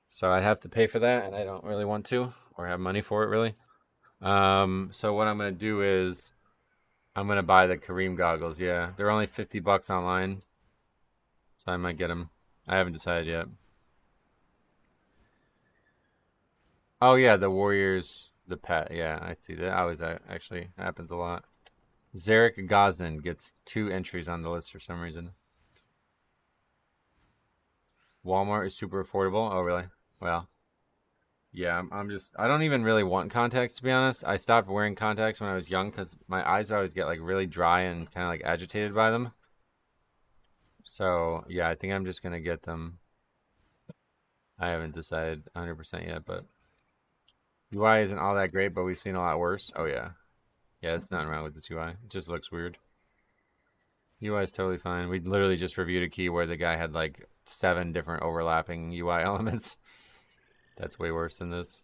So I'd have to pay for that, and I don't really want to or have money for it really. So what I'm going to do is I'm going to buy the Kareem goggles. Yeah, they're only $50 online. So I might get them. I haven't decided yet. Oh yeah, the Warriors, the pet. Yeah, I see that. Always actually happens a lot. Zarek Gosden gets 2 entries on the list for some reason. Walmart is super affordable. Oh really? Well, yeah, I don't even really want contacts, to be honest. I stopped wearing contacts when I was young because my eyes would always get like really dry and kind of like agitated by them. So yeah, I think I'm just gonna get them. I haven't decided 100% yet, but UI isn't all that great, but we've seen a lot worse. Oh yeah. Yeah, it's nothing wrong with this UI. It just looks weird. UI is totally fine. We literally just reviewed a key where the guy had like 7 different overlapping UI elements. That's way worse than this.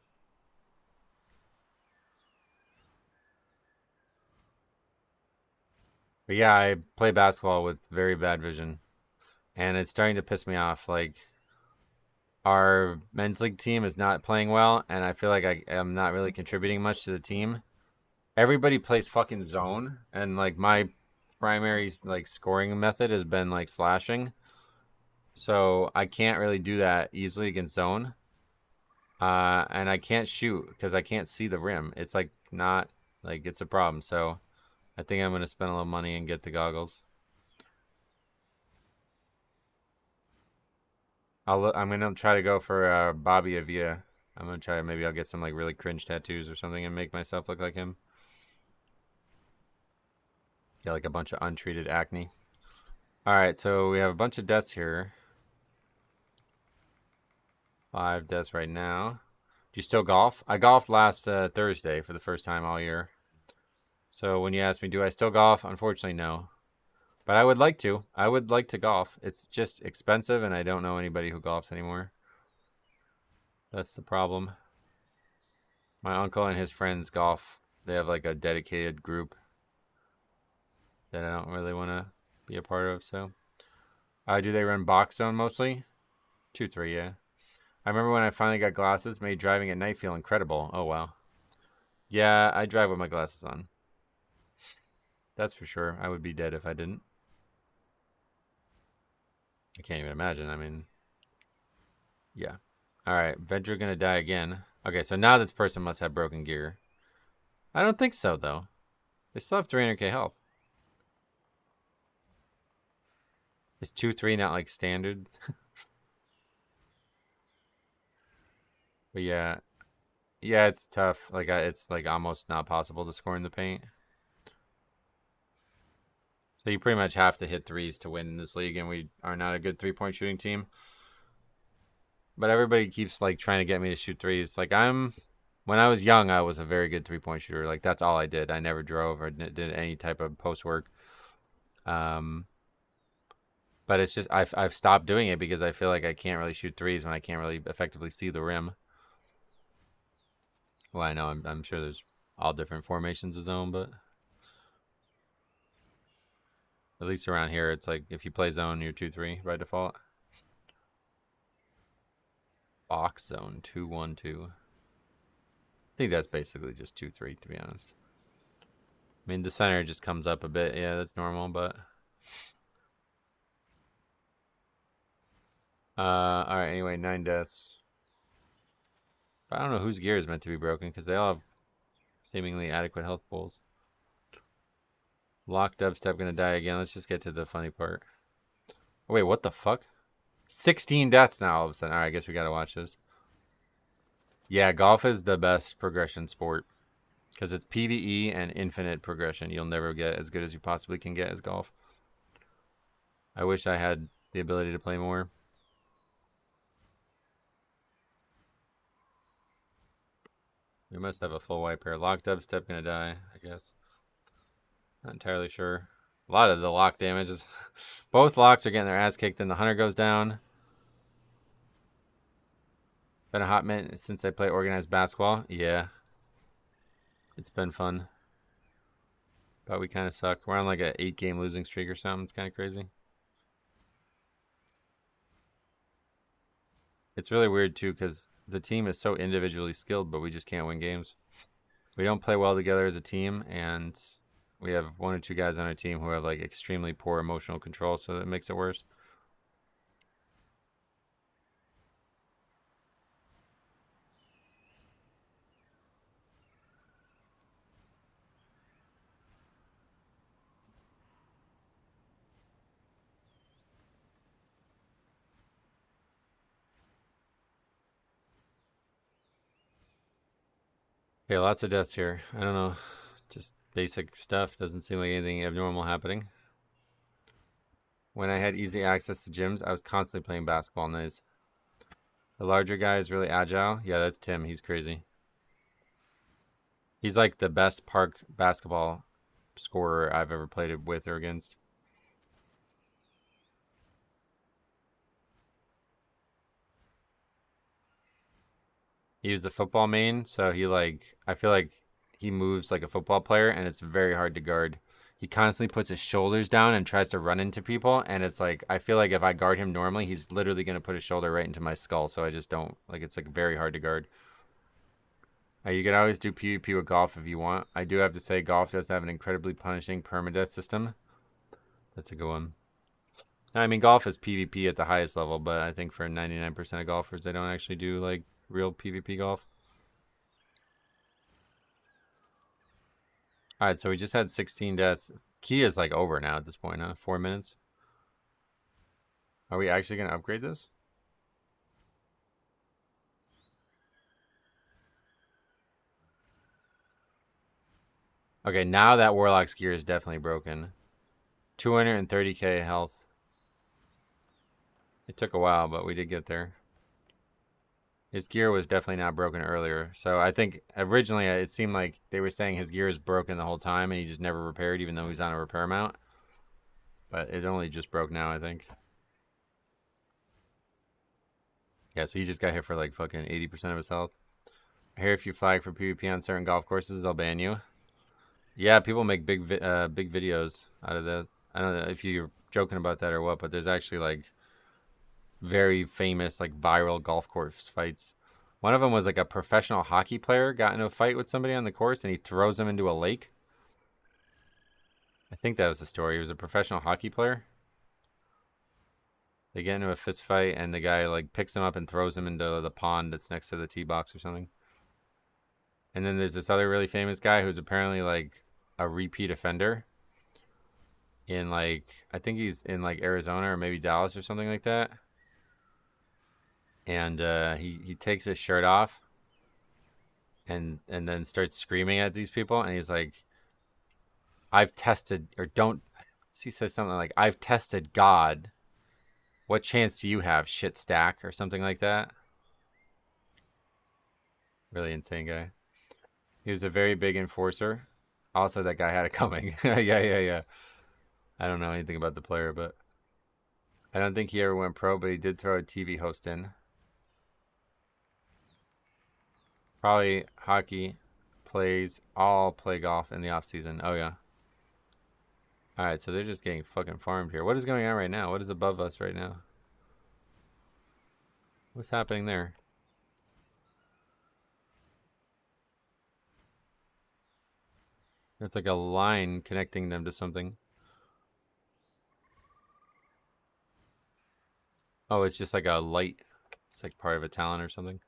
But yeah, I play basketball with very bad vision. And it's starting to piss me off. Like, our men's league team is not playing well, and I feel like I am not really contributing much to the team. Everybody plays fucking zone, and like my primary like scoring method has been like slashing, so I can't really do that easily against zone. And I can't shoot because I can't see the rim. It's like not like it's a problem. So I think I'm gonna spend a little money and get the goggles. I'm gonna try to go for Bobby Avila. I'm gonna try. Maybe I'll get some like really cringe tattoos or something and make myself look like him. Get like a bunch of untreated acne. All right, so we have a bunch of deaths here. 5 deaths right now. Do you still golf? I golfed last Thursday for the first time all year. So when you ask me, do I still golf? Unfortunately, no. But I would like to. I would like to golf. It's just expensive, and I don't know anybody who golfs anymore. That's the problem. My uncle and his friends golf. They have like a dedicated group that I don't really want to be a part of. So, do they run box zone mostly? 2-3, yeah. I remember when I finally got glasses, made driving at night feel incredible. Oh wow. Yeah, I drive with my glasses on. That's for sure. I would be dead if I didn't. I can't even imagine. I mean, yeah. All right, Vedra gonna die again. Okay, so now this person must have broken gear. I don't think so, though. They still have 300k health. Is 2-3 not like standard? But yeah. Yeah, it's tough. Like, it's like almost not possible to score in the paint. So you pretty much have to hit threes to win in this league, and we are not a good three-point shooting team. But everybody keeps like trying to get me to shoot threes. Like when I was young, I was a very good three-point shooter. Like that's all I did. I never drove or did any type of post work. But it's just I've stopped doing it because I feel like I can't really shoot threes when I can't really effectively see the rim. Well, I know I'm sure there's all different formations of zone, but at least around here, it's like if you play zone, you're 2-3 by default. Box zone 2-1-2. I think that's basically just 2-3 to be honest. I mean, the center just comes up a bit. Yeah, that's normal, but all right. Anyway, 9 deaths. But I don't know whose gear is meant to be broken because they all have seemingly adequate health pools. Lock dubstep gonna die again. Let's just get to the funny part. Oh, wait, what the fuck? 16 deaths now all of a sudden. All right, I guess we gotta watch this. Yeah, golf is the best progression sport because it's PvE and infinite progression. You'll never get as good as you possibly can get as golf. I wish I had the ability to play more. We must have a full wipe here. Lock dubstep gonna die, I guess. Not entirely sure. A lot of the lock damage is... Both locks are getting their ass kicked and the hunter goes down. Been a hot minute since I play organized basketball. Yeah. It's been fun. But we kind of suck. We're on like an 8-game losing streak or something. It's kind of crazy. It's really weird too because the team is so individually skilled, but we just can't win games. We don't play well together as a team, and we have 1 or 2 guys on our team who have like extremely poor emotional control, so that makes it worse. Okay, lots of deaths here. I don't know. Just basic stuff. Doesn't seem like anything abnormal happening. When I had easy access to gyms, I was constantly playing basketball nights. The larger guy is really agile. Yeah, that's Tim. He's crazy. He's like the best park basketball scorer I've ever played with or against. He was a football main, so he like I feel like he moves like a football player, and it's very hard to guard he constantly puts his shoulders down and tries to run into people, and it's like I feel like if I guard him normally, he's literally gonna put his shoulder right into my skull. So I just don't like. It's like very hard to guard. You can always do PvP with Golf if you want. I do have to say, Golf does have an incredibly punishing permadeath system. That's a good one. I mean, Golf is PvP at the highest level, but I think for 99% of golfers, they don't actually do like real PvP golf. All right, so we just had 16 deaths. Key is like over now at this point, huh? 4 minutes. Are we actually gonna upgrade this? Okay, now that Warlock's gear is definitely broken. 230k health. It took a while, but we did get there. His gear was definitely not broken earlier. So I think originally it seemed like they were saying his gear is broken the whole time and he just never repaired even though he's on a repair mount. But it only just broke now, I think. Yeah, so he just got hit for like fucking 80% of his health. I hear if you flag for PvP on certain golf courses, they'll ban you. Yeah, people make big videos out of that. I don't know if you're joking about that or what, but there's actually like very famous like viral golf course fights. One of them was like a professional hockey player got into a fight with somebody on the course and he throws him into a lake. I think that was the story. He was a professional hockey player. They get into a fist fight and the guy like picks him up and throws him into the pond that's next to the tee box or something. And then there's this other really famous guy who's apparently like a repeat offender in like, I think he's in like Arizona or maybe Dallas or something like that. And he takes his shirt off and then starts screaming at these people. And he's like, I've tested, or don't, he says something like, I've tested God. What chance do you have, shit stack? Or something like that. Really insane guy. He was a very big enforcer. Also, that guy had it coming. Yeah. I don't know anything about the player, but I don't think he ever went pro, but he did throw a TV host in. Probably hockey plays, all play golf in the off season. Oh yeah. All right, so they're just getting fucking farmed here. What is going on right now? What is above us right now? What's happening there? It's like a line connecting them to something. Oh, it's just like a light. It's like part of a talent or something.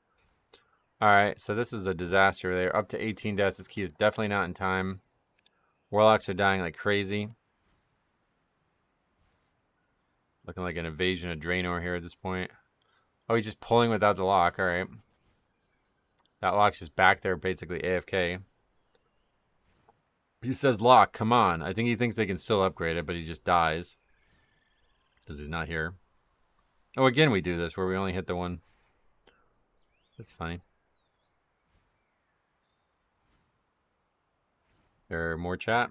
All right, so this is a disaster. They're up to 18 deaths. This key is definitely not in time. Warlocks are dying like crazy. Looking like an invasion of Draenor here at this point. Oh, he's just pulling without the lock. All right. That lock's just back there, basically AFK. He says lock, come on. I think he thinks they can still upgrade it, but he just dies. Because he's not here. Oh, again we do this where we only hit the one. That's funny. There more chat?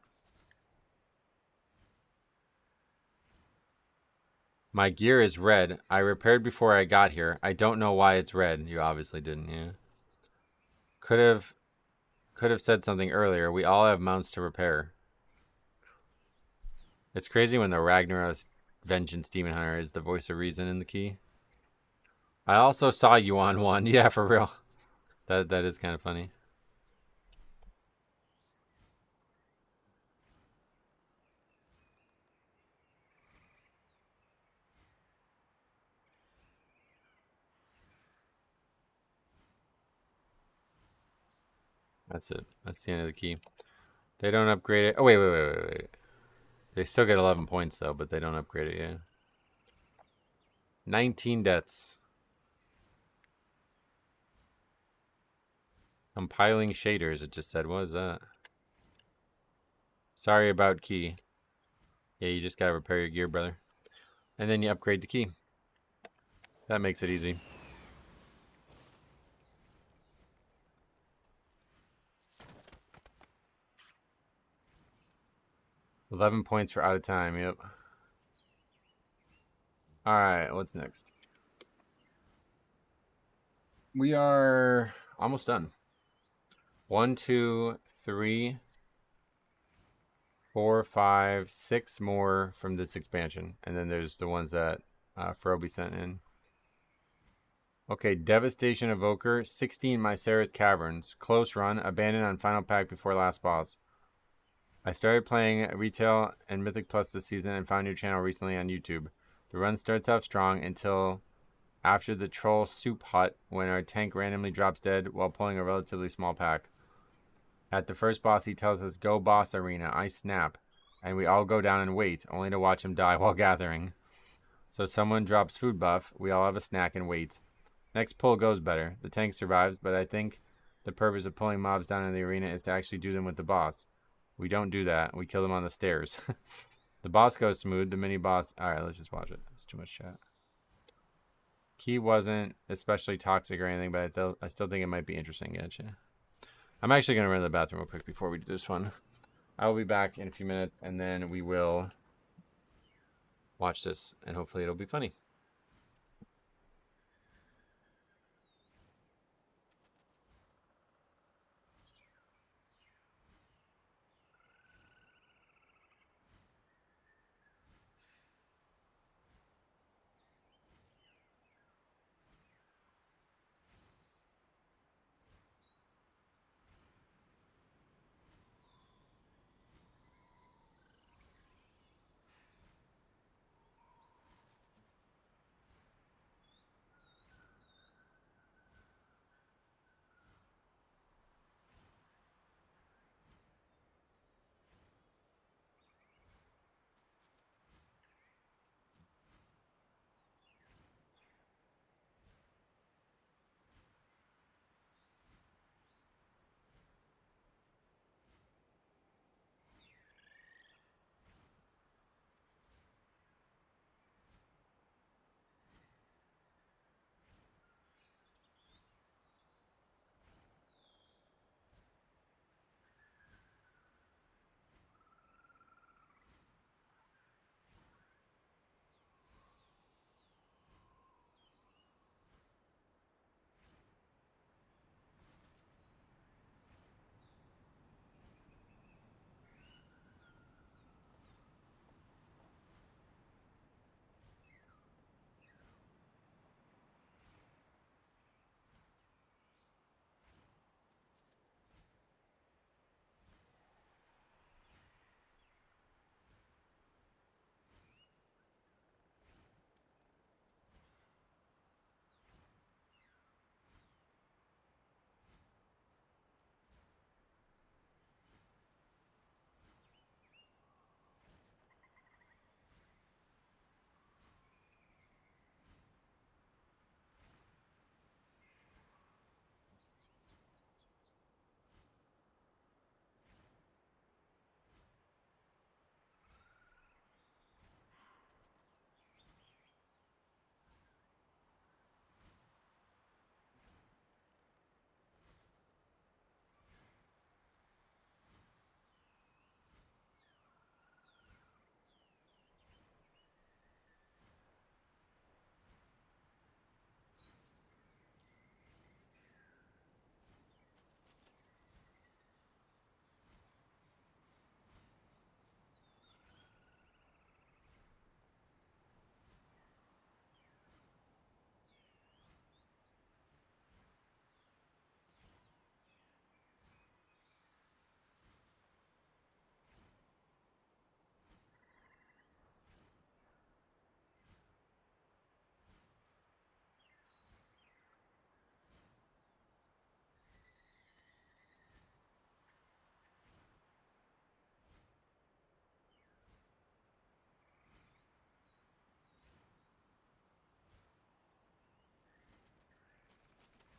My gear is red. I repaired before I got here. I don't know why it's red. You obviously didn't, yeah. Could have said something earlier. We all have mounts to repair. It's crazy when the Ragnaros Vengeance Demon Hunter is the voice of reason in the key. I also saw you on one. Yeah, for real. That is kind of funny. That's it. That's the end of the key. They don't upgrade it. Oh, wait. They still get 11 points, though, but they don't upgrade it, yeah. 19 deaths. Compiling shaders, it just said. What is that? Sorry about key. Yeah, you just gotta repair your gear, brother. And then you upgrade the key. That makes it easy. $11 points for out of time, yep. Alright, what's next? We are almost done. 1, 2, 3, 4, 5, 6 more from this expansion. And then there's the ones that Froby sent in. Okay, Devastation Evoker, 16 Mycera's Caverns. Close run, abandoned on final pack before last boss. I started playing retail and Mythic Plus this season and found your channel recently on YouTube. The run starts off strong until after the Troll Soup Hut when our tank randomly drops dead while pulling a relatively small pack. At the first boss, he tells us, "Go boss arena." I snap, and we all go down and wait, only to watch him die while gathering. So someone drops food buff, we all have a snack and wait. Next pull goes better. The tank survives, but I think the purpose of pulling mobs down in the arena is to actually do them with the boss. We don't do that. We kill them on the stairs. The boss goes smooth. The mini boss... Alright, let's just watch it. It's too much chat. Key wasn't especially toxic or anything, but I still think it might be interesting. Gotcha. I'm actually going to run to the bathroom real quick before we do this one. I will be back in a few minutes, and then we will watch this, and hopefully it'll be funny.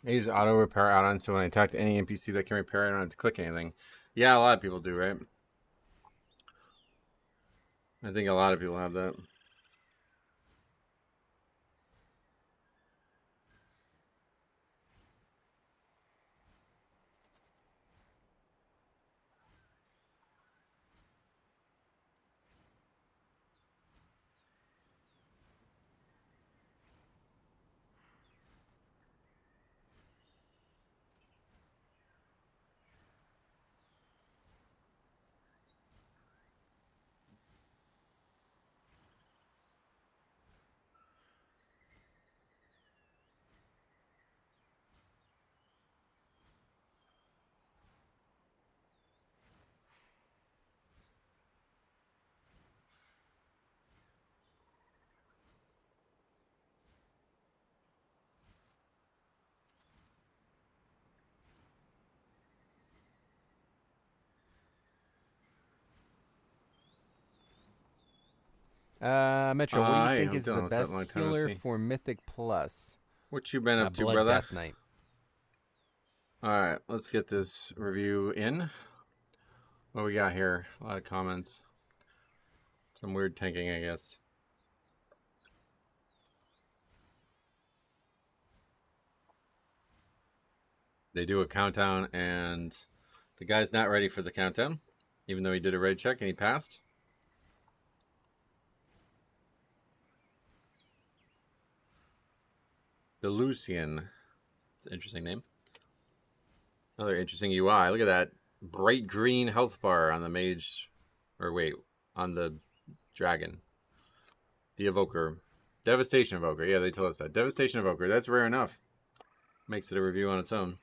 I use auto repair add-on so when I talk to any NPC that can repair, I don't have to click anything. Yeah, a lot of people do, right? I think a lot of people have that. Metro, what do you Hey, think I'm is the Dylan. What's up? best Long time no healer see. for Mythic Plus? What you been up to, Blood brother? Death Knight. All right, let's get this review in. What we got here? A lot of comments. Some weird tanking, I guess. They do a countdown, and the guy's not ready for the countdown, even though he did a raid check and he passed. Delucian. It's an interesting name. Another interesting UI. Look at that bright green health bar on the mage. Or wait, on the dragon. The evoker. Devastation evoker. Yeah, they told us that. Devastation evoker. That's rare enough. Makes it a review on its own.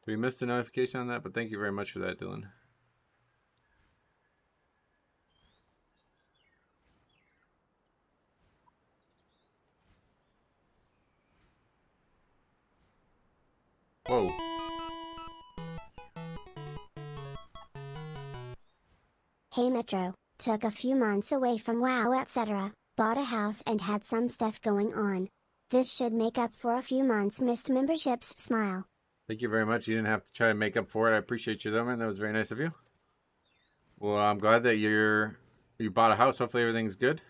We missed the notification on that, but thank you very much for that, Dylan. Whoa. Hey Metro, took a few months away from WoW etc., bought a house and had some stuff going on. This should make up for a few months missed memberships, smile. Thank you very much. You didn't have to try to make up for it. I appreciate you though, man. That was very nice of you. Well, I'm glad that you bought a house. Hopefully everything's good.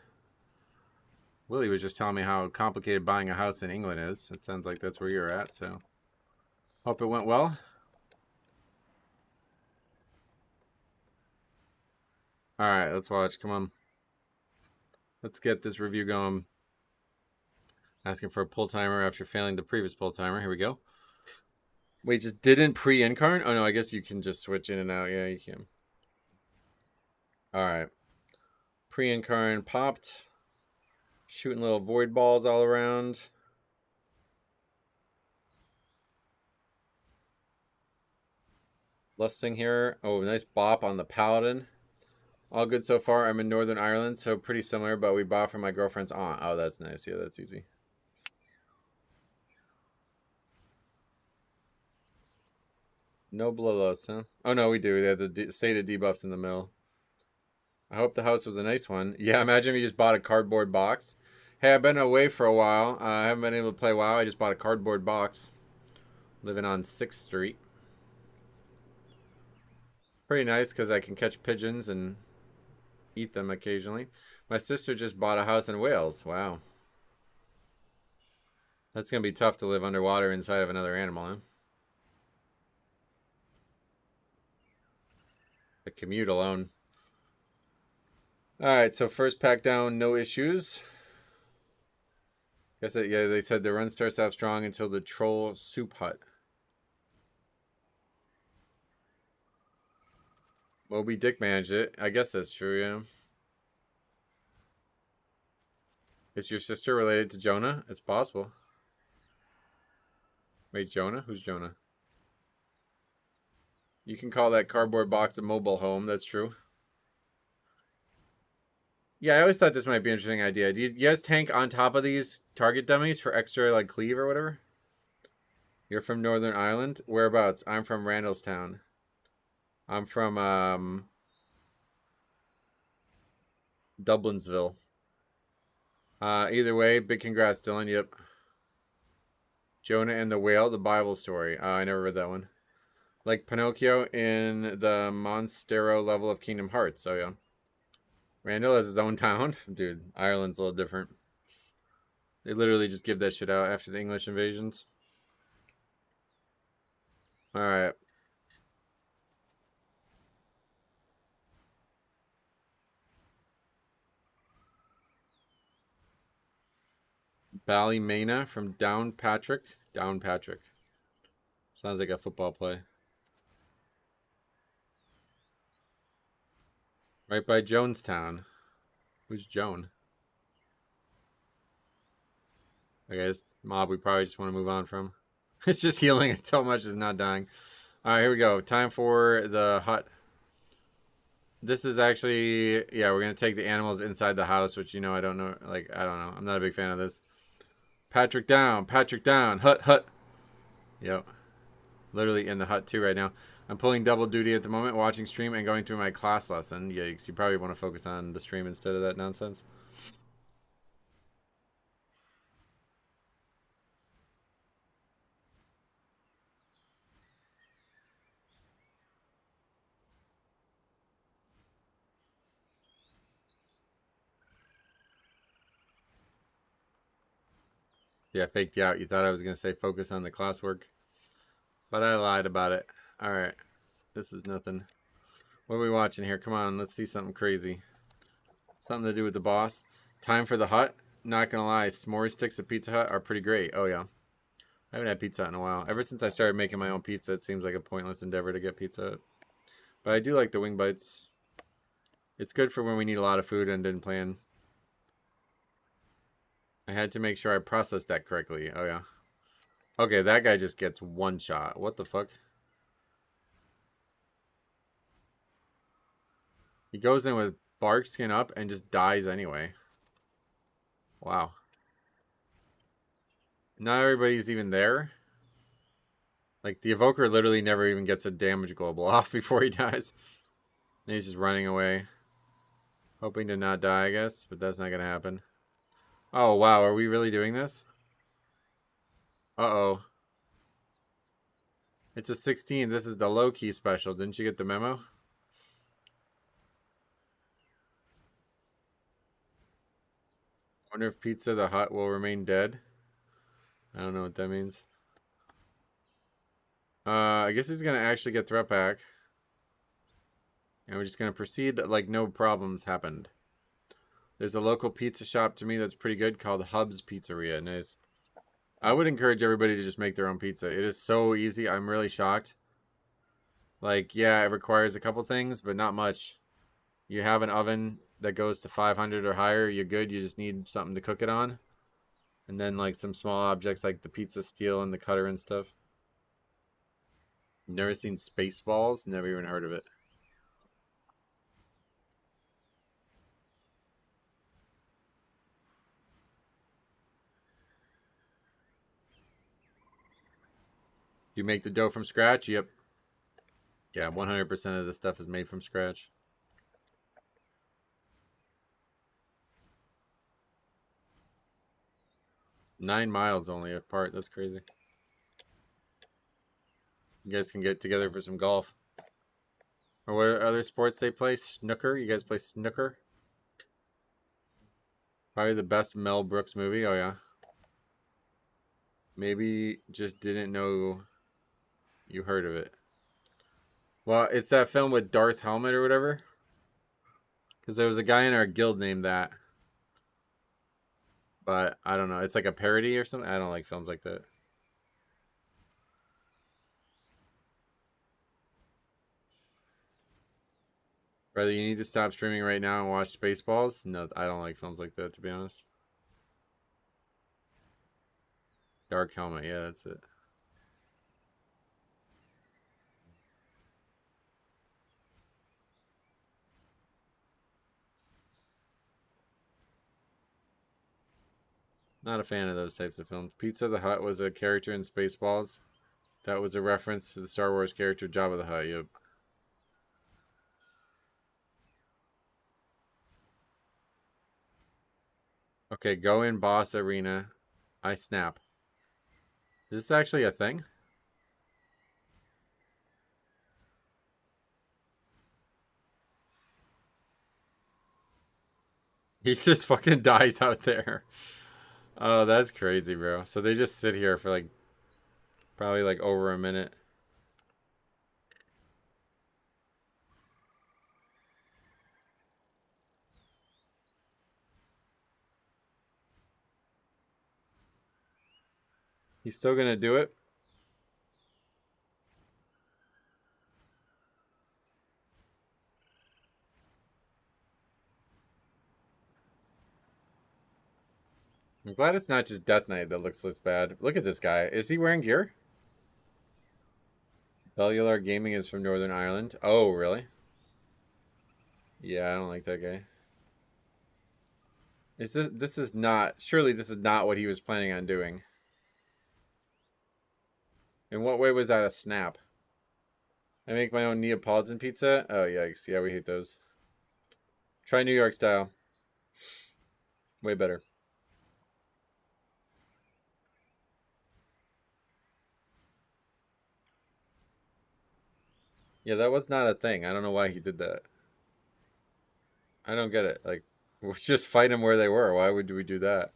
Willie was just telling me how complicated buying a house in England is. It sounds like that's where you're at, so hope it went well. All right, let's watch. Come on. Let's get this review going. Asking for a pull timer after failing the previous pull timer. Here we go. Wait, just didn't pre-incarn? Oh no, I guess you can just switch in and out. Yeah, you can. All right. Pre-incarn popped. Shooting little void balls all around. Lusting here. Oh, nice bop on the paladin. All good so far. I'm in Northern Ireland, so pretty similar, but we bought from my girlfriend's aunt. Oh, that's nice. Yeah, that's easy. No bloodlust, huh? Oh, no, we do. We have the Sata debuffs in the middle. I hope the house was a nice one. Yeah, imagine if you just bought a cardboard box. Hey, I've been away for a while. I haven't been able to play WoW. I just bought a cardboard box. Living on 6th Street. Pretty nice because I can catch pigeons and eat them occasionally. My sister just bought a house in Wales. Wow. That's going to be tough to live underwater inside of another animal, huh? The commute alone. Alright, so first pack down, no issues. Guess that, yeah, they said the run starts out strong until the troll soup hut. Moby Dick managed it. I guess that's true, yeah. Is your sister related to Jonah? It's possible. Wait, Jonah? Who's Jonah? You can call that cardboard box a mobile home. That's true. Yeah, I always thought this might be an interesting idea. Do you guys tank on top of these target dummies for extra, like, cleave or whatever? You're from Northern Ireland? Whereabouts? I'm from Randallstown. I'm from, Dublinsville. Either way, big congrats, Dylan. Yep. Jonah and the Whale, the Bible story. I never read that one. Like Pinocchio in the Monstero level of Kingdom Hearts. So, yeah. Randall has his own town. Dude, Ireland's a little different. They literally just give that shit out after the English invasions. Alright. Ballymena from Downpatrick. Downpatrick. Sounds like a football play. Right by Jonestown. Who's Joan? I guess mob we probably just want to move on from. It's just healing it so much it's not dying. Alright, here we go. Time for the hut. This is actually, yeah, we're going to take the animals inside the house, which, you know, I don't know. Like, I don't know. I'm not a big fan of this. Patrick down. Patrick down. Hut, hut. Yep. Literally in the hut too right now. I'm pulling double duty at the moment, watching stream and going through my class lesson. Yikes, you probably want to focus on the stream instead of that nonsense. Yeah, faked you out. You thought I was going to say focus on the classwork. But I lied about it. Alright. This is nothing. What are we watching here? Come on, let's see something crazy. Something to do with the boss. Time for the hut. Not going to lie, s'more sticks at Pizza Hut are pretty great. Oh, yeah. I haven't had Pizza Hut in a while. Ever since I started making my own pizza, it seems like a pointless endeavor to get Pizza Hut. But I do like the wing bites. It's good for when we need a lot of food and didn't plan. I had to make sure I processed that correctly. Oh, yeah. Okay, that guy just gets one shot. What the fuck? He goes in with bark skin up and just dies anyway. Wow. Not everybody's even there. Like, the evoker literally never even gets a damage global off before he dies. And he's just running away. Hoping to not die, I guess. But that's not going to happen. Oh, wow. Are we really doing this? Uh-oh. It's a 16. This is the low-key special. Didn't you get the memo? Wonder if Pizza the Hut will remain dead. I don't know what that means. I guess he's going to actually get threat back. And we're just going to proceed like no problems happened. There's a local pizza shop to me that's pretty good called Hub's Pizzeria. Nice. I would encourage everybody to just make their own pizza. It is so easy. I'm really shocked. Like, yeah, it requires a couple things, but not much. You have an oven that goes to 500 or higher. You're good. You just need something to cook it on. And then, like, some small objects like the pizza steel and the cutter and stuff. Never seen Spaceballs? Never even heard of it. You make the dough from scratch? Yep. Yeah, 100% of the stuff is made from scratch. Nine miles only apart. That's crazy. You guys can get together for some golf. Or what other sports they play? Snooker? You guys play snooker? Probably the best Mel Brooks movie. Oh, yeah. Maybe just didn't know you heard of it. Well, it's that film with Darth Helmet or whatever. Because there was a guy in our guild named that. But I don't know. It's like a parody or something. I don't like films like that. Brother, you need to stop streaming right now and watch Spaceballs. No, I don't like films like that, to be honest. Dark Helmet. Yeah, that's it. Not a fan of those types of films. Pizza the Hut was a character in Spaceballs. That was a reference to the Star Wars character Jabba the Hutt. Yep. Okay, go in boss arena. I snap. Is this actually a thing? He just fucking dies out there. Oh, that's crazy, bro. So they just sit here for like probably like over a minute. He's still gonna do it? I'm glad it's not just Death Knight that looks this bad. Look at this guy. Is he wearing gear? Cellular Gaming is from Northern Ireland. Oh, really? Yeah, I don't like that guy. This is not, surely this is not what he was planning on doing. In what way was that a snap? I make my own Neapolitan pizza? Oh, yikes. Yeah, we hate those. Try New York style. Way better. Yeah, that was not a thing. I don't know why he did that. I don't get it. Like, let's just fight them where they were. Why would we do that?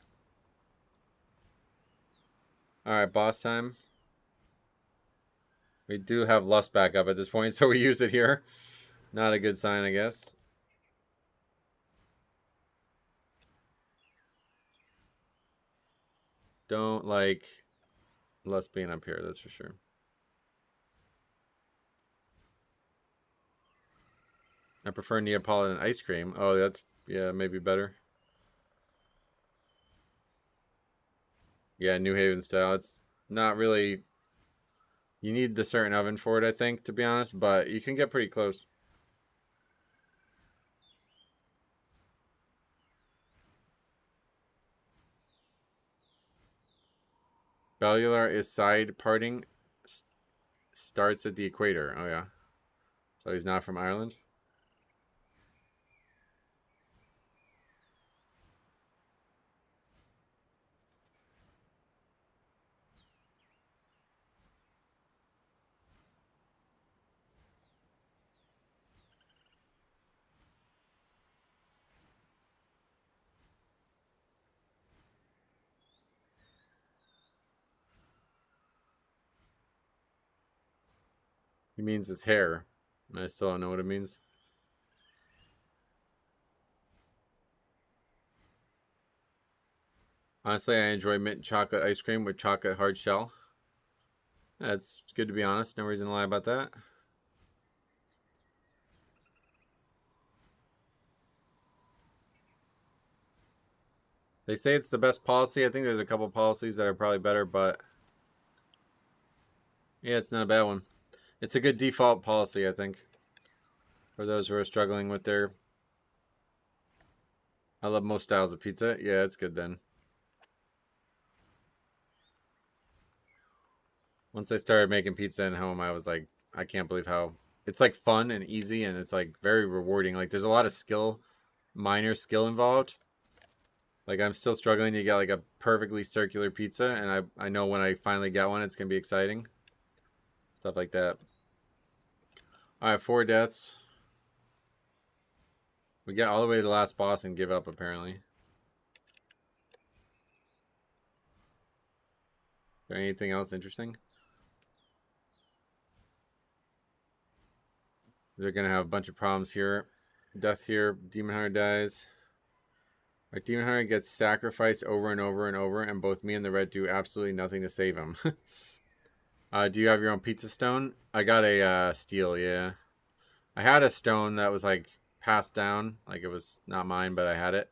Alright, boss time. We do have Lust back up at this point, so we use it here. Not a good sign, I guess. Don't like Lust being up here, that's for sure. I prefer Neapolitan ice cream. Oh, that's, yeah, maybe better. Yeah, New Haven style. It's not really... You need the certain oven for it, I think, to be honest, but you can get pretty close. Bellular is side parting. Starts at the equator. Oh, yeah. So he's not from Ireland? He means his hair. I still don't know what it means. Honestly, I enjoy mint chocolate ice cream with chocolate hard shell. That's good to be honest. No reason to lie about that. They say it's the best policy. I think there's a couple policies that are probably better, but yeah, it's not a bad one. It's a good default policy, I think, for those who are struggling with their... I love most styles of pizza. Yeah, it's good then. Once I started making pizza at home, I was like, I can't believe how... It's like fun and easy, and it's like very rewarding. Like there's a lot of skill, minor skill involved. Like I'm still struggling to get like a perfectly circular pizza, and I know when I finally get one, it's going to be exciting. Stuff like that. Alright, 4 deaths. We get all the way to the last boss and give up, apparently. Is there anything else interesting? They're going to have a bunch of problems here. Death here. Demon Hunter dies. Our Demon Hunter gets sacrificed over and over and over, and both me and the red do absolutely nothing to save him. Do you have your own pizza stone? I got a steel, yeah. I had a stone that was like passed down. Like it was not mine, but I had it.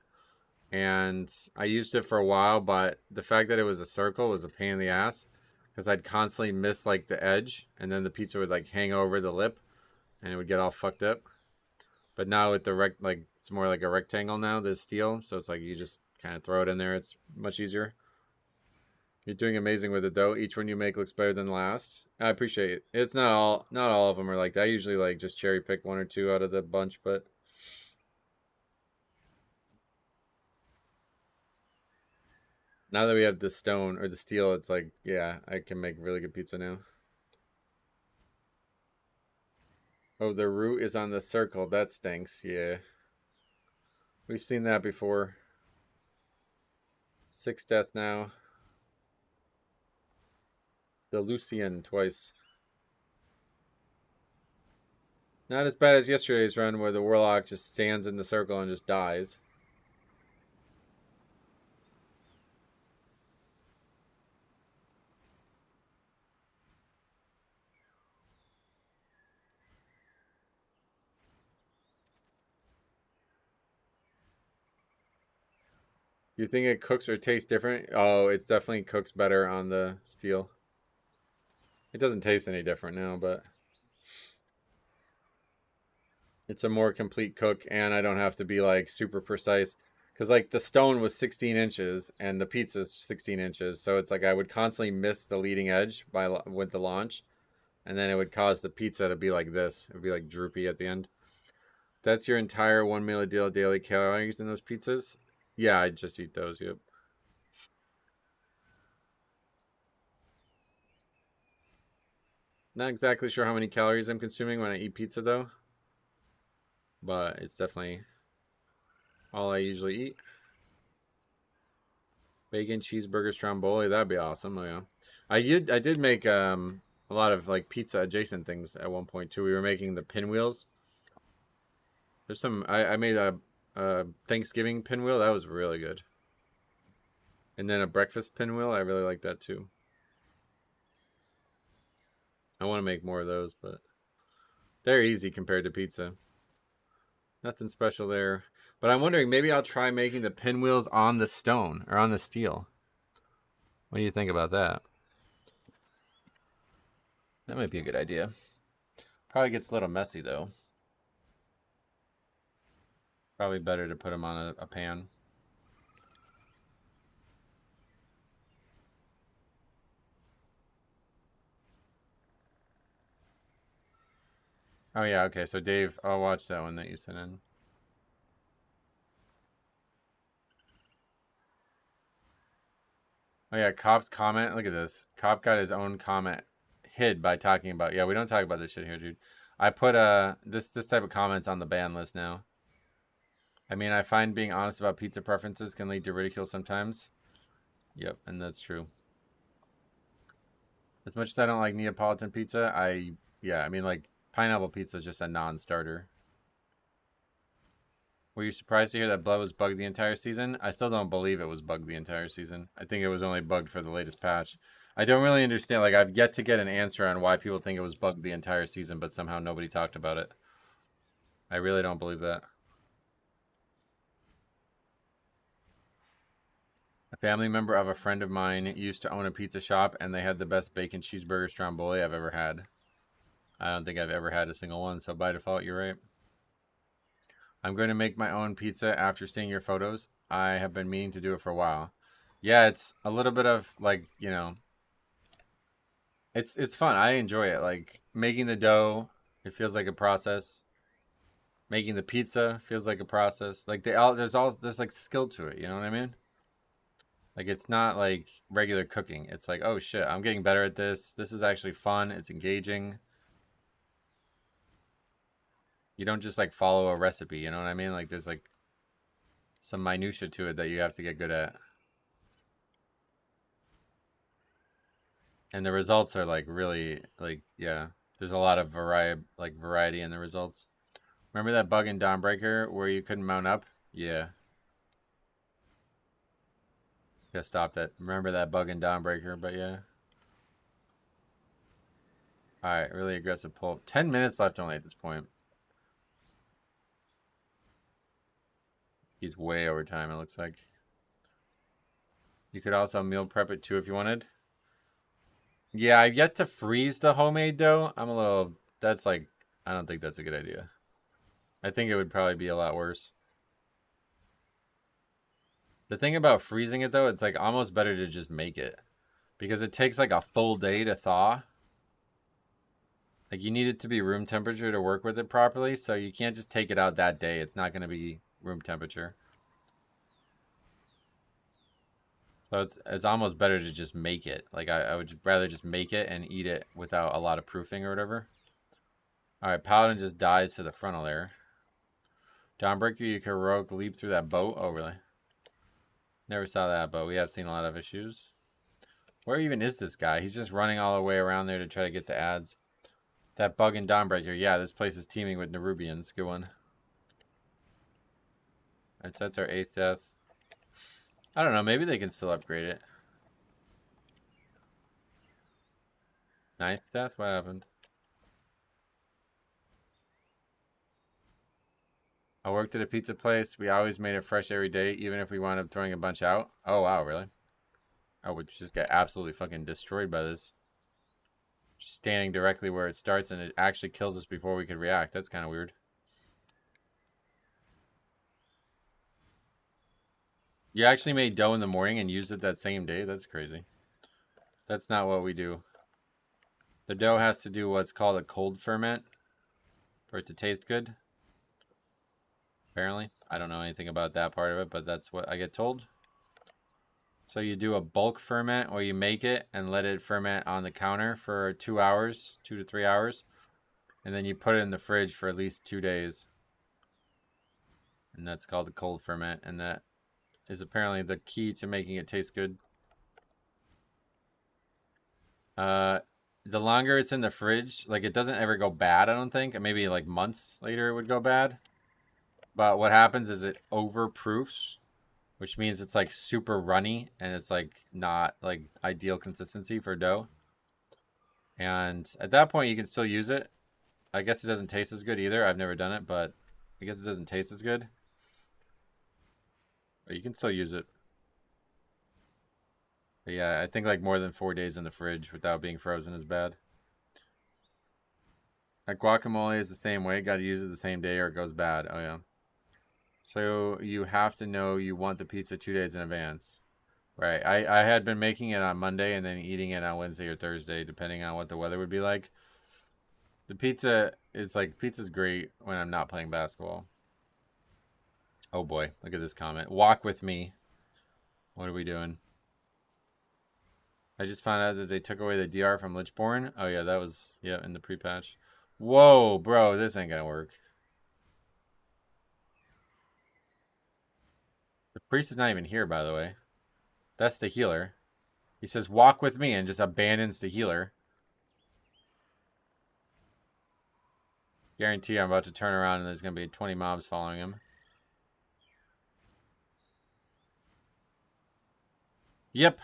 And I used it for a while, but the fact that it was a circle was a pain in the ass. Because I'd constantly miss like the edge, and then the pizza would like hang over the lip, and it would get all fucked up. But now with the it's more like a rectangle now, this steel. So it's like you just kind of throw it in there. It's much easier. You're doing amazing with it though. Each one you make looks better than the last. I appreciate it. It's not all of them are like that. I usually like just cherry pick 1 or 2 out of the bunch, but now that we have the stone or the steel, it's like, yeah, I can make really good pizza now. Oh, the root is on the circle. That stinks. Yeah. We've seen that before. 6 deaths now. The Lucian twice. Not as bad as yesterday's run where the Warlock just stands in the circle and just dies. You think it cooks or tastes different? Oh, it definitely cooks better on the steel. It doesn't taste any different now, but it's a more complete cook, and I don't have to be like super precise. Because like the stone was 16 inches and the pizza's 16 inches, so it's like I would constantly miss the leading edge with the launch, and then it would cause the pizza to be like this. It would be like droopy at the end. That's your entire 1 meal a deal daily calories in those pizzas? Yeah, I just eat those. Yep. Not exactly sure how many calories I'm consuming when I eat pizza though, but it's definitely all I usually eat. Bacon, cheeseburger, stromboli, that'd be awesome. Oh yeah. I did make a lot of like pizza adjacent things at one point too. We were making the pinwheels. There's some I made a Thanksgiving pinwheel, that was really good. And then a breakfast pinwheel, I really like that too. I want to make more of those, but they're easy compared to pizza. Nothing special there. But I'm wondering, maybe I'll try making the pinwheels on the stone or on the steel. What do you think about that? That might be a good idea. Probably gets a little messy though. Probably better to put them on a pan. Oh yeah, okay. So Dave, I'll watch that one that you sent in. Oh yeah, Cop's comment. Look at this. Cop got his own comment hid by talking about. Yeah, we don't talk about this shit here, dude. I put this type of comments on the ban list now. I mean, I find being honest about pizza preferences can lead to ridicule sometimes. Yep, and that's true. As much as I don't like Neapolitan pizza, I mean like pineapple pizza is just a non-starter. Were you surprised to hear that Blood was bugged the entire season? I still don't believe it was bugged the entire season. I think it was only bugged for the latest patch. I don't really understand. Like, I've yet to get an answer on why people think it was bugged the entire season, but somehow nobody talked about it. I really don't believe that. A family member of a friend of mine used to own a pizza shop, and they had the best bacon cheeseburger stromboli I've ever had. I don't think I've ever had a single one, so by default, you're right. I'm going to make my own pizza after seeing your photos. I have been meaning to do it for a while. Yeah, it's a little bit of like, you know, it's fun. I enjoy it. Like making the dough, it feels like a process. Making the pizza feels like a process. Like there's like skill to it, you know what I mean? Like it's not like regular cooking. It's like, oh shit, I'm getting better at this. This is actually fun. It's engaging. You don't just like follow a recipe, you know what I mean? Like there's like some minutia to it that you have to get good at. And the results are like really like, yeah, there's a lot of variety in the results. Remember that bug in Dawnbreaker where you couldn't mount up? Yeah. Gotta stop that. Remember that bug in Dawnbreaker, but yeah. Alright, really aggressive pull. 10 minutes left only at this point. He's way over time, it looks like. You could also meal prep it too if you wanted. Yeah, I've yet to freeze the homemade dough. That's like, I don't think that's a good idea. I think it would probably be a lot worse. The thing about freezing it though, it's like almost better to just make it. Because it takes like a full day to thaw. Like you need it to be room temperature to work with it properly, so you can't just take it out that day. It's not going to be room temperature. So it's almost better to just make it. Like I would rather just make it and eat it without a lot of proofing or whatever. Alright, Paladin just dies to the frontal there. Dawnbreaker, you can heroic leap through that boat. Oh, really? Never saw that, but we have seen a lot of issues. Where even is this guy? He's just running all the way around there to try to get the ads. That bug in Dawnbreaker. Yeah, this place is teeming with Nerubians. Good one. Alright, so that's our 8th death. I don't know. Maybe they can still upgrade it. 9th death? What happened? I worked at a pizza place. We always made it fresh every day, even if we wound up throwing a bunch out. Oh, wow, really? Oh, we just got absolutely fucking destroyed by this. Just standing directly where it starts, and it actually kills us before we could react. That's kind of weird. You actually made dough in the morning and used it that same day? That's crazy. That's not what we do. The dough has to do what's called a cold ferment for it to taste good. Apparently. I don't know anything about that part of it, but that's what I get told. So you do a bulk ferment, or you make it and let it ferment on the counter for 2 hours, 2 to 3 hours. And then you put it in the fridge for at least 2 days. And that's called a cold ferment. And that is apparently the key to making it taste good. The longer it's in the fridge, like, it doesn't ever go bad, I don't think. And maybe like months later it would go bad. But what happens is it overproofs, which means it's like super runny and it's like not like ideal consistency for dough. And at that point you can still use it. I guess it doesn't taste as good either. I've never done it, but I guess it doesn't taste as good. But you can still use it. But yeah, I think like more than 4 days in the fridge without being frozen is bad. Like guacamole is the same way. Got to use it the same day or it goes bad. Oh yeah. So you have to know you want the pizza 2 days in advance. Right. I had been making it on Monday and then eating it on Wednesday or Thursday, depending on what the weather would be like. The pizza is like, pizza's great when I'm not playing basketball. Oh boy, look at this comment. Walk with me. What are we doing? I just found out that they took away the DR from Lichborn. Oh yeah, that was, yeah, in the pre-patch. Whoa, bro, this ain't gonna work. The priest is not even here, by the way. That's the healer. He says, walk with me, and just abandons the healer. Guarantee I'm about to turn around and there's going to be 20 mobs following him. Yep.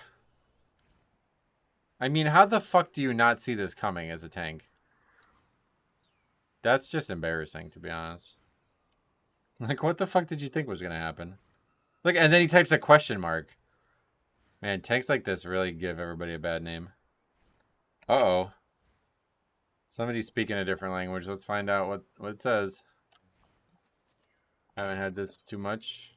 I mean, how the fuck do you not see this coming as a tank? That's just embarrassing, to be honest. Like, what the fuck did you think was going to happen? Look, and then he types a question mark. Man, tanks like this really give everybody a bad name. Uh-oh. Somebody's speaking a different language. Let's find out what it says. I haven't had this too much.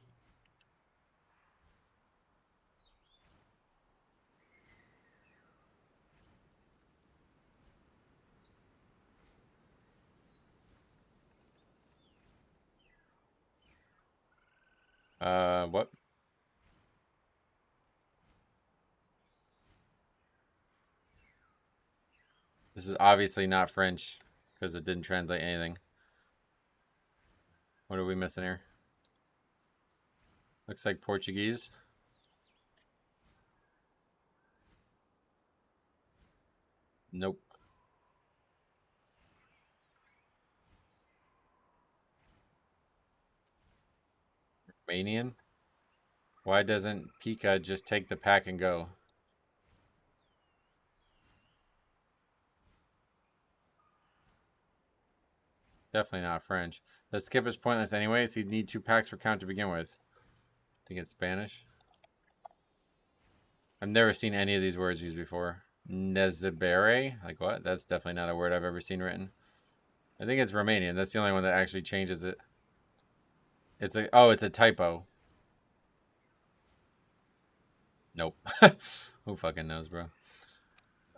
What? This is obviously not French because it didn't translate anything. What are we missing here? Looks like Portuguese. Nope. Romanian? Why doesn't Pika just take the pack and go? Definitely not French. The skip is pointless anyways. He'd need 2 packs for count to begin with. I think it's Spanish. I've never seen any of these words used before. Nezebere? Like what? That's definitely not a word I've ever seen written. I think it's Romanian. That's the only one that actually changes it. It's a, oh, it's a typo. Nope. Who fucking knows, bro?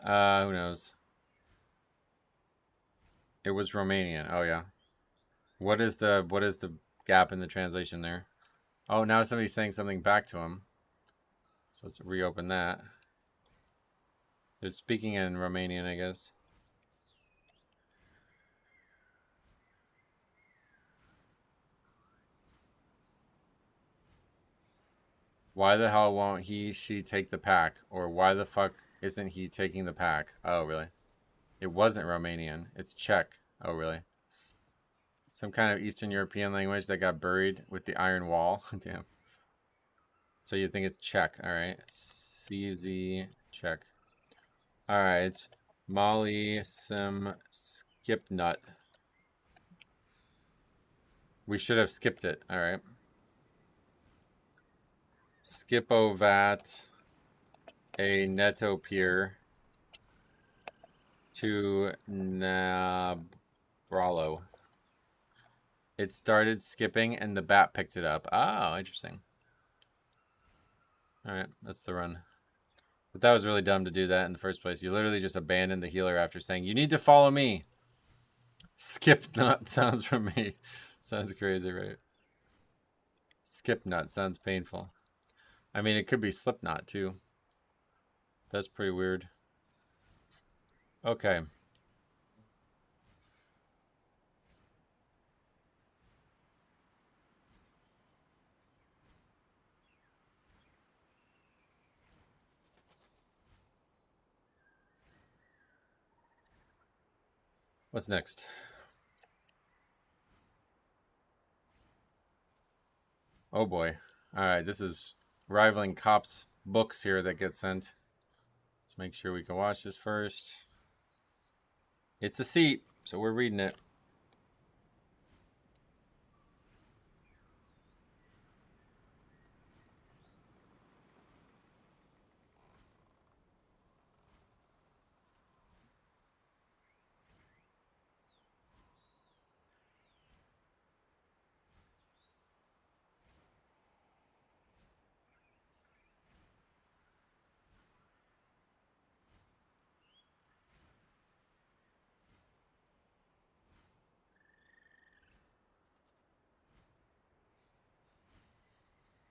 Who knows? It was Romanian. Oh yeah. What is the gap in the translation there? Oh, now somebody's saying something back to him. So let's reopen that. They're speaking in Romanian, I guess. Why the hell won't she take the pack? Or why the fuck isn't he taking the pack? Oh, really? It wasn't Romanian. It's Czech. Oh, really? Some kind of Eastern European language that got buried with the iron wall. Damn. So you think it's Czech. All right. CZ Czech. All right. Molly Sim Skip Nut. We should have skipped it. All right. Skipovat a Neto Pier to Nabralo. It started skipping and the bat picked it up. Oh, interesting. Alright, that's the run. But that was really dumb to do that in the first place. You literally just abandoned the healer after saying, you need to follow me. Skip nut sounds from me. Sounds crazy, right? Skip nut sounds painful. I mean, it could be slip knot too. That's pretty weird. Okay. What's next? Oh boy. Alright, this is rivaling cops books here that get sent. Let's make sure we can watch this first. It's a seat, so we're reading it.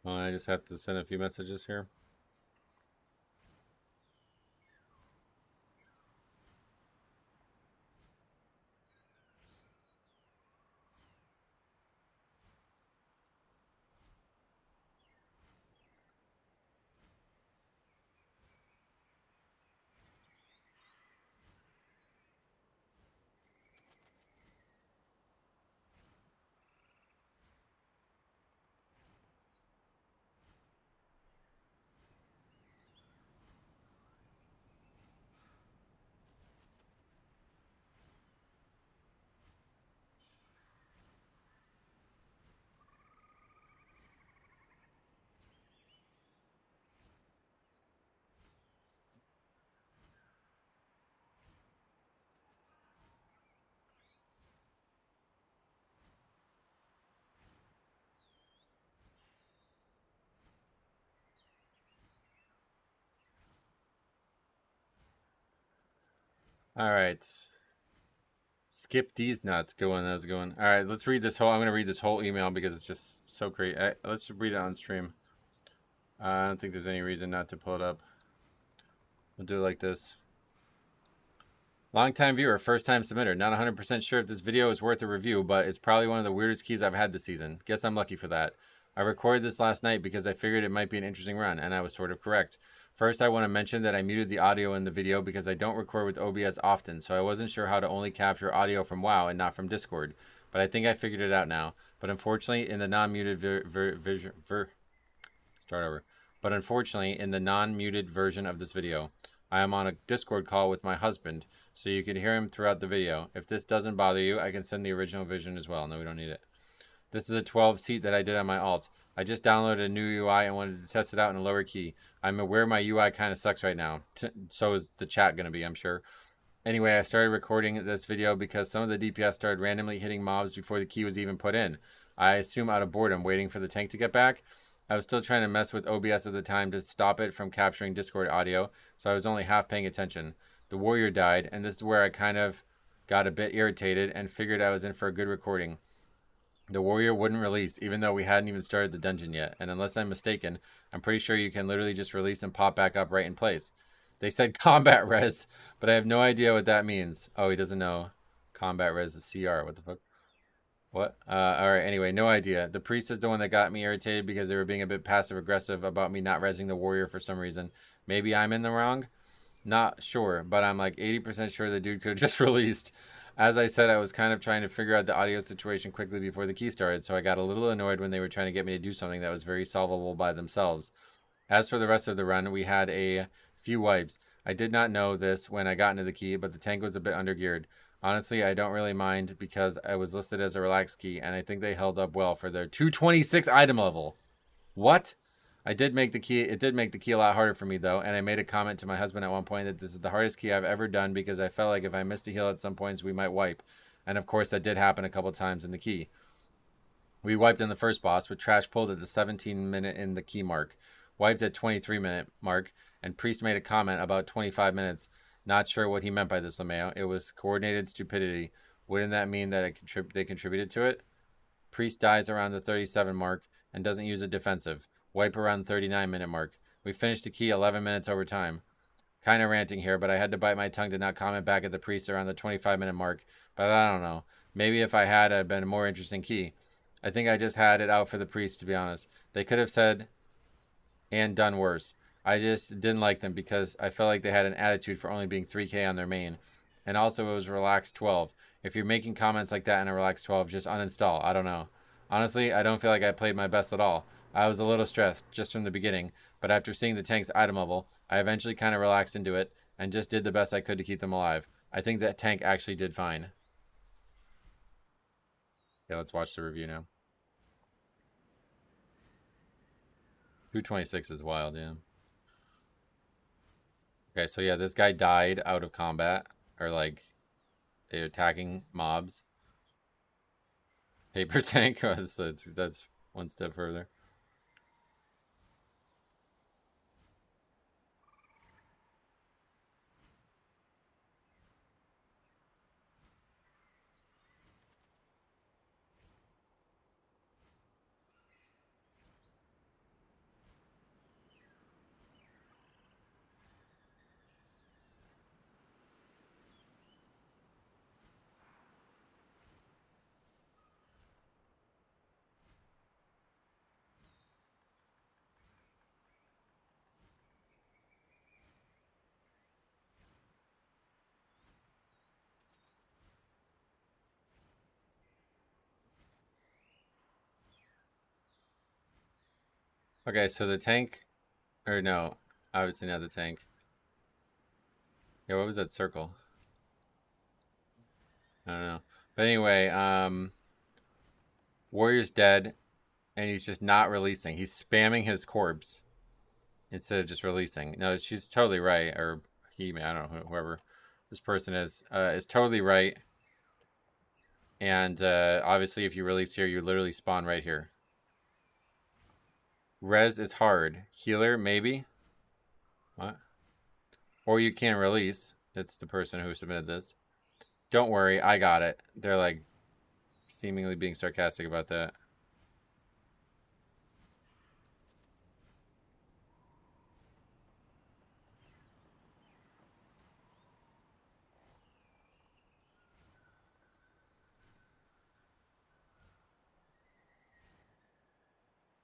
Well, I just have to send a few messages here. All right. Skip these nuts. Going. That was going. All right. Let's read this whole. I'm gonna read this whole email because it's just so great. Let's read it on stream. I don't think there's any reason not to pull it up. We'll do it like this. Long-time viewer, first-time submitter. Not 100% sure if this video is worth a review, but it's probably one of the weirdest keys I've had this season. Guess I'm lucky for that. I recorded this last night because I figured it might be an interesting run, and I was sort of correct. First, I want to mention that I muted the audio in the video because I don't record with OBS often, so I wasn't sure how to only capture audio from WoW and not from Discord. But I think I figured it out now. But unfortunately, in the non-muted version of this video, I am on a Discord call with my husband, so you can hear him throughout the video. If this doesn't bother you, I can send the original version as well. No, we don't need it. This is a 12 seat that I did on my alt. I just downloaded a new UI and wanted to test it out in a lower key. I'm aware my UI kind of sucks right now. So is the chat going to be, I'm sure. Anyway, I started recording this video because some of the DPS started randomly hitting mobs before the key was even put in. I assume out of boredom, waiting for the tank to get back. I was still trying to mess with OBS at the time to stop it from capturing Discord audio, so I was only half paying attention. The warrior died, and this is where I kind of got a bit irritated and figured I was in for a good recording. The warrior wouldn't release, even though we hadn't even started the dungeon yet, and unless I'm mistaken, I'm pretty sure you can literally just release and pop back up right in place. They said combat res, but I have no idea what that means. Oh, he doesn't know. Combat res is CR. What the fuck? What? Alright, anyway, no idea. The priest is the one that got me irritated because they were being a bit passive-aggressive about me not resing the warrior for some reason. Maybe I'm in the wrong? Not sure, but I'm like 80% sure the dude could have just released. As I said, I was kind of trying to figure out the audio situation quickly before the key started, so I got a little annoyed when they were trying to get me to do something that was very solvable by themselves. As for the rest of the run, we had a few wipes. I did not know this when I got into the key, but the tank was a bit undergeared. Honestly, I don't really mind because I was listed as a relaxed key, and I think they held up well for their 226 item level. What? It did make the key a lot harder for me, though, and I made a comment to my husband at one point that this is the hardest key I've ever done because I felt like if I missed a heal at some points, we might wipe. And of course, that did happen a couple times in the key. We wiped in the first boss, with trash pulled at the 17-minute in the key mark. wiped at 23-minute mark, and Priest made a comment about 25 minutes. Not sure what he meant by this, LeMayo. It was coordinated stupidity. Wouldn't that mean that they contributed to it? Priest dies around the 37 mark and doesn't use a defensive. Wipe around the 39-minute mark. We finished the key 11 minutes over time. Kind of ranting here, but I had to bite my tongue to not comment back at the Priest around the 25-minute mark. But I don't know. Maybe if I had, it'd been a more interesting key. I think I just had it out for the Priest, to be honest. They could have said and done worse. I just didn't like them because I felt like they had an attitude for only being 3K on their main. And also it was relaxed 12. If you're making comments like that in a relaxed 12, just uninstall. I don't know. Honestly, I don't feel like I played my best at all. I was a little stressed just from the beginning, but after seeing the tank's item level, I eventually kind of relaxed into it and just did the best I could to keep them alive. I think that tank actually did fine. Okay, let's watch the review now. 226 is wild, yeah. Okay, so yeah, this guy died out of combat, or like they're attacking mobs. Paper tank, that's one step further. Okay, so the tank, or no, obviously not the tank. Yeah, what was that circle? I don't know. But anyway, Warrior's dead, and he's just not releasing. He's spamming his corpse instead of just releasing. No, she's totally right, or he, I don't know, whoever this person is totally right. And obviously, if you release here, you literally spawn right here. Res is hard. Healer, maybe? What? Or you can't release. It's the person who submitted this. Don't worry, I got it. They're like seemingly being sarcastic about that.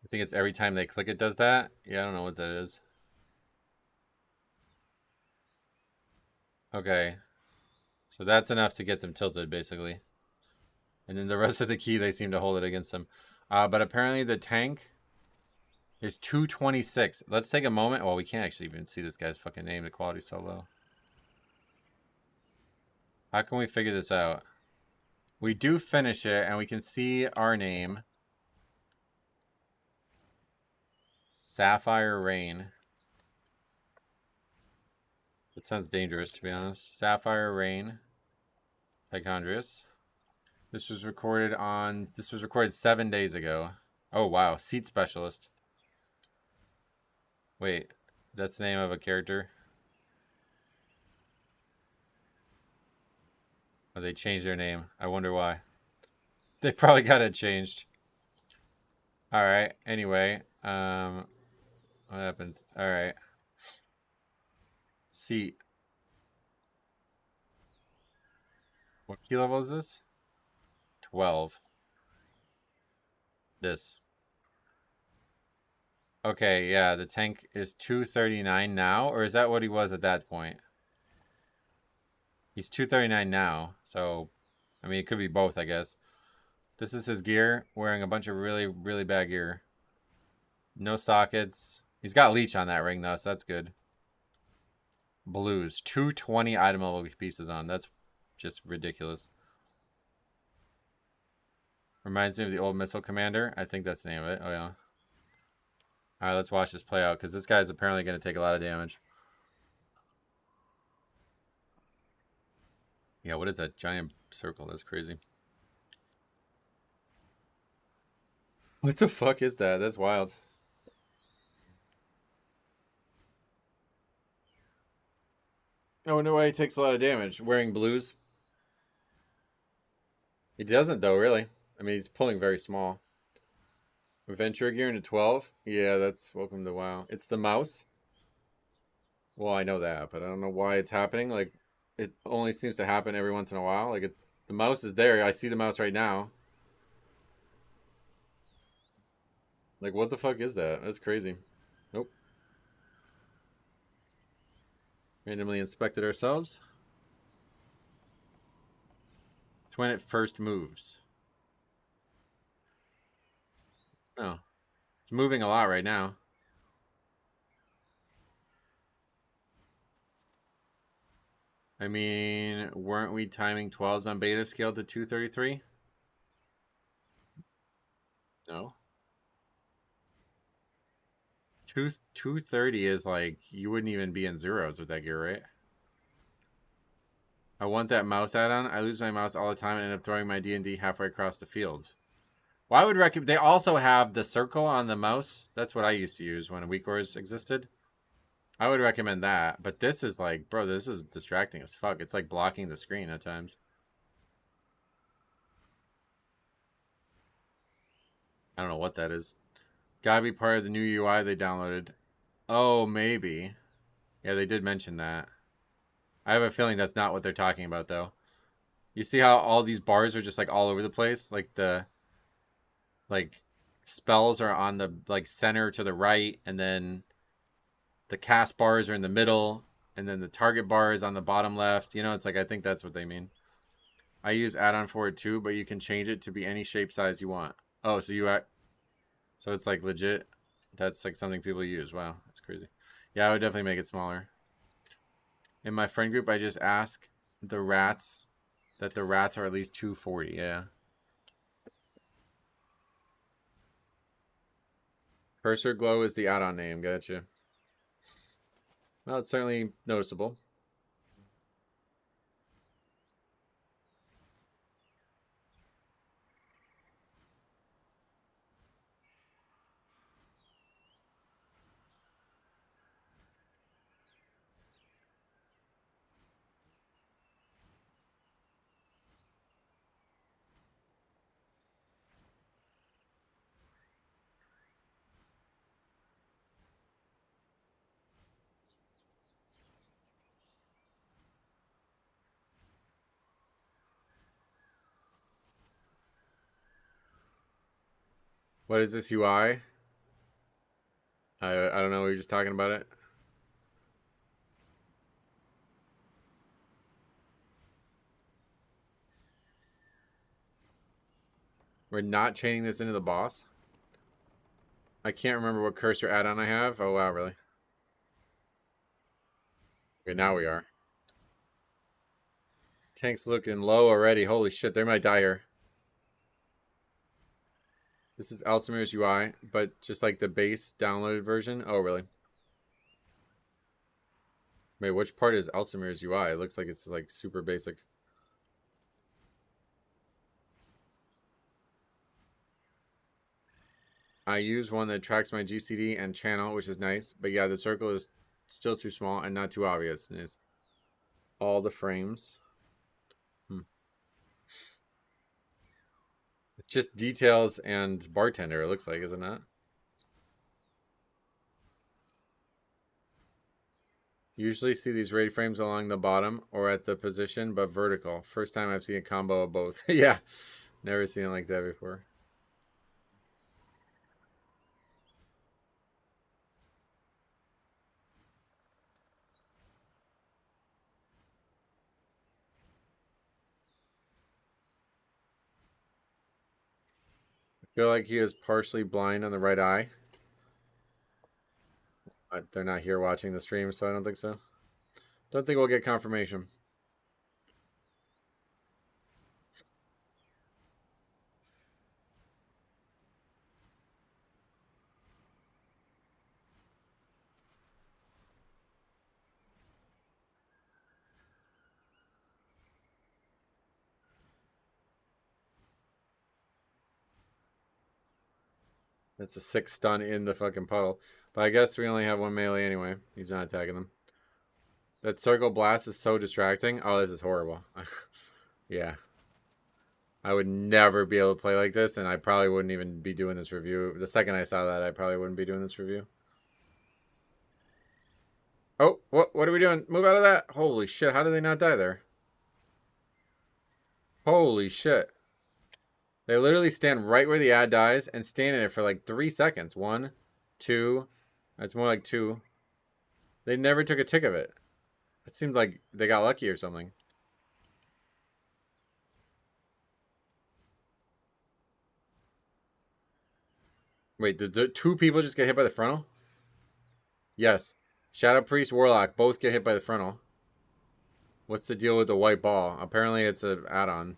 I think it's every time they click it does that. Yeah, I don't know what that is. Okay. So that's enough to get them tilted, basically. And then the rest of the key, they seem to hold it against them. But apparently the tank is 226. Let's take a moment. Well, we can't actually even see this guy's fucking name. The quality's so low. How can we figure this out? We do finish it, and we can see our name. Sapphire Rain. That sounds dangerous, to be honest. Sapphire Rain. Hychondrius. This was recorded 7 days ago. Oh, wow. Seat Specialist. Wait. That's the name of a character? Oh, they changed their name. I wonder why. They probably got it changed. Alright. Anyway. What happened? Alright. Seat. What key level is this? 12. This. Okay, yeah, the tank is 239 now, or is that what he was at that point? He's 239 now, so, I mean, it could be both, I guess. This is his gear, wearing a bunch of really, really bad gear. No sockets. He's got leech on that ring, though, so that's good. Blues. 220 item level pieces on. That's just ridiculous. Reminds me of the old Missile Commander. I think that's the name of it. Oh, yeah. Alright, let's watch this play out, because this guy's apparently going to take a lot of damage. Yeah, what is that giant circle? That's crazy. What the fuck is that? That's wild. I wonder why he takes a lot of damage wearing blues. He doesn't though, really. I mean, he's pulling very small. Adventure gear into 12? Yeah, that's welcome to WoW. It's the mouse. Well, I know that, but I don't know why it's happening. Like, it only seems to happen every once in a while. Like, the mouse is there. I see the mouse right now. Like, what the fuck is that? That's crazy. Nope. Randomly inspected ourselves. It's when it first moves. Oh. It's moving a lot right now. I mean, weren't we timing 12s on beta scale to 233? No. 230 is like, you wouldn't even be in zeros with that gear, right? I want that mouse add-on. I lose my mouse all the time and end up throwing my D&D halfway across the field. Well, I would recommend... They also have the circle on the mouse. That's what I used to use when WeakOrs existed. I would recommend that. But this is like... Bro, this is distracting as fuck. It's like blocking the screen at times. I don't know what that is. Gotta be part of the new UI they downloaded. Oh, maybe. Yeah, they did mention that. I have a feeling that's not what they're talking about, though. You see how all these bars are just like all over the place? Like the... Like, spells are on the like center to the right, and then the cast bars are in the middle, and then the target bar is on the bottom left. You know, it's like, I think that's what they mean. I use add-on for it too, but you can change it to be any shape size you want. Oh, so so it's like legit. That's like something people use. Wow, that's crazy. Yeah, I would definitely make it smaller. In my friend group, I just ask the rats that the rats are at least 240. Yeah. Cursor Glow is the add-on name. Gotcha. Well, it's certainly noticeable. What is this UI? I don't know. We were just talking about it. We're not chaining this into the boss. I can't remember what cursor add-on I have. Oh, wow, really? Okay, now we are. Tank's looking low already. Holy shit, they might die here. This is Elsemir's UI, but just like the base downloaded version. Oh, really? Wait, which part is Elsemir's UI? It looks like it's like super basic. I use one that tracks my GCD and channel, which is nice. But yeah, the circle is still too small and not too obvious. And it's all the frames. It's just details and bartender, it looks like, isn't it? Usually see these raid frames along the bottom or at the position, but vertical. First time I've seen a combo of both. Yeah, never seen it like that before. I feel like he is partially blind on the right eye. They're not here watching the stream, so I don't think so. Don't think we'll get confirmation. That's a 6 stun in the fucking puddle. But I guess we only have one melee anyway. He's not attacking them. That circle blast is so distracting. Oh, this is horrible. Yeah. I would never be able to play like this, and I probably wouldn't even be doing this review. The second I saw that, I probably wouldn't be doing this review. Oh, what are we doing? Move out of that. Holy shit, how did they not die there? Holy shit. They literally stand right where the ad dies and stand in it for like 3 seconds. 1, 2. That's more like 2. They never took a tick of it. It seems like they got lucky or something. Wait, did the 2 people just get hit by the frontal? Yes. Shadow Priest, Warlock, both get hit by the frontal. What's the deal with the white ball? Apparently it's an add-on.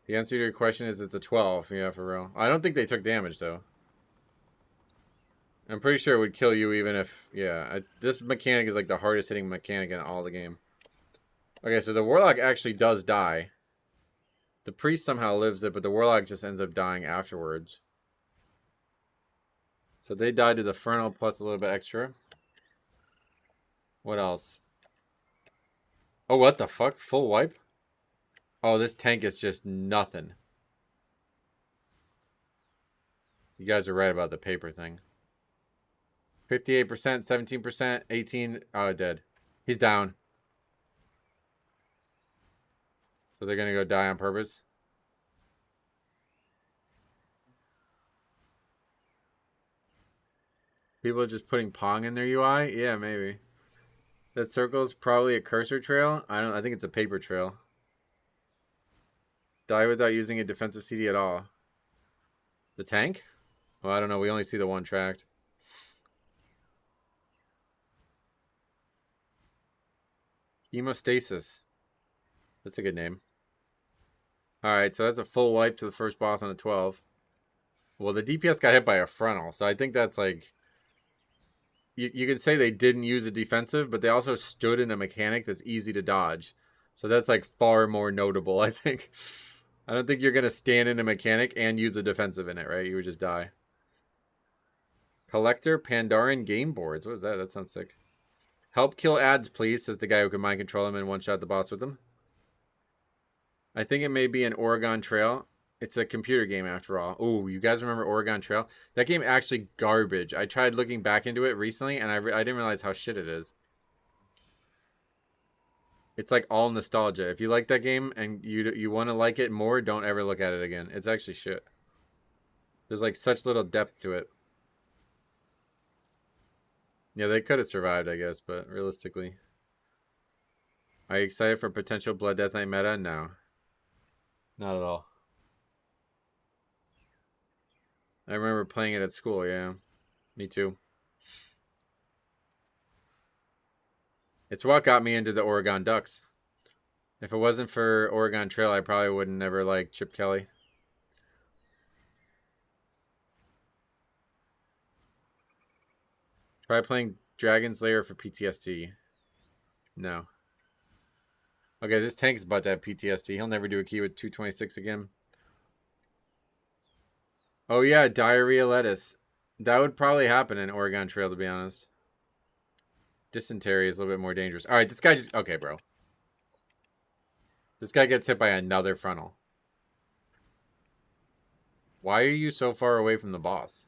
The answer to your question is it's a 12. Yeah, for real. I don't think they took damage, though. I'm pretty sure it would kill you even if... Yeah, this mechanic is like the hardest hitting mechanic in all the game. Okay, so the Warlock actually does die. The Priest somehow lives it, but the Warlock just ends up dying afterwards. So they died to the frontal plus a little bit extra. What else? Oh, what the fuck? Full wipe? Oh, this tank is just nothing. You guys are right about the paper thing. 58%, 17%, 18. Oh, dead. He's down. So they're going to go die on purpose? People are just putting Pong in their UI? Yeah, maybe. That circle is probably a cursor trail. I think it's a paper trail. Die without using a defensive CD at all. The tank? Well, I don't know. We only see the one tracked. Hemostasis. That's a good name. Alright, so that's a full wipe to the first boss on a 12. Well, the DPS got hit by a frontal, so I think that's like... You could say they didn't use a defensive, but they also stood in a mechanic that's easy to dodge. So that's like far more notable, I think. I don't think you're going to stand in a mechanic and use a defensive in it, right? You would just die. Collector Pandaren game boards. What is that? That sounds sick. Help kill ads, please, says the guy who can mind control him and one-shot the boss with them. I think it may be an Oregon Trail. It's a computer game after all. Oh, you guys remember Oregon Trail? That game actually garbage. I tried looking back into it recently, and I didn't realize how shit it is. It's like all nostalgia. If you like that game and you want to like it more, don't ever look at it again. It's actually shit. There's like such little depth to it. Yeah, they could have survived, I guess, but realistically. Are you excited for potential Blood Death Knight meta? No. Not at all. I remember playing it at school, yeah. Me too. It's what got me into the Oregon Ducks. If it wasn't for Oregon Trail, I probably would have never liked Chip Kelly. Try playing Dragon's Lair for PTSD. No. Okay, this tank's about to have PTSD. He'll never do a key with 226 again. Oh yeah, diarrhea lettuce. That would probably happen in Oregon Trail, to be honest. Dysentery is a little bit more dangerous. Alright, this guy just... Okay, bro. This guy gets hit by another frontal. Why are you so far away from the boss?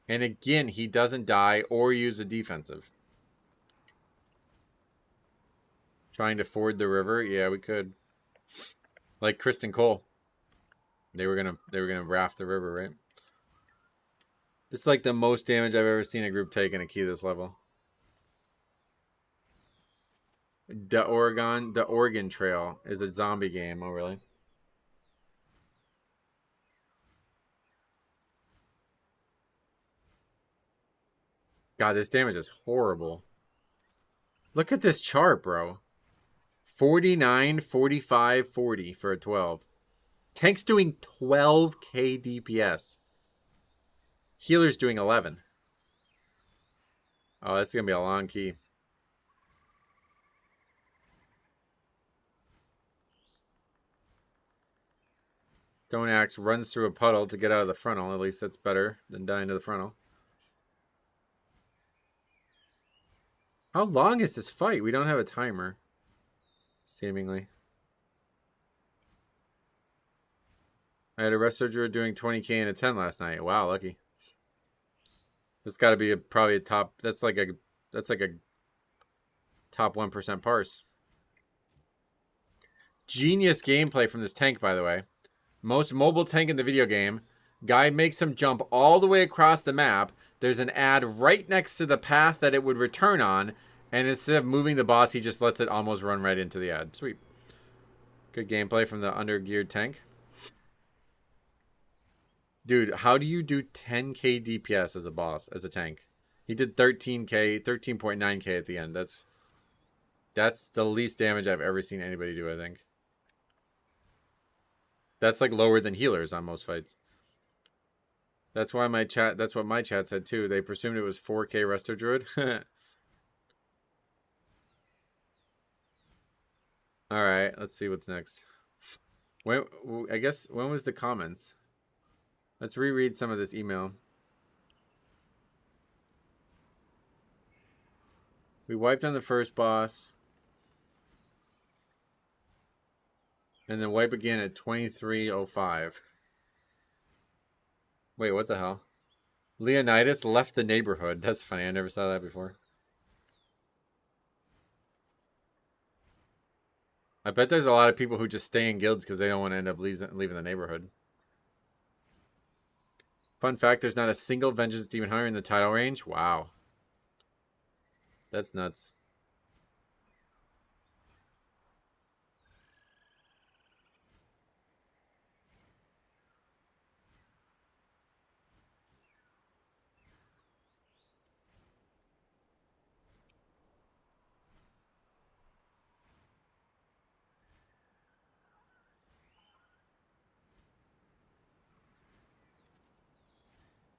And again, he doesn't die or use a defensive. Trying to ford the river? Yeah, we could. Like Kristen Cole. They were gonna raft the river, right? This is like the most damage I've ever seen a group take in a key this level. The Oregon Trail is a zombie game. Oh, really? God, this damage is horrible. Look at this chart, bro. 49, 45, 40 for a 12. Tank's doing 12k DPS. Healer's doing 11. Oh, that's going to be a long key. Stone Axe runs through a puddle to get out of the frontal. At least that's better than dying to the frontal. How long is this fight? We don't have a timer. Seemingly. I had a wrestler doing 20k in a 10 last night. Wow, lucky. That's got to be probably a top. That's like a top 1% parse. Genius gameplay from this tank, by the way. Most mobile tank in the video game. Guy makes him jump all the way across the map. There's an ad right next to the path that it would return on. And instead of moving the boss, he just lets it almost run right into the ad. Sweet. Good gameplay from the undergeared tank. Dude, how do you do 10k DPS as a boss, as a tank? He did 13k, 13.9k at the end. That's the least damage I've ever seen anybody do, I think. That's like lower than healers on most fights. That's why that's what my chat said too. They presumed it was 4k Resto Druid. Alright, let's see what's next. I guess, when was the comments? Let's reread some of this email. We wiped on the first boss. And then wipe again at 23:05. Wait, what the hell? Leonidas left the neighborhood. That's funny. I never saw that before. I bet there's a lot of people who just stay in guilds because they don't want to end up leaving the neighborhood. Fun fact, there's not a single Vengeance Demon Hunter in the title range. Wow. That's nuts.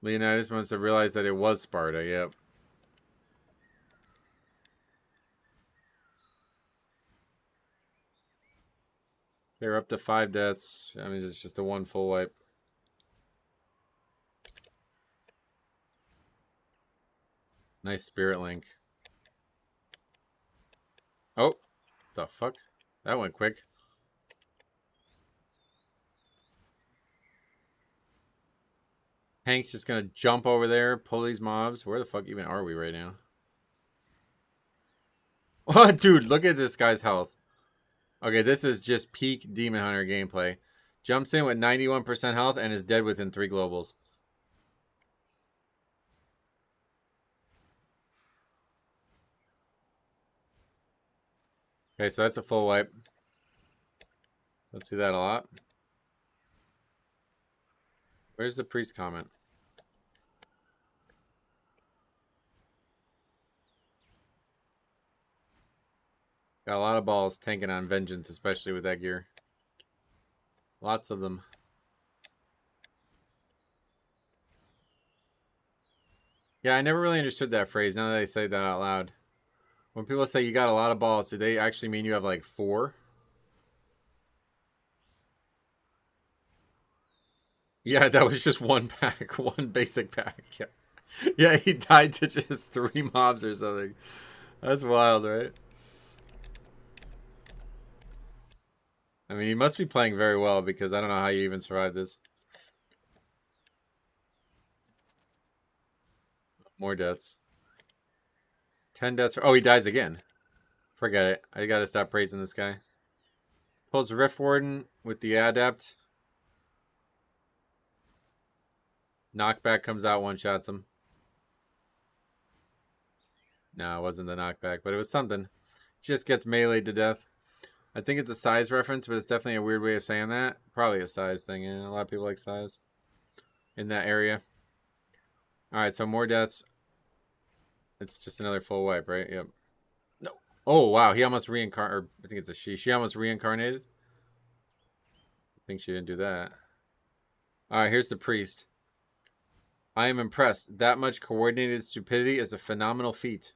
Leonidas must have realized that it was Sparta, yep. They're up to 5 deaths. I mean, it's just a 1 full wipe. Nice Spirit Link. Oh, the fuck? That went quick. Hank's just gonna jump over there, pull these mobs. Where the fuck even are we right now? Oh, dude, look at this guy's health. Okay, this is just peak Demon Hunter gameplay. Jumps in with 91% health and is dead within 3 globals. Okay, so that's a full wipe. Let's do that a lot. Where's the priest comment? Got a lot of balls tanking on Vengeance, especially with that gear. Lots of them. Yeah, I never really understood that phrase, now that I say that out loud. When people say you got a lot of balls, do they actually mean you have like 4? Yeah, that was just 1 pack, 1 basic pack. Yeah, yeah, he died to just 3 mobs or something. That's wild, right? I mean, he must be playing very well because I don't know how you even survived this. More deaths. 10 deaths. Oh, he dies again. Forget it. I gotta stop praising this guy. Pulls Rift Warden with the Adept. Knockback comes out, one-shots him. No, it wasn't the knockback, but it was something. Just gets meleeed to death. I think it's a size reference, but it's definitely a weird way of saying that. Probably a size thing, yeah. A lot of people like size in that area. Alright, so more deaths. It's just another full wipe, right? Yep. No. Oh, wow. He almost reincarnated. I think it's a she. She almost reincarnated. I think she didn't do that. Alright, here's the priest. I am impressed. That much coordinated stupidity is a phenomenal feat.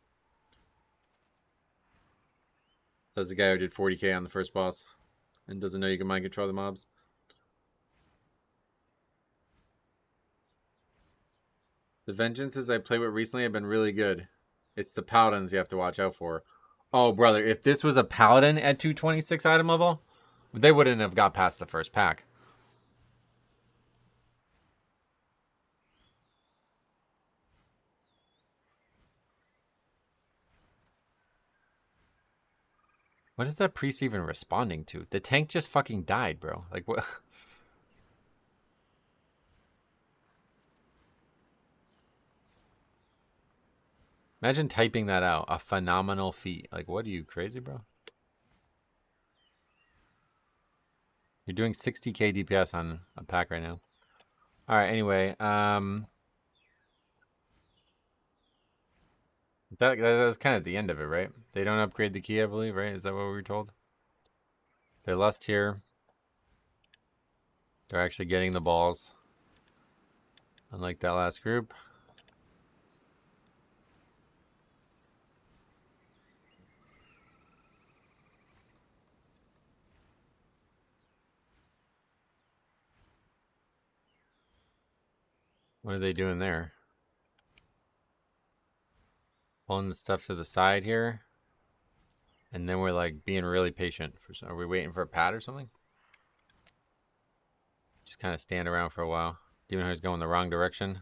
That's the guy who did 40k on the first boss and doesn't know you can mind control the mobs. The Vengeances I played with recently have been really good. It's the paladins you have to watch out for. Oh, brother, if this was a paladin at 226 item level, they wouldn't have got past the first pack. What is that priest even responding to? The tank just fucking died, bro. Like, what? Imagine typing that out. A phenomenal feat. Like, what are you, crazy, bro? You're doing 60k DPS on a pack right now. All right, anyway. That was kind of the end of it, right? They don't upgrade the key, I believe, right? Is that what we were told? They lust here. They're actually getting the balls. Unlike that last group. What are they doing there? Pulling the stuff to the side here. And then we're like being really patient. Are we waiting for a pad or something? Just kind of stand around for a while. Demon Hunter's going the wrong direction.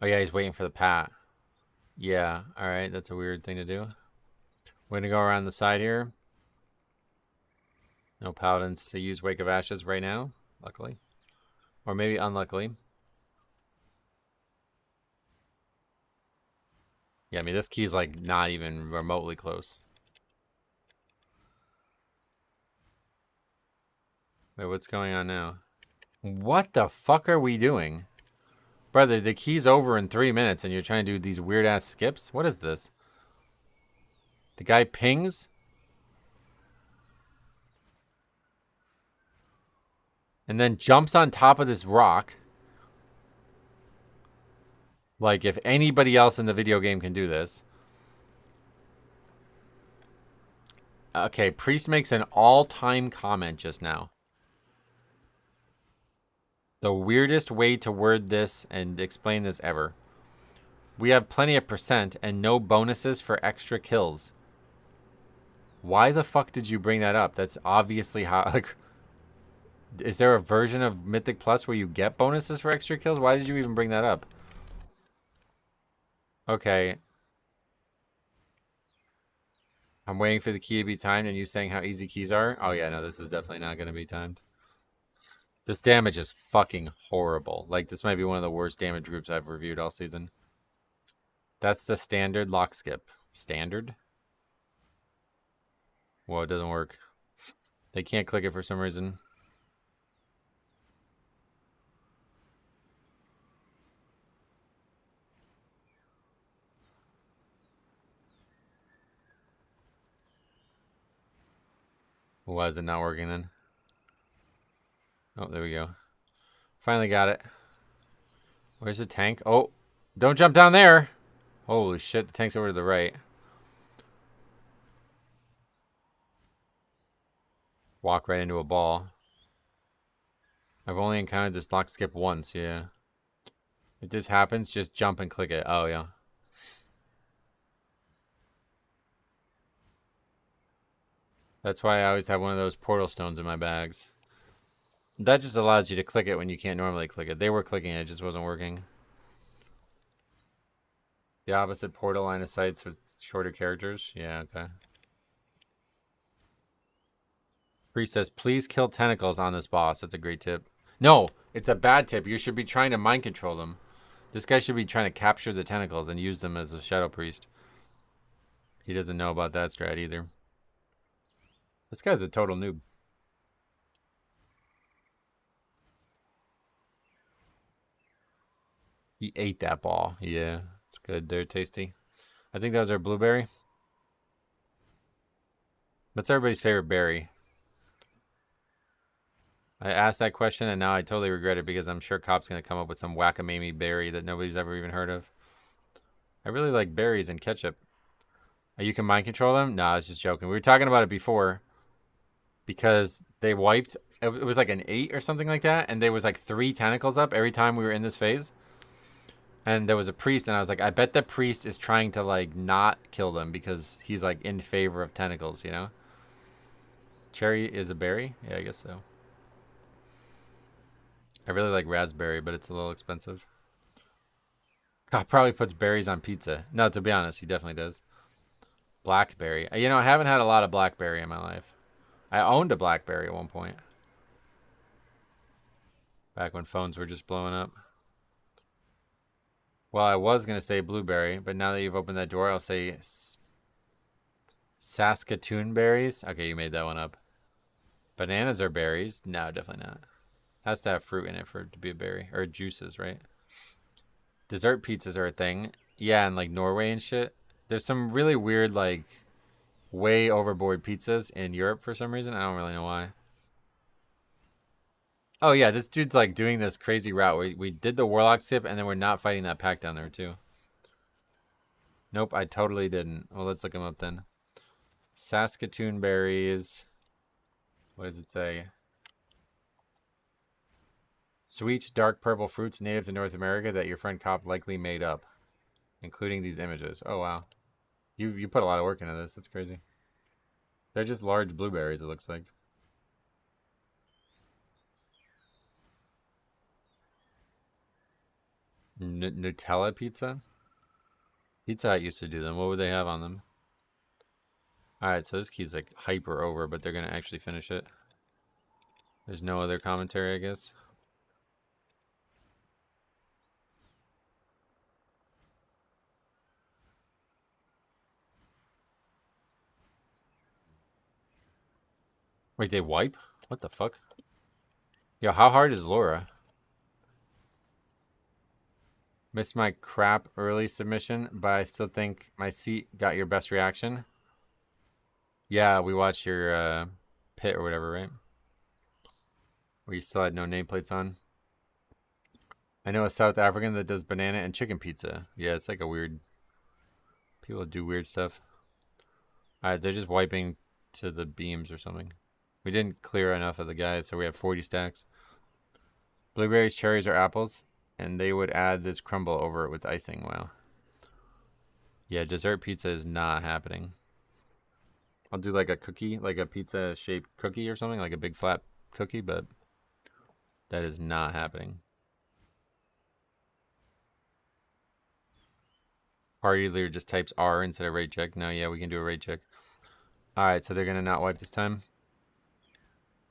Oh yeah, he's waiting for the pat. Yeah, alright, that's a weird thing to do. We're gonna go around the side here. No paladins to use Wake of Ashes right now, luckily. Or maybe unluckily. Yeah, I mean, this key's like not even remotely close. Wait, what's going on now? What the fuck are we doing? Brother, the key's over in 3 minutes and you're trying to do these weird ass skips? What is this? The guy pings? And then jumps on top of this rock. Like, if anybody else in the video game can do this. Okay, Priest makes an all-time comment just now. The weirdest way to word this and explain this ever. We have plenty of percent and no bonuses for extra kills. Why the fuck did you bring that up? That's obviously how... Like, is there a version of Mythic Plus where you get bonuses for extra kills? Why did you even bring that up? Okay. I'm waiting for the key to be timed and you saying how easy keys are? Oh yeah, no, this is definitely not going to be timed. This damage is fucking horrible. Like, this might be one of the worst damage groups I've reviewed all season. That's the standard lock skip. Standard? Whoa, it doesn't work. They can't click it for some reason. Why is it not working then? Oh, there we go. Finally got it. Where's the tank? Oh, don't jump down there. Holy shit, the tank's over to the right. Walk right into a ball. I've only encountered this lock skip once, yeah. If this happens, just jump and click it. Oh, yeah. That's why I always have one of those portal stones in my bags. That just allows you to click it when you can't normally click it. They were clicking it, it just wasn't working. The opposite portal line of sights with shorter characters. Yeah, okay. Priest says, please kill tentacles on this boss. That's a great tip. No, it's a bad tip. You should be trying to mind control them. This guy should be trying to capture the tentacles and use them as a shadow priest. He doesn't know about that strat either. This guy's a total noob. He ate that ball. Yeah, it's good. They're tasty. I think that was our blueberry. What's everybody's favorite berry? I asked that question and now I totally regret it because I'm sure Cop's going to come up with some whack-a-mamie berry that nobody's ever even heard of. I really like berries and ketchup. You can mind control them? Nah, I was just joking. We were talking about it before because they wiped. It was like an 8 or something like that. And there was like 3 tentacles up every time we were in this phase. And there was a priest, and I was like, I bet the priest is trying to, like, not kill them because he's, like, in favor of tentacles, you know? Cherry is a berry? Yeah, I guess so. I really like raspberry, but it's a little expensive. God probably puts berries on pizza. No, to be honest, he definitely does. Blackberry. You know, I haven't had a lot of blackberry in my life. I owned a blackberry at one point. Back when phones were just blowing up. Well, I was going to say blueberry, but now that you've opened that door, I'll say Saskatoon berries. Okay, you made that one up. Bananas are berries? No, definitely not. Has to have fruit in it for it to be a berry. Or juices, right? Dessert pizzas are a thing. Yeah, and like Norway and shit. There's some really weird, like, way overboard pizzas in Europe for some reason. I don't really know why. Oh, yeah, this dude's, like, doing this crazy route. We did the Warlock skip, and then we're not fighting that pack down there, too. Nope, I totally didn't. Well, let's look him up, then. Saskatoon berries. What does it say? Sweet, dark purple fruits native to North America that your friend Cop likely made up. Including these images. Oh, wow. You put a lot of work into this. That's crazy. They're just large blueberries, it looks like. Nutella pizza? Pizza Hut used to do them. What would they have on them? Alright, so this key's like hyper over, but they're going to actually finish it. There's no other commentary, I guess. Wait, they wipe? What the fuck? Yo, how hard is Laura? Missed my crap early submission, but I still think my seat got your best reaction. Yeah, we watched your pit or whatever, right? Where you still had no nameplates on. I know a South African that does banana and chicken pizza. Yeah, it's like a weird... People do weird stuff. Alright, they're just wiping to the beams or something. We didn't clear enough of the guys, so we have 40 stacks. Blueberries, cherries, or apples. And they would add this crumble over it with icing. Wow. Yeah, dessert pizza is not happening. I'll do like a cookie, like a pizza-shaped cookie or something, like a big flat cookie, but that is not happening. Party leader just types R instead of raid check. No, yeah, we can do a raid check. Alright, so they're going to not wipe this time.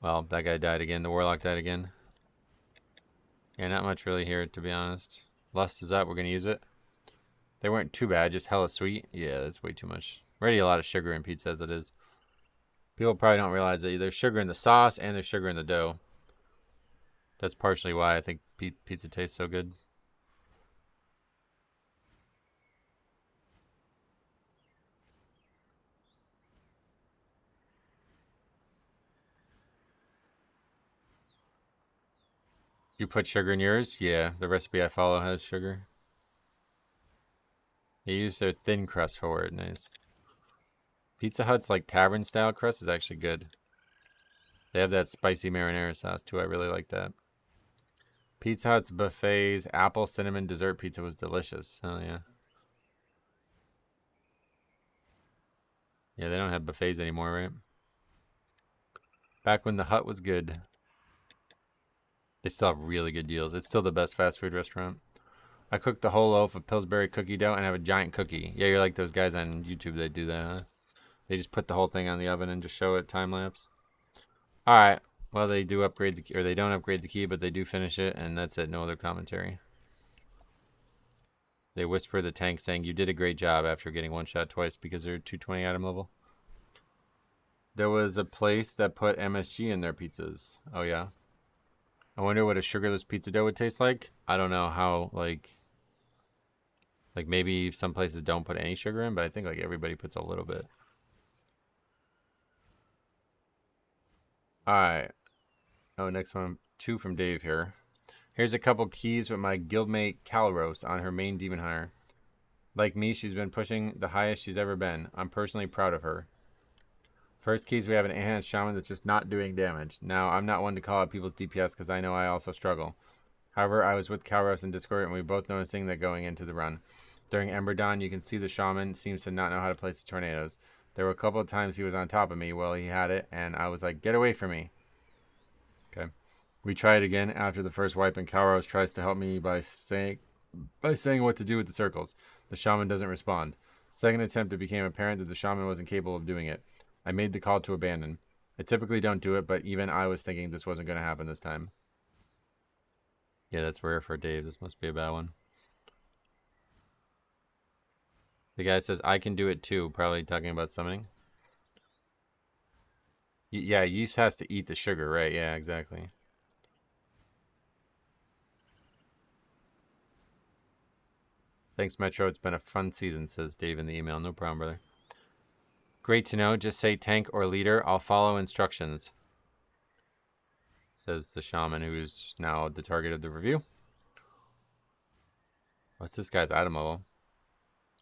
Well, that guy died again. The Warlock died again. Yeah, not much really here, to be honest. Lust is up. We're going to use it. They weren't too bad. Just hella sweet. Yeah, that's way too much. Already a lot of sugar in pizza as it is. People probably don't realize that there's sugar in the sauce and there's sugar in the dough. That's partially why I think pizza tastes so good. You put sugar in yours? Yeah, the recipe I follow has sugar. They use their thin crust for it. Nice. Pizza Hut's like tavern style crust is actually good. They have that spicy marinara sauce too. I really like that. Pizza Hut's buffets, apple cinnamon dessert pizza was delicious. Oh yeah. Yeah, they don't have buffets anymore, right? Back when the Hut was good. They still have really good deals. It's still the best fast food restaurant. I cooked the whole loaf of Pillsbury cookie dough and have a giant cookie. Yeah, you're like those guys on YouTube that do that, huh? They just put the whole thing on the oven and just show it time lapse. All right. Well, they do upgrade the key, or they don't upgrade the key, but they do finish it, and that's it. No other commentary. They whisper the tank saying, "You did a great job," after getting one shot twice because they're 220 item level. There was a place that put MSG in their pizzas. Oh yeah. I wonder what a sugarless pizza dough would taste like. I don't know how, like maybe some places don't put any sugar in, but I think like everybody puts a little bit. All right. Oh, next one, 2 from Dave here. Here's a couple keys with my guildmate Calros on her main demon hunter. Like me, she's been pushing the highest she's ever been. I'm personally proud of her. First keys, we have an enhanced shaman that's just not doing damage. Now, I'm not one to call out people's DPS because I know I also struggle. However, I was with Calros in Discord, and we both noticing that going into the run. During Ember Dawn, you can see the shaman seems to not know how to place the tornadoes. There were a couple of times he was on top of me while he had it, and I was like, get away from me. Okay. We try it again after the first wipe, and Calros tries to help me by saying what to do with the circles. The shaman doesn't respond. Second attempt, it became apparent that the shaman wasn't capable of doing it. I made the call to abandon. I typically don't do it, but even I was thinking this wasn't going to happen this time. Yeah, that's rare for Dave. This must be a bad one. The guy says, I can do it too. Probably talking about summoning. Yeah, Use has to eat the sugar, right? Yeah, exactly. Thanks, Metro. It's been a fun season, says Dave in the email. No problem, brother. Great to know. Just say tank or leader. I'll follow instructions, says the shaman, who's now the target of the review. What's this guy's item level?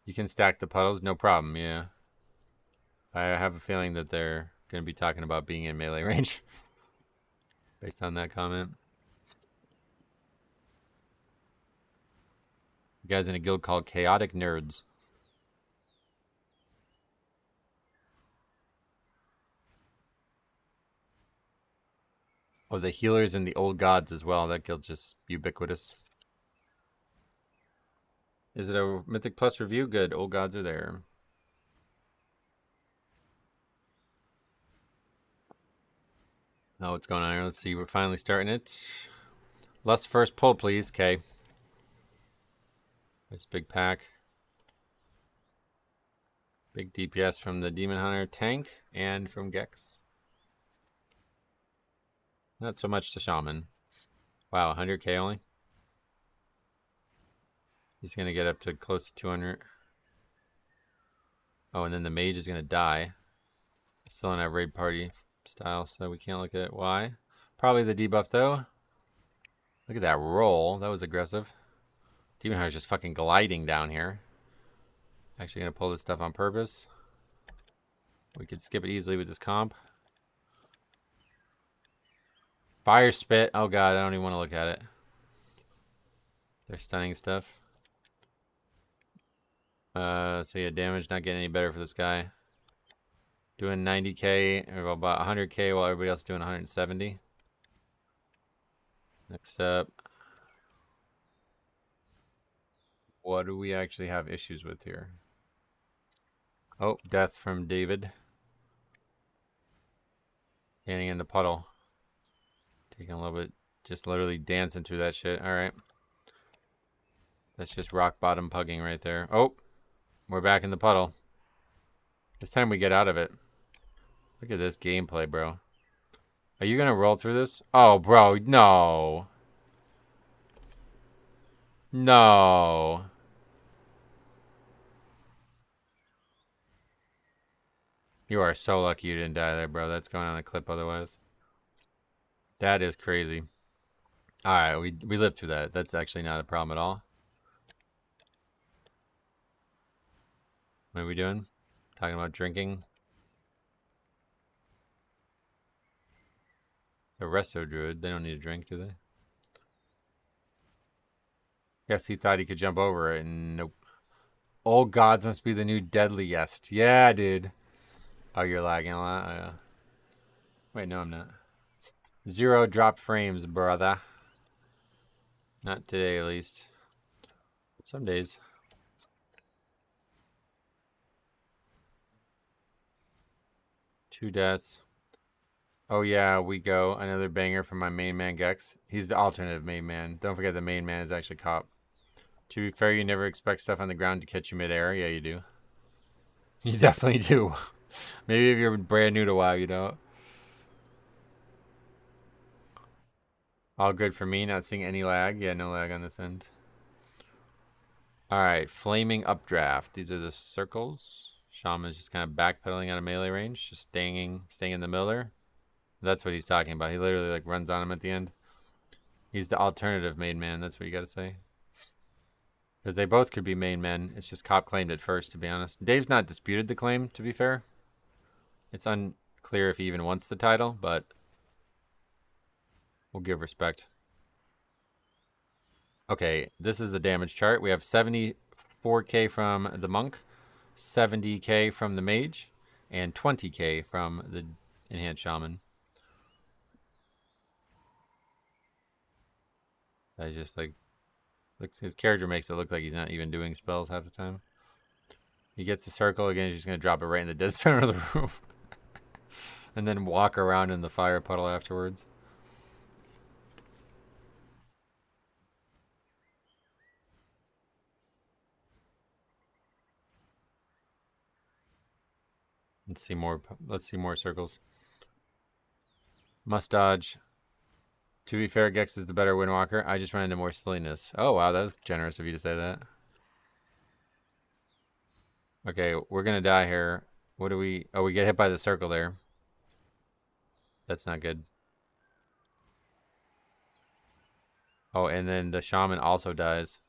You can stack the puddles, no problem, yeah. I have a feeling that they're going to be talking about being in melee range based on that comment. The guy's in a guild called Chaotic Nerds. Oh, the healers and the old gods as well. That guild's just ubiquitous. Is it a Mythic Plus review? Good. Old gods are there. Oh, what's going on here? Let's see. We're finally starting it. Lust first pull, please. Okay. There's big pack. Big DPS from the Demon Hunter tank and from Gex. Not so much the Shaman. Wow, 100k only. He's going to get up to close to 200. Oh, and then the mage is going to die. Still in our raid party style, so we can't look at it. Why? Probably the debuff, though. Look at that roll. That was aggressive. Demon Hunter's just fucking gliding down here. Actually going to pull this stuff on purpose. We could skip it easily with this comp. Fire Spit. Oh, God. I don't even want to look at it. They're stunning stuff. So yeah, damage not getting any better for this guy. Doing 90k, or about 100k while everybody else is doing 170. Next up. What do we actually have issues with here? Oh, death from David. Standing in the puddle. Taking a little bit, just literally dancing through that shit. All right. That's just rock bottom pugging right there. Oh, we're back in the puddle. This time we get out of it. Look at this gameplay, bro. Are you going to roll through this? Oh, bro, no. No. You are so lucky you didn't die there, bro. That's going on a clip otherwise. That is crazy. All right, we lived through that. That's actually not a problem at all. What are we doing? Talking about drinking. The Resto Druid, they don't need a drink, do they? Guess he thought he could jump over it, and nope. Old gods must be the new deadliest. Yeah, dude. Oh, you're lagging a lot? Oh, yeah. Wait, no, I'm not. 0 dropped frames, brother. Not today, at least. Some days. Two deaths. Oh, yeah, we go. Another banger from my main man, Gex. He's the alternative main man. Don't forget the main man is actually cop. To be fair, you never expect stuff on the ground to catch you midair. Yeah, you do. You definitely do. Maybe if you're brand new to WoW, you don't. All good for me. Not seeing any lag. Yeah, no lag on this end. All right, Flaming Updraft. These are the circles. Shaman's just kind of backpedaling out of melee range, just staying in the middle there. That's what he's talking about. He literally like runs on him at the end. He's the alternative main man. That's what you got to say. Because they both could be main men. It's just Cop claimed it first, to be honest. Dave's not disputed the claim, to be fair. It's unclear if he even wants the title, but we'll give respect. Okay, this is a damage chart. We have 74k from the monk, 70k from the mage, and 20k from the enhanced shaman. I just like looks. His character makes it look like he's not even doing spells half the time. He gets the circle again. He's just gonna drop it right in the dead center of the room, and then walk around in the fire puddle afterwards. Let's see more. Let's see more circles. Must dodge. To be fair, Gex is the better Windwalker. I just run into more silliness. Oh, wow. That was generous of you to say that. Okay, we're going to die here. What do we... Oh, we get hit by the circle there. That's not good. Oh, and then the shaman also dies.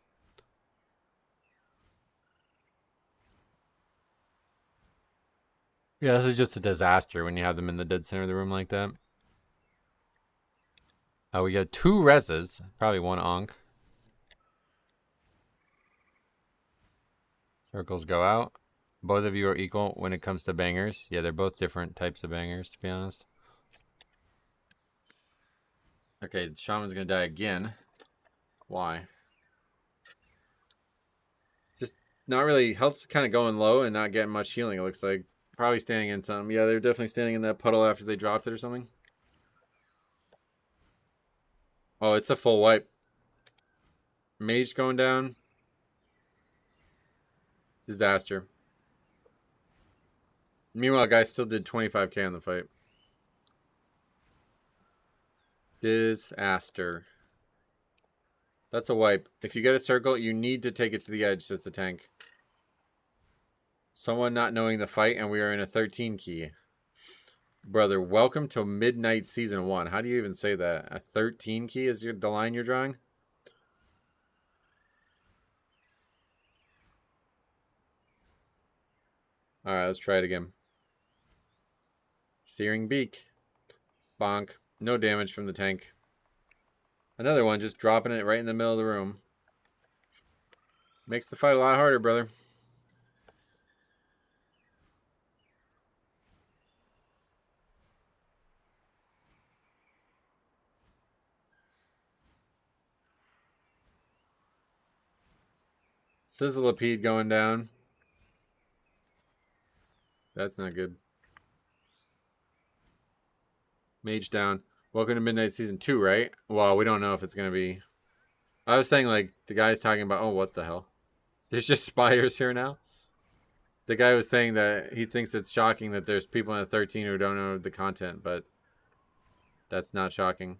Yeah, this is just a disaster when you have them in the dead center of the room like that. Oh, we got 2 reses. Probably 1 onk. Circles go out. Both of you are equal when it comes to bangers. Yeah, they're both different types of bangers, to be honest. Okay, the shaman's going to die again. Why? Just not really. Health's kind of going low and not getting much healing, it looks like. Probably standing in some. Yeah, they're definitely standing in that puddle after they dropped it or something. Oh, it's a full wipe. Mage going down. Disaster. Meanwhile, guys still did 25k on the fight. Disaster. That's a wipe. If you get a circle, you need to take it to the edge, says the tank. Someone not knowing the fight, and we are in a 13 key. Brother, welcome to Midnight Season 1. How do you even say that? A 13 key is the line you're drawing? Alright, let's try it again. Searing Beak. Bonk. No damage from the tank. Another one, just dropping it right in the middle of the room. Makes the fight a lot harder, brother. Sizzleipede going down. That's not good. Mage down. Welcome to Midnight Season 2, right? Well, we don't know if it's going to be... I was saying, like, the guy's talking about... Oh, what the hell? There's just spiders here now? The guy was saying that he thinks it's shocking that there's people in the 13 who don't know the content, but that's not shocking.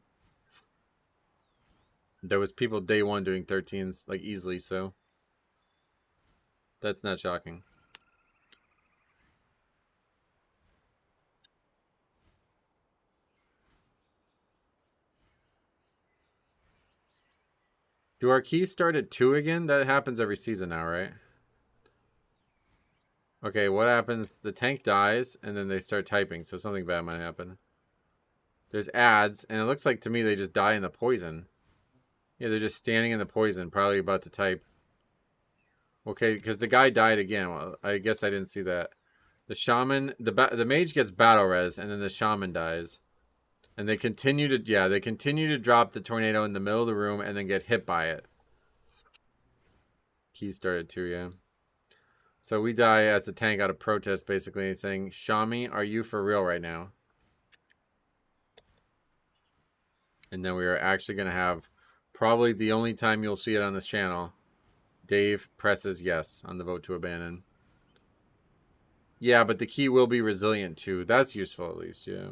There was people day 1 doing 13s, like, easily, so... That's not shocking. Do our keys start at 2 again? That happens every season now, right? Okay, what happens? The tank dies, and then they start typing, so something bad might happen. There's ads, and it looks like to me they just die in the poison. Yeah, they're just standing in the poison, probably about to type. Okay, because the guy died again. Well, I guess I didn't see that. The shaman, the mage gets battle res, and then the shaman dies. And they continue to, yeah, they continue to drop the tornado in the middle of the room and then get hit by it. Keys started too, yeah. So we die as the tank out of protest, basically, saying, Shami, are you for real right now? And then we are actually going to have probably the only time you'll see it on this channel. Dave presses yes on the vote to abandon. Yeah, but the key will be resilient too. That's useful at least, yeah.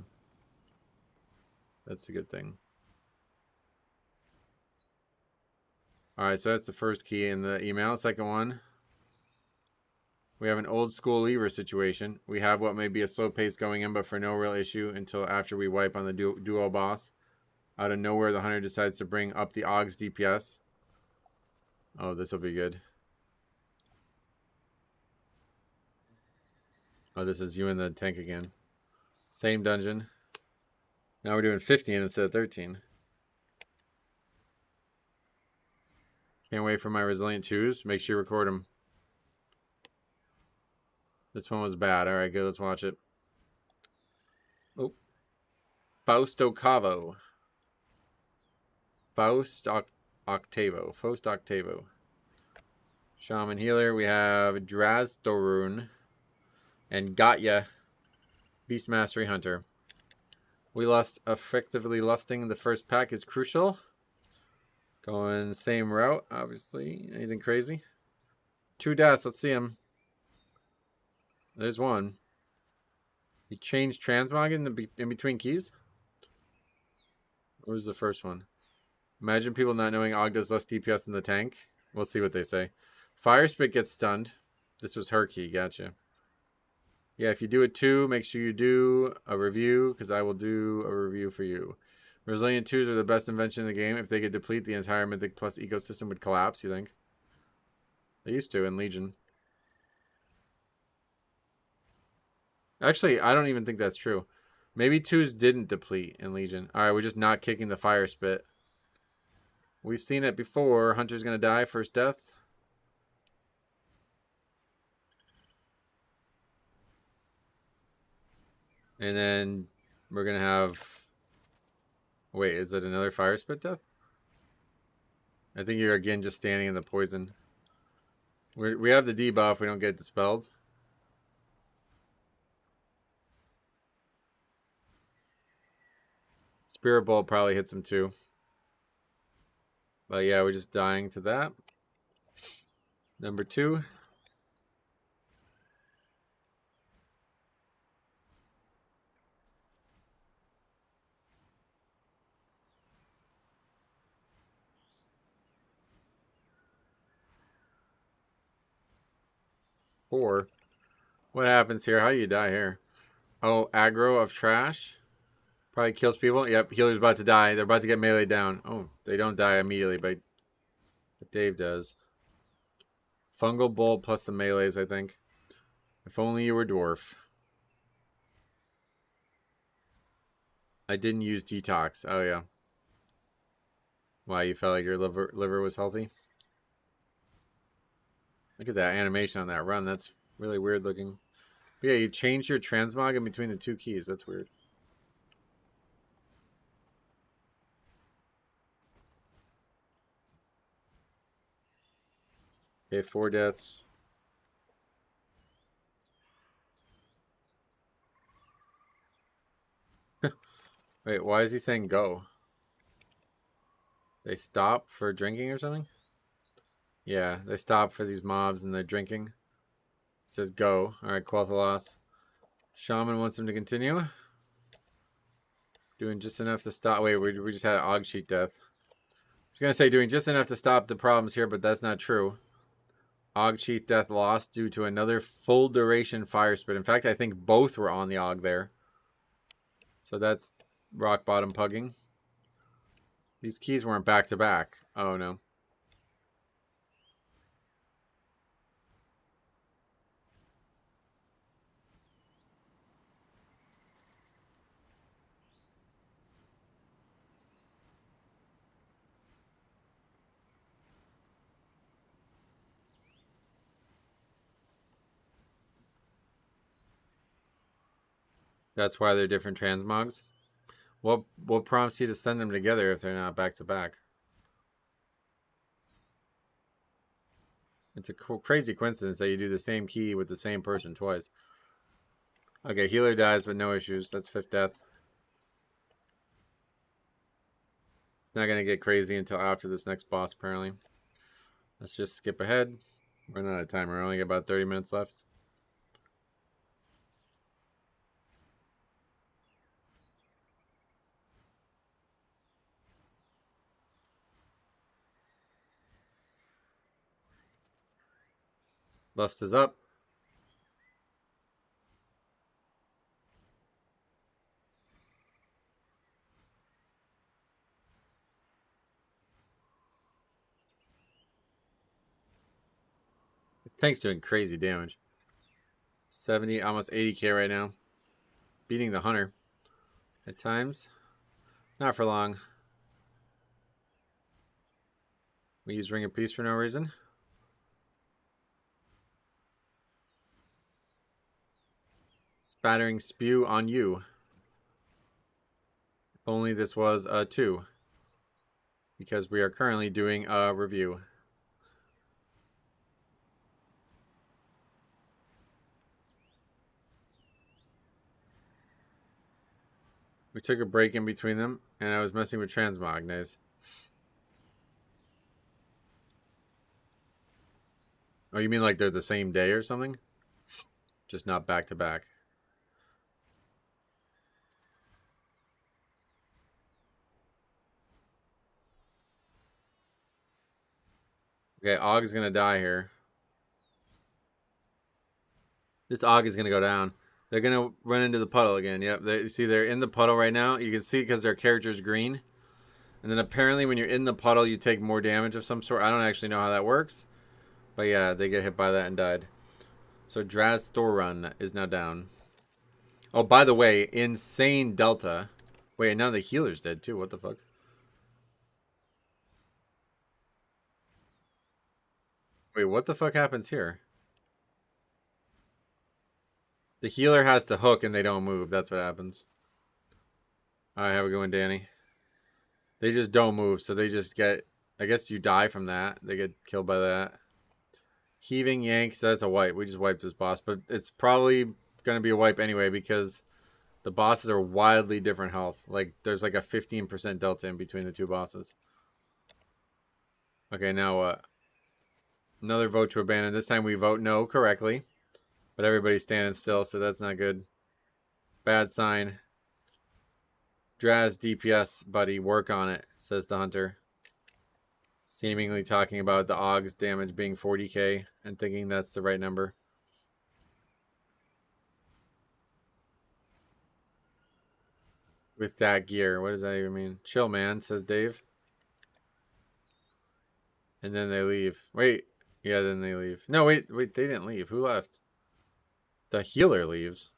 That's a good thing. Alright, so that's the first key in the email. Second one. We have an old school lever situation. We have what may be a slow pace going in, but for no real issue until after we wipe on the duo boss. Out of nowhere, the hunter decides to bring up the Og's DPS. Oh, this will be good. Oh, this is you in the tank again. Same dungeon. Now we're doing 15 instead of 13. Can't wait for my Resilient 2s. Make sure you record them. This one was bad. All right, good. Let's watch it. Oh. Fausto Cavo. Faust Octavo. Faust Octavo. Shaman Healer. We have Drazdorun. And Gatya. Beast Mastery Hunter. We lost effectively lusting. The first pack is crucial. Going same route, obviously. Anything crazy? 2 deaths. Let's see him. There's one. He changed transmog in between keys? What was the first one? Imagine people not knowing Og does less DPS than the tank. We'll see what they say. Fire Spit gets stunned. This was her key. Gotcha. Yeah, if you do a 2, make sure you do a review, because I will do a review for you. Resilient 2s are the best invention in the game. If they could deplete, the entire Mythic Plus ecosystem would collapse, you think? They used to in Legion. Actually, I don't even think that's true. Maybe 2s didn't deplete in Legion. Alright, we're just not kicking the Fire Spit. We've seen it before. Hunter's going to die. First death. And then we're going to have... Wait, is it another Fire Spit death? I think you're again just standing in the poison. We have the debuff. We don't get dispelled. Spirit Bolt probably hits him too. But yeah, we're just dying to that. Number 2. Four. What happens here? How do you die here? Oh, aggro of trash. Probably kills people. Yep, healer's about to die. They're about to get melee down. Oh, they don't die immediately, but Dave does. Fungal Bolt plus the melees, I think. If only you were dwarf. I didn't use detox. Oh, yeah. Why, you felt like your liver was healthy? Look at that animation on that run. That's really weird looking. But yeah, you changed your transmog in between the 2 keys. That's weird. Okay, 4 deaths. Wait, why is he saying go? They stop for drinking or something? Yeah, they stop for these mobs and they're drinking. It says go. Alright, Quel'Thalas. Shaman wants him to continue. Doing just enough to stop. Wait, we just had an Og Sheet death. I was going to say doing just enough to stop the problems here, but that's not true. Og Sheet death lost due to another full duration Fire Spit. In fact, I think both were on the Og there. So that's rock bottom pugging. These keys weren't back to back. Oh no. That's why they're different transmogs. What prompts you to send them together if they're not back to back? It's a crazy coincidence that you do the same key with the same person twice. Okay, healer dies with no issues. That's 5th death. It's not going to get crazy until after this next boss, apparently. Let's just skip ahead. We're not out of time. We're only got about 30 minutes left. Lust is up. This tank's doing crazy damage. 70, almost 80k right now. Beating the hunter. At times. Not for long. We use Ring of Peace for no reason. Spattering Spew on you. If only this was a 2. Because we are currently doing a review. We took a break in between them, and I was messing with transmognes. Oh, you mean like they're the same day or something? Just not back to back. Okay, Og is going to die here. This Og is going to go down. They're going to run into the puddle again. Yep, you see they're in the puddle right now. You can see because their character's green. And then apparently when you're in the puddle, you take more damage of some sort. I don't actually know how that works. But yeah, they get hit by that and died. So Draz Thorun is now down. Oh, by the way, insane Delta. Wait, now the healer's dead too. What the fuck? Wait, what the fuck happens here? The healer has to hook and they don't move. That's what happens. Alright, have a good one, Danny. They just don't move, so they just get... I guess you die from that. They get killed by that. Heaving Yanks, that's a wipe. We just wiped this boss, but it's probably going to be a wipe anyway because the bosses are wildly different health. Like, there's like a 15% delta in between the two bosses. Okay, now what? Another vote to abandon. This time we vote no correctly. But everybody's standing still, so that's not good. Bad sign. Draz DPS, buddy. Work on it, says the hunter. Seemingly talking about the Og's damage being 40k and thinking that's the right number. With that gear. What does that even mean? Chill, man, says Dave. And then they leave. Wait. Yeah, then they leave. No, wait. They didn't leave. Who left? The healer leaves.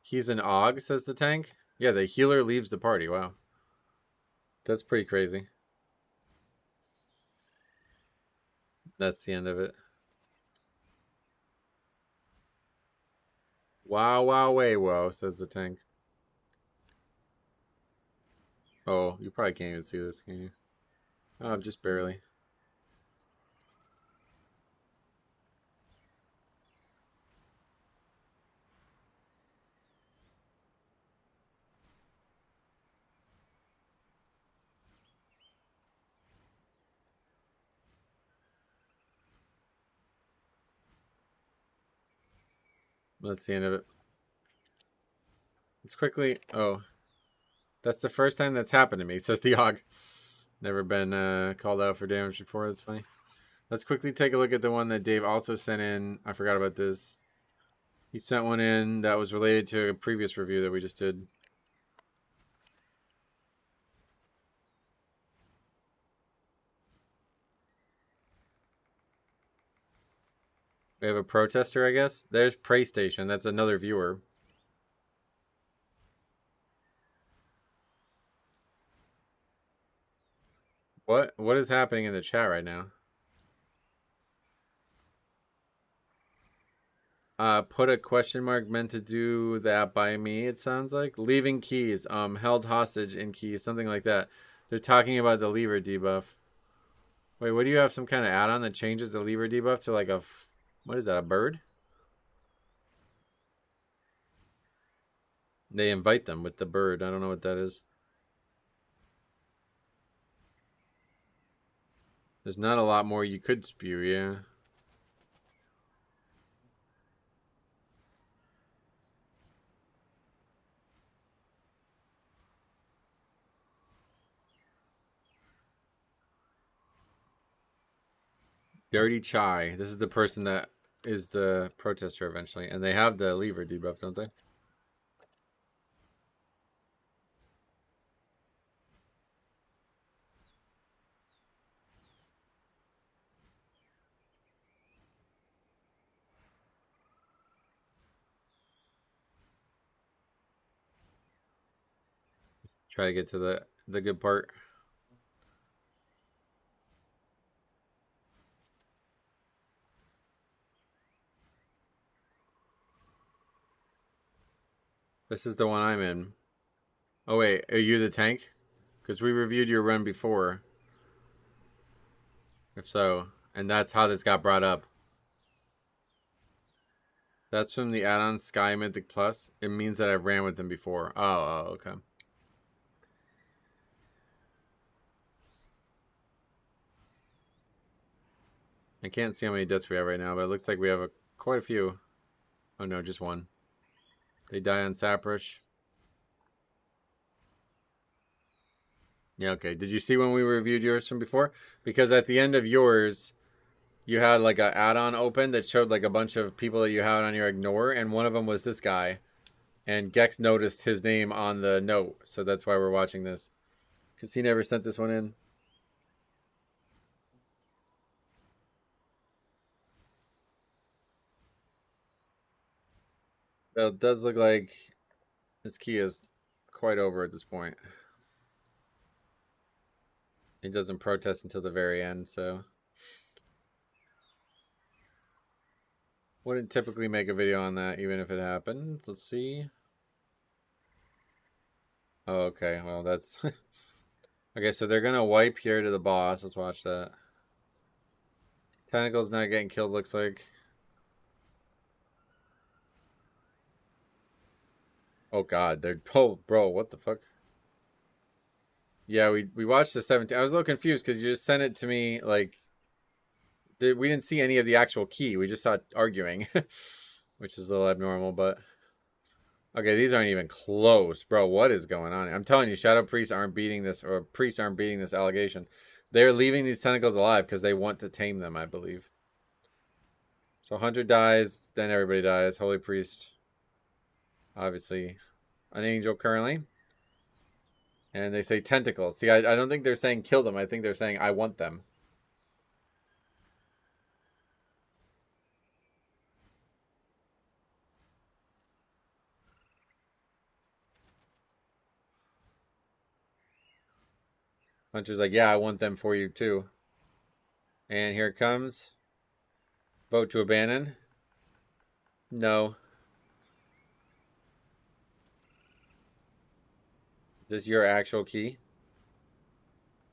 He's an Og, says the tank. Yeah, the healer leaves the party. Wow. That's pretty crazy. That's the end of it. Wow, wow, way, whoa, says the tank. Oh, you probably can't even see this, can you? Oh, just barely. That's the end of it. Let's quickly... Oh. That's the first time that's happened to me, says the Og. Never been called out for damage before. That's funny. Let's quickly take a look at the one that Dave also sent in. I forgot about this. He sent one in that was related to a previous review that we just did. We have a protester, I guess. There's PlayStation. That's another viewer. What is happening in the chat right now? Put a question mark meant to do that by me, it sounds like. Leaving keys. Held hostage in keys. Something like that. They're talking about the lever debuff. Wait, what do you have? Some kind of add-on that changes the lever debuff to like a... What is that, a bird? They invite them with the bird. I don't know what that is. There's not a lot more you could spew, yeah. Dirty Chai. This is the person that is the protester eventually. And they have the lever debuff, don't they? Try to get to the good part. This is the one I'm in. Oh, wait. Are you the tank? Because we reviewed your run before. If so. And that's how this got brought up. That's from the add-on Sky Mythic Plus. It means that I ran with them before. Oh, okay. I can't see how many deaths we have right now, but it looks like we have quite a few. Oh no, just one. They die on Saprush. Yeah, okay. Did you see when we reviewed yours from before? Because at the end of yours, you had like an add-on open that showed like a bunch of people that you had on your ignore, and one of them was this guy. And Gex noticed his name on the note, so that's why we're watching this. Because he never sent this one in. Well, it does look like this key is quite over at this point. He doesn't protest until the very end, so wouldn't typically make a video on that even if it happens. Let's see. Oh, okay. Well, that's okay. So they're gonna wipe here to the boss. Let's watch that. Tentacle's not getting killed. Looks like. Oh God, they're bro. What the fuck? Yeah, we watched the 17. I was a little confused because you just sent it to me like we didn't see any of the actual key. We just saw it arguing, which is a little abnormal. But okay, these aren't even close, bro. What is going on? I'm telling you, Shadow Priests aren't beating this, or priests aren't beating this allegation. They're leaving these tentacles alive because they want to tame them, I believe. So Hunter dies, then everybody dies. Holy Priest, obviously, an angel currently. And they say tentacles. See, I don't think they're saying kill them. I think they're saying I want them. Hunter's like, yeah, I want them for you too. And here it comes. Vote to abandon. No. This is your actual key.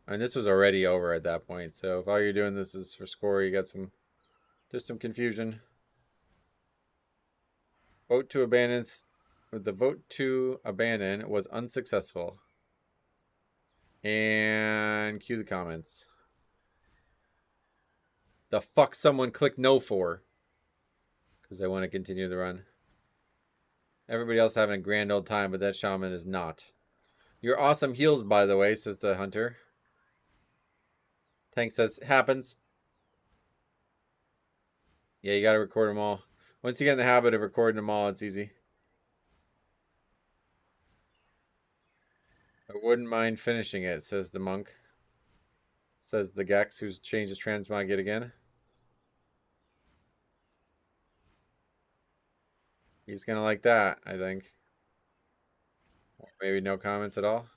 And this was already over at that point. So if all you're doing this is for score, you got there's some confusion. Vote to abandon. The vote to abandon was unsuccessful. And cue the comments. The fuck someone clicked no for? Because they want to continue the run. Everybody else having a grand old time, but that shaman is not. You're awesome heals, by the way, says the hunter. Tank says, happens. Yeah, you got to record them all. Once you get in the habit of recording them all, it's easy. I wouldn't mind finishing it, says the monk. Says the Gex, who's changed his transmog yet again. He's going to like that, I think. Or maybe no comments at all.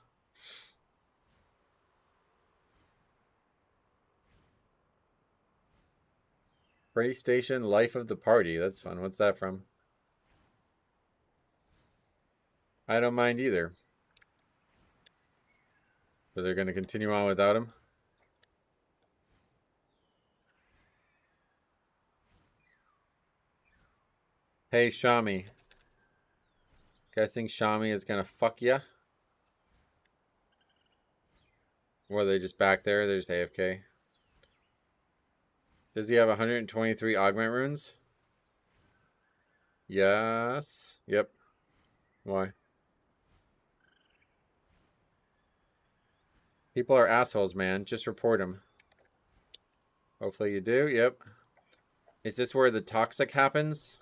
PlayStation Life of the Party. That's fun. What's that from? I don't mind either. So they're going to continue on without him. Hey, Shami. Guessing Shami is going to fuck ya? Or are they just back there? They're just AFK. Does he have 123 augment runes? Yes. Yep. Why? People are assholes, man. Just report them. Hopefully you do. Yep. Is this where the toxic happens?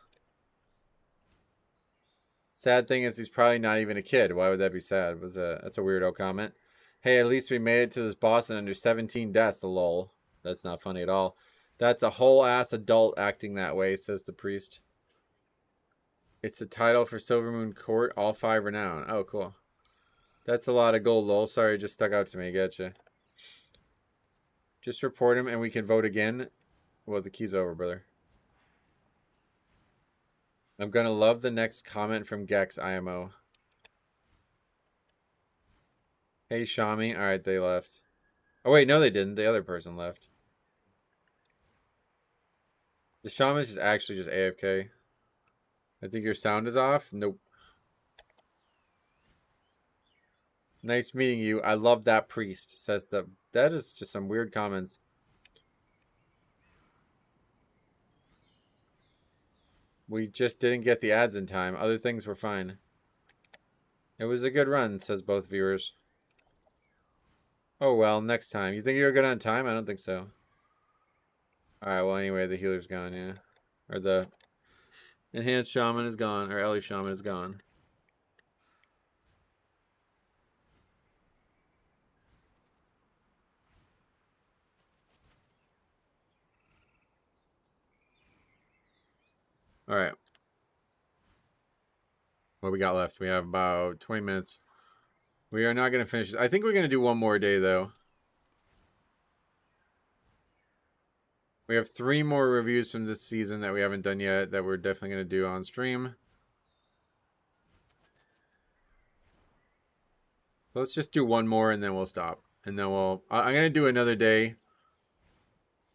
Sad thing is he's probably not even a kid. Why would that be sad? That's a weirdo comment. Hey, at least we made it to this boss in under 17 deaths. Lol. That's not funny at all. That's a whole ass adult acting that way, says the priest. It's the title for Silvermoon Court, all 5 renown. Oh, cool. That's a lot of gold, lol. Sorry, it just stuck out to me. Gotcha. Just report him and we can vote again. Well, the key's over, brother. I'm gonna love the next comment from Gex IMO. Hey, Shami. All right, they left. Oh, wait, no, they didn't. The other person left. The shaman is actually just AFK. I think your sound is off. Nope. Nice meeting you. I love that priest, says the... That is just some weird comments. We just didn't get the ads in time. Other things were fine. It was a good run, says both viewers. Oh, well, next time. You think you're good on time? I don't think so. Alright, well, anyway, the healer's gone, yeah. Or the enhanced shaman is gone. Or Ellie shaman is gone. Alright. What we got left? We have about 20 minutes. We are not going to finish this. I think we're going to do one more day, though. We have 3 more reviews from this season that we haven't done yet that we're definitely going to do on stream. Let's just do one more and then we'll stop. And then we'll... I'm going to do another day.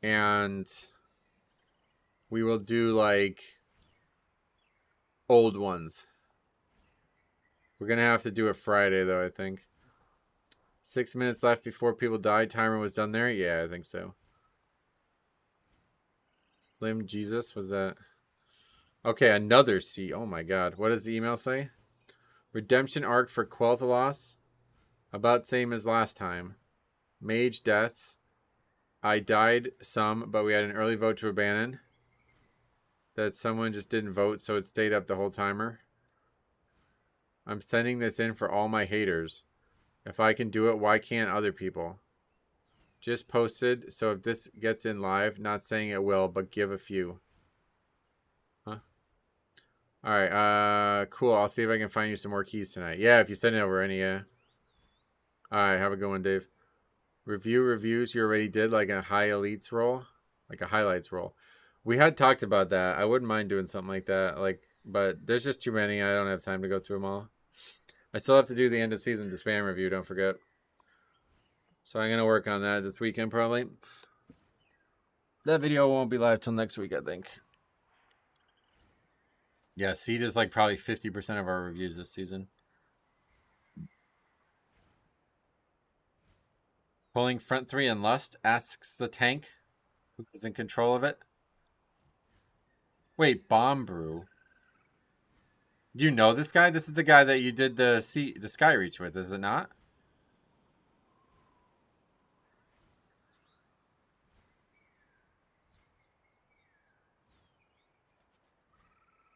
And we will do, like, old ones. We're going to have to do it Friday, though, I think. 6 minutes left before people die. Timer was done there? Yeah, I think so. Slim Jesus, was that? Okay, another C. Oh my god. What does the email say? Redemption arc for Quel'Thalas. About same as last time. Mage deaths. I died some, but we had an early vote to abandon. That someone just didn't vote, so it stayed up the whole timer. I'm sending this in for all my haters. If I can do it, why can't other people? Just posted, so if this gets in live, not saying it will, but give a few. Huh? Alright, cool. I'll see if I can find you some more keys tonight. Yeah, if you send it over any, yeah. Alright, have a good one, Dave. Reviews you already did, like a high elites roll? Like a highlights roll. We had talked about that. I wouldn't mind doing something like that, but there's just too many. I don't have time to go through them all. I still have to do the end of season Disband review, don't forget. So I'm going to work on that this weekend, probably. That video won't be live till next week, I think. Yeah, Seed is like probably 50% of our reviews this season. Pulling front 3 and Lust, asks the tank, who is in control of it. Wait, Bomb Brew. Do you know this guy? This is the guy that you did the Sky Reach with, is it not?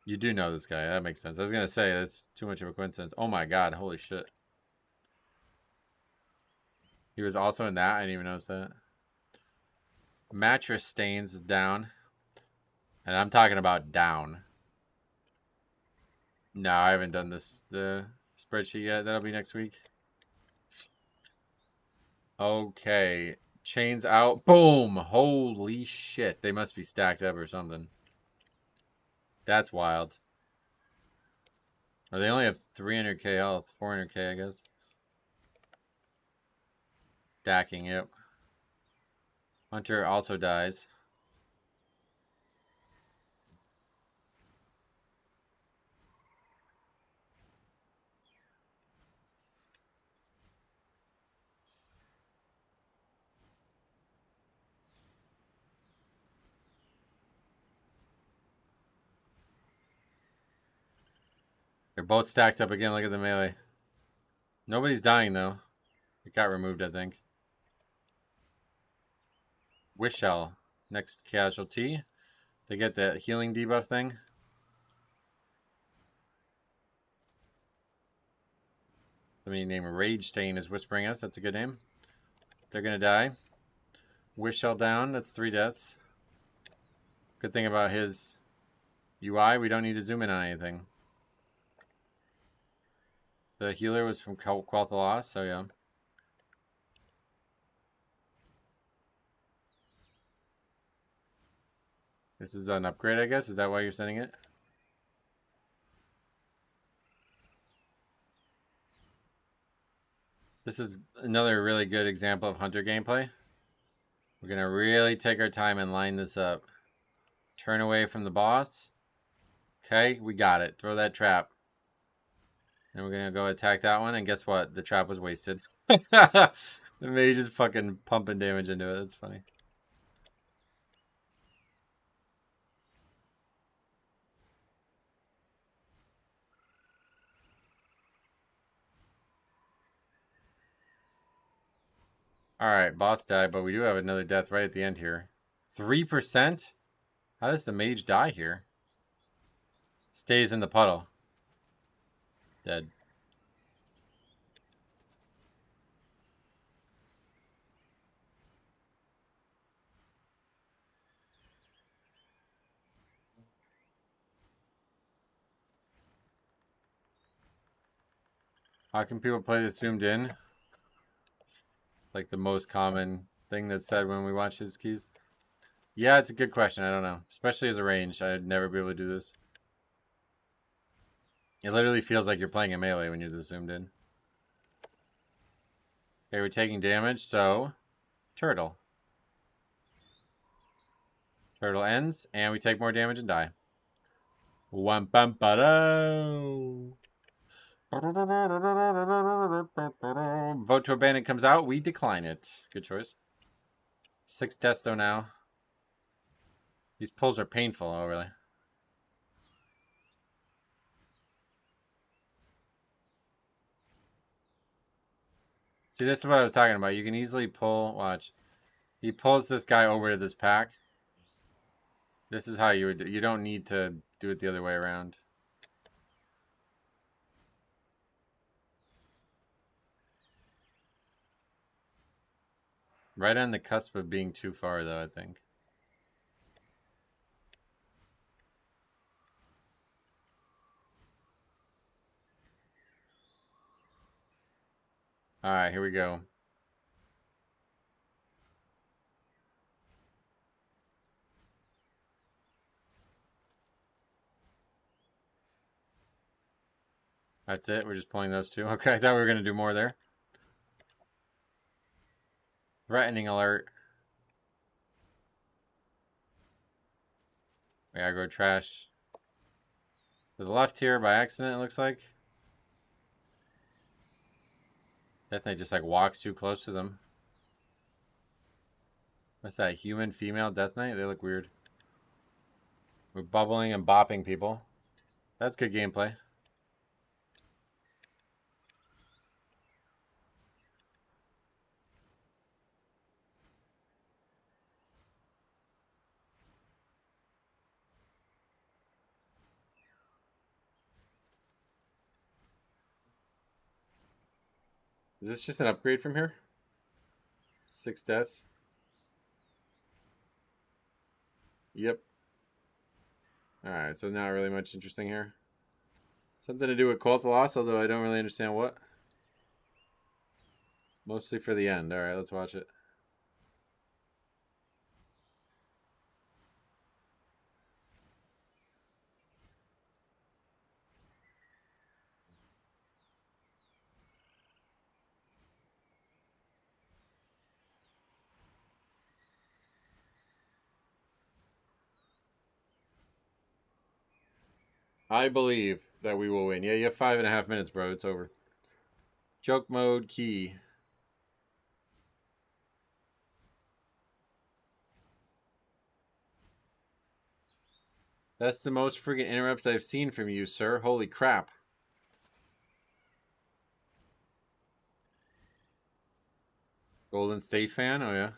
You do know this guy. That makes sense. I was going to say, that's too much of a coincidence. Oh my god, holy shit. He was also in that? I didn't even notice that. Mattress Stains is down. And I'm talking about down. No, I haven't done the spreadsheet yet. That'll be next week. Okay. Chains out. Boom! Holy shit. They must be stacked up or something. That's wild. Or they only have 300k health. 400k, I guess. Stacking, yep. Hunter also dies. They're both stacked up again. Look at the melee. Nobody's dying, though. It got removed, I think. Wishell. Next casualty. They get the healing debuff thing. Somebody named Rage Stain is whispering us. That's a good name. They're going to die. Wishell down. That's 3 deaths. Good thing about his UI, we don't need to zoom in on anything. The healer was from Quel'Thalas, so yeah. This is an upgrade, I guess? Is that why you're sending it? This is another really good example of Hunter gameplay. We're going to really take our time and line this up. Turn away from the boss. Okay, we got it. Throw that trap. And we're going to go attack that one. And guess what? The trap was wasted. The mage is fucking pumping damage into it. That's funny. Alright, boss died, but we do have another death right at the end here. 3%? How does the mage die here? Stays in the puddle. Dead. How can people play this zoomed in? Like the most common thing that's said when we watch his keys. Yeah, it's a good question. I don't know. Especially as a range, I'd never be able to do this. It literally feels like you're playing a melee when you're this zoomed in. Okay, we're taking damage, so turtle. Turtle ends, and we take more damage and die. Vote to abandon comes out. We decline it. Good choice. 6 deaths though now. These pulls are painful. Oh, really? See, this is what I was talking about. You can easily pull. Watch. He pulls this guy over to this pack. This is how you would do. You don't need to do it the other way around. Right on the cusp of being too far, though, I think. Alright, here we go. That's it? We're just pulling those two? Okay, I thought we were going to do more there. Threatening alert. We gotta go trash to the left here by accident, it looks like. Death Knight just like walks too close to them. What's that? Human, female Death Knight? They look weird. We're bubbling and bopping people. That's good gameplay. Is this just an upgrade from here? 6 deaths. Yep. Alright, so not really much interesting here. Something to do with Cult Loss, although I don't really understand what. Mostly for the end. Alright, let's watch it. I believe that we will win. Yeah, you have 5.5 minutes, bro. It's over. Joke mode key. That's the most freaking interrupts I've seen from you, sir. Holy crap. Golden State fan? Oh, yeah.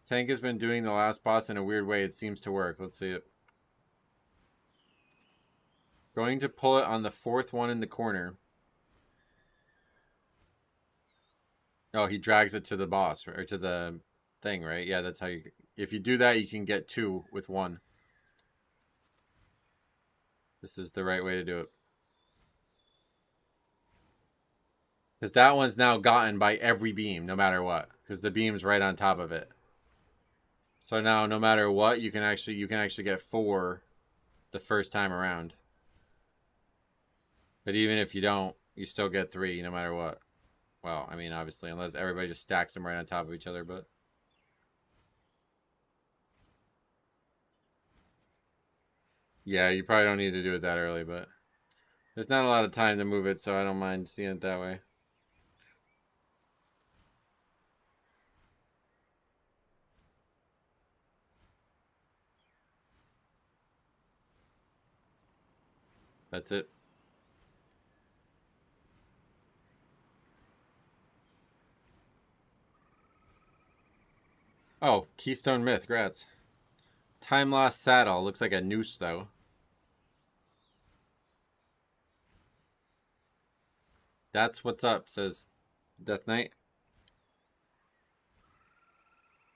Tank has been doing the last boss in a weird way. It seems to work. Let's see it. Going to pull it on the 4th one in the corner. Oh, he drags it to the boss, or to the thing, right? Yeah, that's how you... If you do that, you can get 2 with 1. This is the right way to do it. Because that one's now gotten by every beam, no matter what. Because the beam's right on top of it. So now, no matter what, you can actually get 4 the first time around. But even if you don't, you still get 3 no matter what. Well, I mean, obviously, unless everybody just stacks them right on top of each other, but... Yeah, you probably don't need to do it that early, but... There's not a lot of time to move it, so I don't mind seeing it that way. That's it. Oh, Keystone Myth, grats. Time Lost Saddle, looks like a noose though. That's what's up, says Death Knight.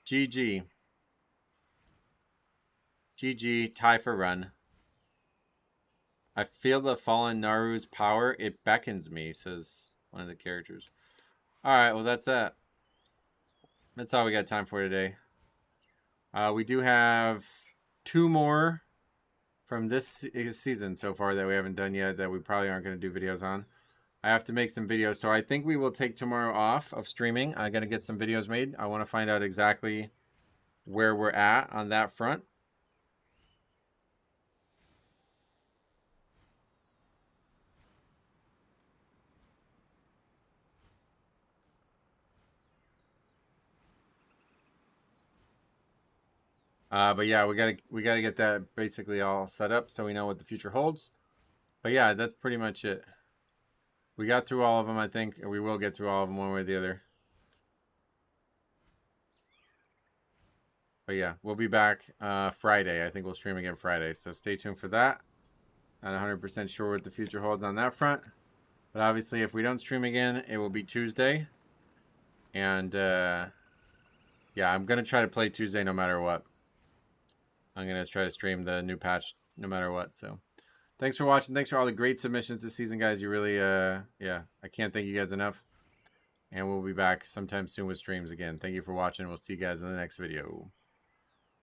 GG. GG, tie for run. I feel the fallen Naru's power. It beckons me, says one of the characters. Alright, well that's that. That's all we got time for today. We do have 2 more from this season so far that we haven't done yet that we probably aren't going to do videos on. I have to make some videos, so I think we will take tomorrow off of streaming. I'm going to get some videos made. I want to find out exactly where we're at on that front. But yeah, we gotta get that basically all set up so we know what the future holds. But yeah, that's pretty much it. We got through all of them, I think, and we will get through all of them one way or the other. But yeah, we'll be back Friday. I think we'll stream again Friday, so stay tuned for that. Not 100% sure what the future holds on that front, but obviously if we don't stream again, it will be Tuesday. And yeah, I'm gonna try to play Tuesday no matter what. I'm going to try to stream the new patch no matter what. So thanks for watching. Thanks for all the great submissions this season, guys. You really, yeah, I can't thank you guys enough. And we'll be back sometime soon with streams again. Thank you for watching. We'll see you guys in the next video.